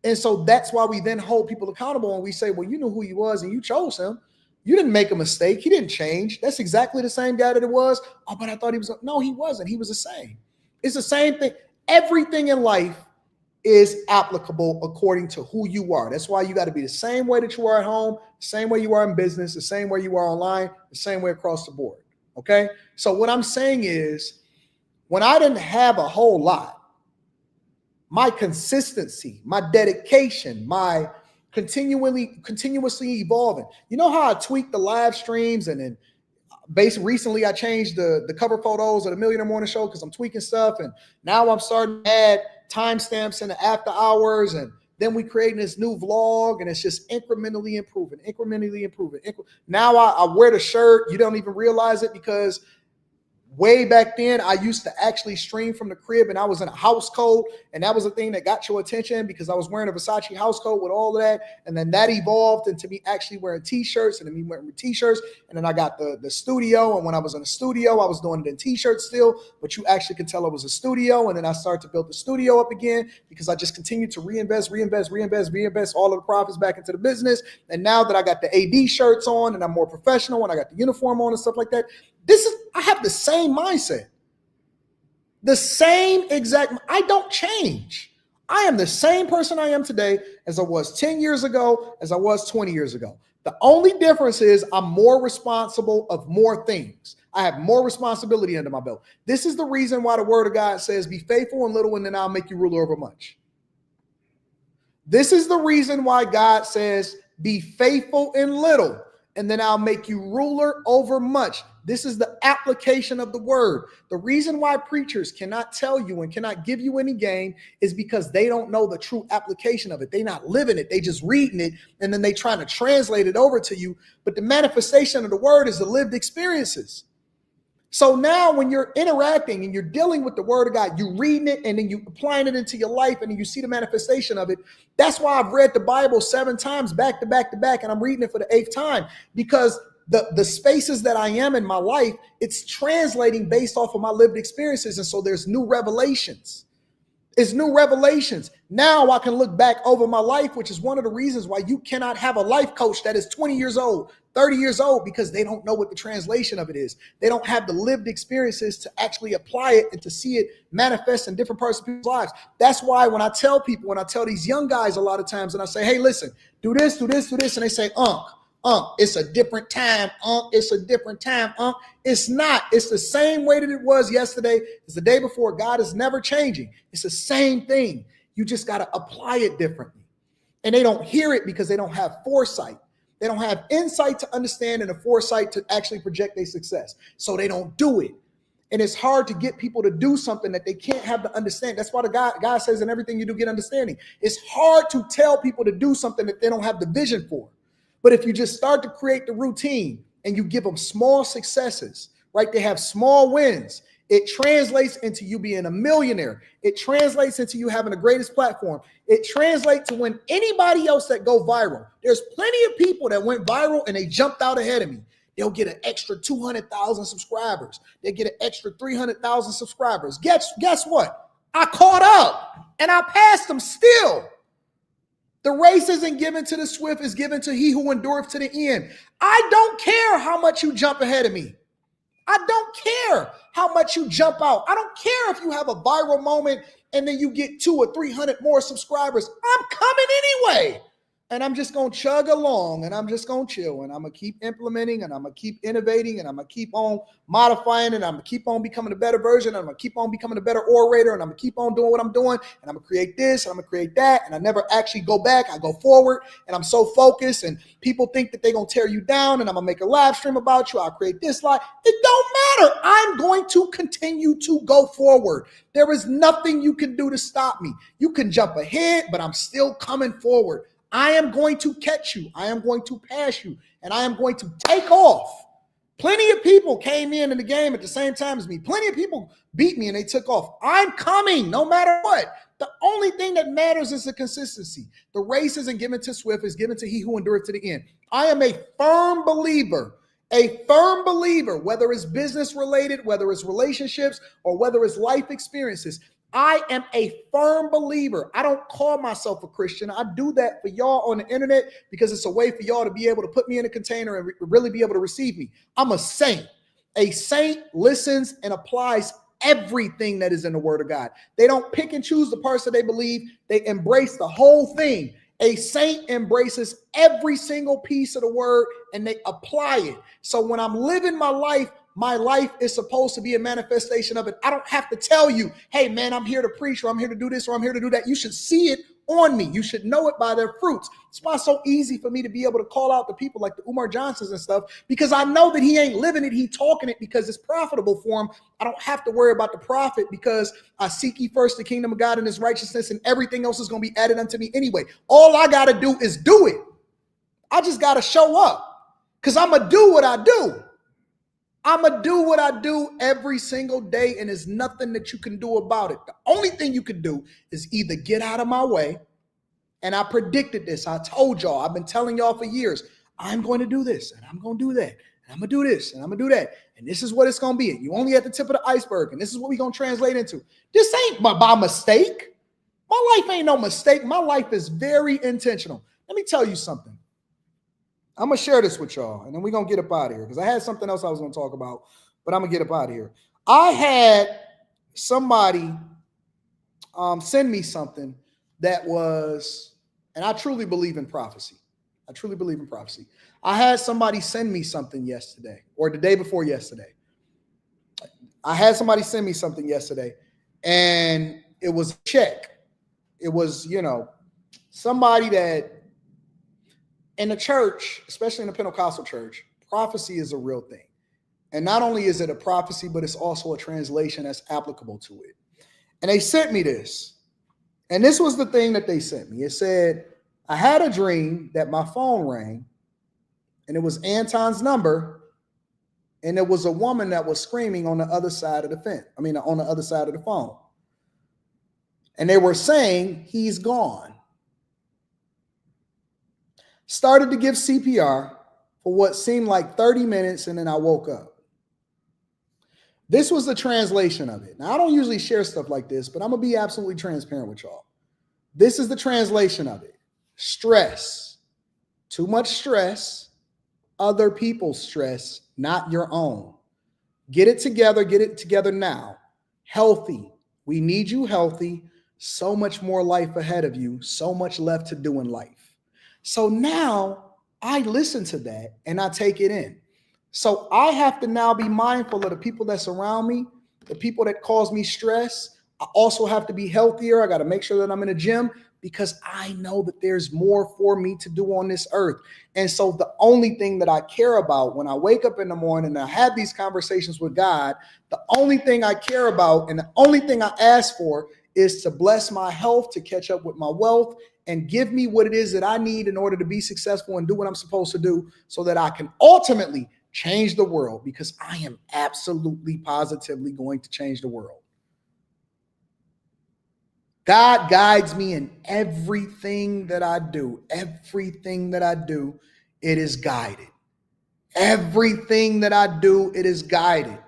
And so that's why we then hold people accountable and we say, well, you knew who he was and you chose him. You didn't make a mistake. He didn't change. That's exactly the same guy that it was. Oh, but I thought he was. No, he wasn't. He was the same. It's the same thing. Everything in life is applicable according to who you are. That's why you got to be the same way that you are at home, the same way you are in business, the same way you are online, the same way across the board. Okay. So what I'm saying is, when I didn't have a whole lot, my consistency, my dedication, my continuously evolving. You know how I tweaked the live streams and then recently I changed the cover photos of the Millionaire Morning Show because I'm tweaking stuff. And now I'm starting to add timestamps in the after hours. And then we creating this new vlog and it's just incrementally improving. Now I wear the shirt. You don't even realize it because way back then, I used to actually stream from the crib and I was in a house coat. And that was the thing that got your attention because I was wearing a Versace house coat with all of that. And then that evolved into me actually wearing t-shirts and then me wearing t-shirts. And then I got the studio. And when I was in the studio, I was doing it in t-shirts still, but you actually could tell it was a studio. And then I started to build the studio up again because I just continued to reinvest all of the profits back into the business. And now that I got the AD shirts on and I'm more professional and I got the uniform on and stuff like that, I have the same mindset, the same exact, I don't change. I am the same person I am today as I was 10 years ago, as I was 20 years ago. The only difference is I'm more responsible of more things. I have more responsibility under my belt. This is the reason why the word of God says, be faithful in little and then I'll make you ruler over much. This is the reason why God says, be faithful in little and then I'll make you ruler over much. This is the application of the word. The reason why preachers cannot tell you and cannot give you any gain is because they don't know the true application of it. They're not living it. They just reading it and then they trying to translate it over to you. But the manifestation of the word is the lived experiences. So now when you're interacting and you're dealing with the word of God, you're reading it and then you applying it into your life and then you see the manifestation of it. That's why I've read the Bible 7 times back to back to back. And I'm reading it for the 8th time because the spaces that I am in my life, it's translating based off of my lived experiences. And so there's new revelations. It's new revelations. Now I can look back over my life, which is one of the reasons why you cannot have a life coach that is 20 years old, 30 years old, because they don't know what the translation of it is. They don't have the lived experiences to actually apply it and to see it manifest in different parts of people's lives. That's why when I tell these young guys a lot of times and I say, hey, listen, do this, and they say, it's a different time, it's a different time, It's not. It's the same way that it was yesterday. It's the day before. God is never changing. It's the same thing. You just got to apply it differently. And they don't hear it because they don't have foresight. They don't have insight to understand and a foresight to actually project their success. So they don't do it. And it's hard to get people to do something that they can't have to understand. That's why God says in everything you do, get understanding. It's hard to tell people to do something that they don't have the vision for. But if you just start to create the routine and you give them small successes, right? They have small wins. It translates into you being a millionaire. It translates into you having the greatest platform. It translates to when anybody else that go viral. There's plenty of people that went viral and they jumped out ahead of me. They'll get an extra 200,000 subscribers. They get an extra 300,000 subscribers. Guess what? I caught up and I passed them still. The race isn't given to the swift, it's given to he who endureth to the end. I don't care how much you jump ahead of me. I don't care how much you jump out. I don't care if you have a viral moment and then you get 200 or 300 more subscribers. I'm coming anyway. and I'm just going to chug along, and I'm just going to chill, and I'm going to keep implementing, and I'm going to keep innovating, and I'm going to keep on modifying, and I'm going to keep on becoming a better version, and I'm going to keep on becoming a better orator, and I'm going to keep on doing what I'm doing, and I'm going to create this, and I'm going to create that, and I never actually go back. I go forward, and I'm so focused, and people think that they're going to tear you down, and I'm going to make a live stream about you. I'll create this live. It don't matter. I'm going to continue to go forward. There is nothing you can do to stop me. You can jump ahead, but I'm still coming forward. I am going to catch you. I am going to pass you, and I am going to take off. Plenty of people came in the game at the same time as me. Plenty of people beat me and they took off. I'm coming no matter what. The only thing that matters is the consistency. The race isn't given to swift, it's given to he who endureth to the end. I am a firm believer, whether it's business related, whether it's relationships, or whether it's life experiences. I am a firm believer. I don't call myself a Christian. I do that for y'all on the internet because it's a way for y'all to be able to put me in a container and really be able to receive me. I'm a saint. A saint listens and applies everything that is in the word of God. They don't pick and choose the parts that they believe. They embrace the whole thing. A saint embraces every single piece of the word and they apply it. So when I'm living my life is supposed to be a manifestation of it. I don't have to tell you, hey, man, I'm here to preach, or I'm here to do this, or I'm here to do that. You should see it on me. You should know it by their fruits. It's why it's so easy for me to be able to call out the people like the Umar Johnsons and stuff, because I know that he ain't living it. He talking it because it's profitable for him. I don't have to worry about the profit because I seek ye first the kingdom of God and his righteousness, and everything else is going to be added unto me anyway. All I got to do is do it. I just got to show up because I'm going to do what I do. I'm going to do what I do every single day, and there's nothing that you can do about it. The only thing you can do is either get out of my way, and I predicted this. I told y'all, I've been telling y'all for years, I'm going to do this, and I'm going to do that, and I'm going to do this, and I'm going to do that, and this is what it's going to be. And you only at the tip of the iceberg, and this is what we're going to translate into. This ain't by mistake. My life ain't no mistake. My life is very intentional. Let me tell you something. I'm going to share this with y'all, and then we're going to get up out of here because I had something else I was going to talk about, but I'm going to get up out of here. I had somebody send me something that was, and I truly believe in prophecy. I truly believe in prophecy. I had somebody send me something yesterday or the day before yesterday. I had somebody send me something yesterday, and it was a check. It was, somebody that, in the church, especially in the Pentecostal church, prophecy is a real thing. And not only is it a prophecy, but it's also a translation that's applicable to it. And they sent me this. And this was the thing that they sent me. It said, I had a dream that my phone rang, and it was Anton's number, and there was a woman that was screaming on the other side of the fence. On the other side of the phone. And they were saying, he's gone. Started to give CPR for what seemed like 30 minutes, and then I woke up. This was the translation of it. Now, I don't usually share stuff like this, but I'm going to be absolutely transparent with y'all. This is the translation of it. Stress. Too much stress. Other people's stress, not your own. Get it together now. Healthy. We need you healthy. So much more life ahead of you. So much left to do in life. So now I listen to that and I take it in. So I have to now be mindful of the people that surround me, the people that cause me stress. I also have to be healthier. I got to make sure that I'm in a gym because I know that there's more for me to do on this earth. And so the only thing that I care about when I wake up in the morning and I have these conversations with God, the only thing I care about and the only thing I ask for is to bless my health, to catch up with my wealth, and give me what it is that I need in order to be successful and do what I'm supposed to do so that I can ultimately change the world, because I am absolutely positively going to change the world. God guides me in everything that I do. Everything that I do, it is guided. Everything that I do, it is guided.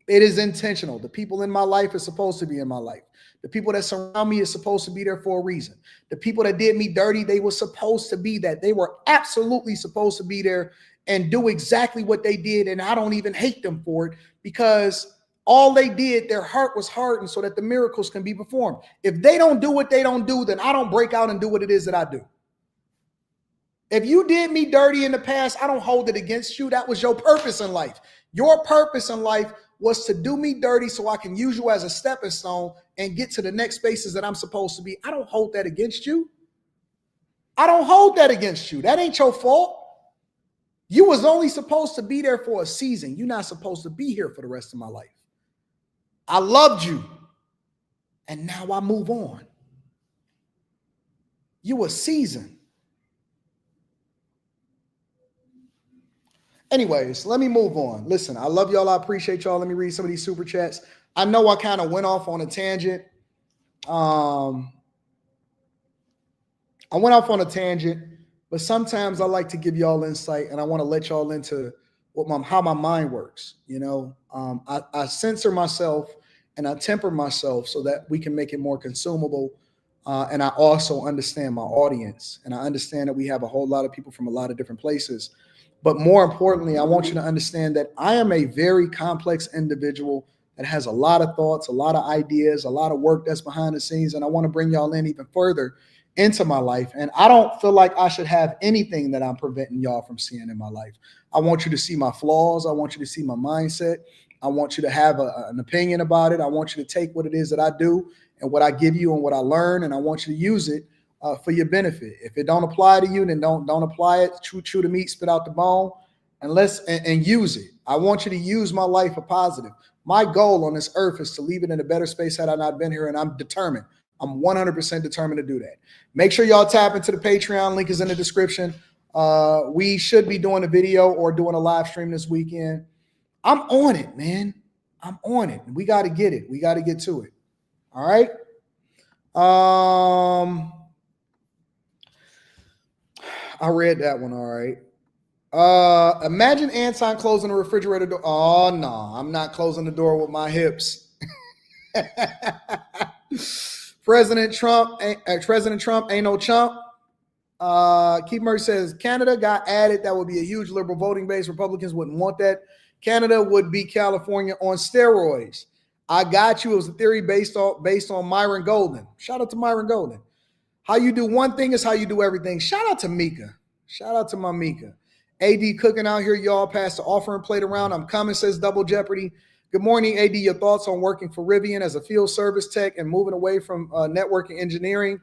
It is intentional. The people in my life are supposed to be in my life. The people that surround me is supposed to be there for a reason. The people that did me dirty, they were supposed to be that. They were absolutely supposed to be there and do exactly what they did. And I don't even hate them for it, because all they did, their heart was hardened so that the miracles can be performed. If they don't do what they don't do, then I don't break out and do what it is that I do. If you did me dirty in the past, I don't hold it against you. That was your purpose in life. Your purpose in life was to do me dirty so I can use you as a stepping stone and get to the next spaces that I'm supposed to be. I don't hold that against you. I don't hold that against you. That ain't your fault. You was only supposed to be there for a season. You're not supposed to be here for the rest of my life. I loved you. And now I move on. You a season. Anyways, let me move on. Listen, I love y'all. I appreciate y'all. Let me read some of these super chats. I know I kind of went off on a tangent. But sometimes I like to give y'all insight, and I want to let y'all into how my mind works. You know, I censor myself and I temper myself so that we can make it more consumable. And I also understand my audience, and I understand that we have a whole lot of people from a lot of different places. But more importantly, I want you to understand that I am a very complex individual that has a lot of thoughts, a lot of ideas, a lot of work that's behind the scenes. And I want to bring y'all in even further into my life. And I don't feel like I should have anything that I'm preventing y'all from seeing in my life. I want you to see my flaws. I want you to see my mindset. I want you to have an opinion about it. I want you to take what it is that I do and what I give you and what I learn, and I want you to use it for your benefit. If it don't apply to you, then don't apply it. Chew the meat, spit out the bone, and use it. I want you to use my life for positive. My goal on this earth is to leave it in a better space had I not been here, and I'm determined. I'm 100% determined to do that. Make sure y'all tap into the Patreon. Link is in the description. We should be doing a video or doing a live stream this weekend. I'm on it, man. I'm on it. We got to get it. We got to get to it. All right. I read that one. All right. Imagine Anton closing the refrigerator door. Oh, no, I'm not closing the door with my hips. President Trump ain't no chump. Keith Murray says Canada got added. That would be a huge liberal voting base. Republicans wouldn't want that. Canada would be California on steroids. I got you. It was a theory based on Myron Golden. Shout out to Myron Golden. How you do one thing is how you do everything. Shout out to Mika. Shout out to my Mika. AD cooking out here, y'all. Pass the offering plate around. I'm coming, says Double Jeopardy. Good morning, AD. Your thoughts on working for Rivian as a field service tech and moving away from networking engineering?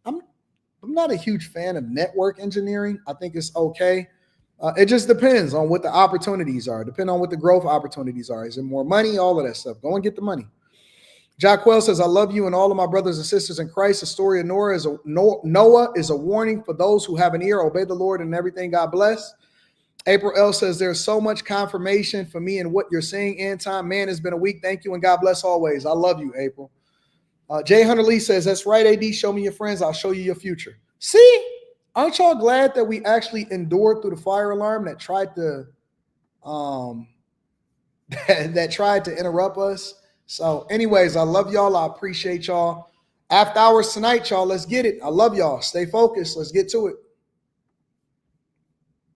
I'm not a huge fan of network engineering. I think it's okay. It just depends on what the opportunities are. Depending on what the growth opportunities are. Is it more money? All of that stuff. Go and get the money. Jacquel says, I love you and all of my brothers and sisters in Christ. The story of Noah is a warning for those who have an ear. Obey the Lord and everything. God bless. April L says, there's so much confirmation for me in what you're saying, Anton. Man, it's been a week. Thank you and God bless always. I love you, April. Jay Hunter Lee says, that's right, AD. Show me your friends. I'll show you your future. See, aren't y'all glad that we actually endured through the fire alarm that tried to interrupt us? So anyways, I love y'all. I appreciate y'all. After hours tonight, y'all. Let's get it. I love y'all. Stay focused. Let's get to it.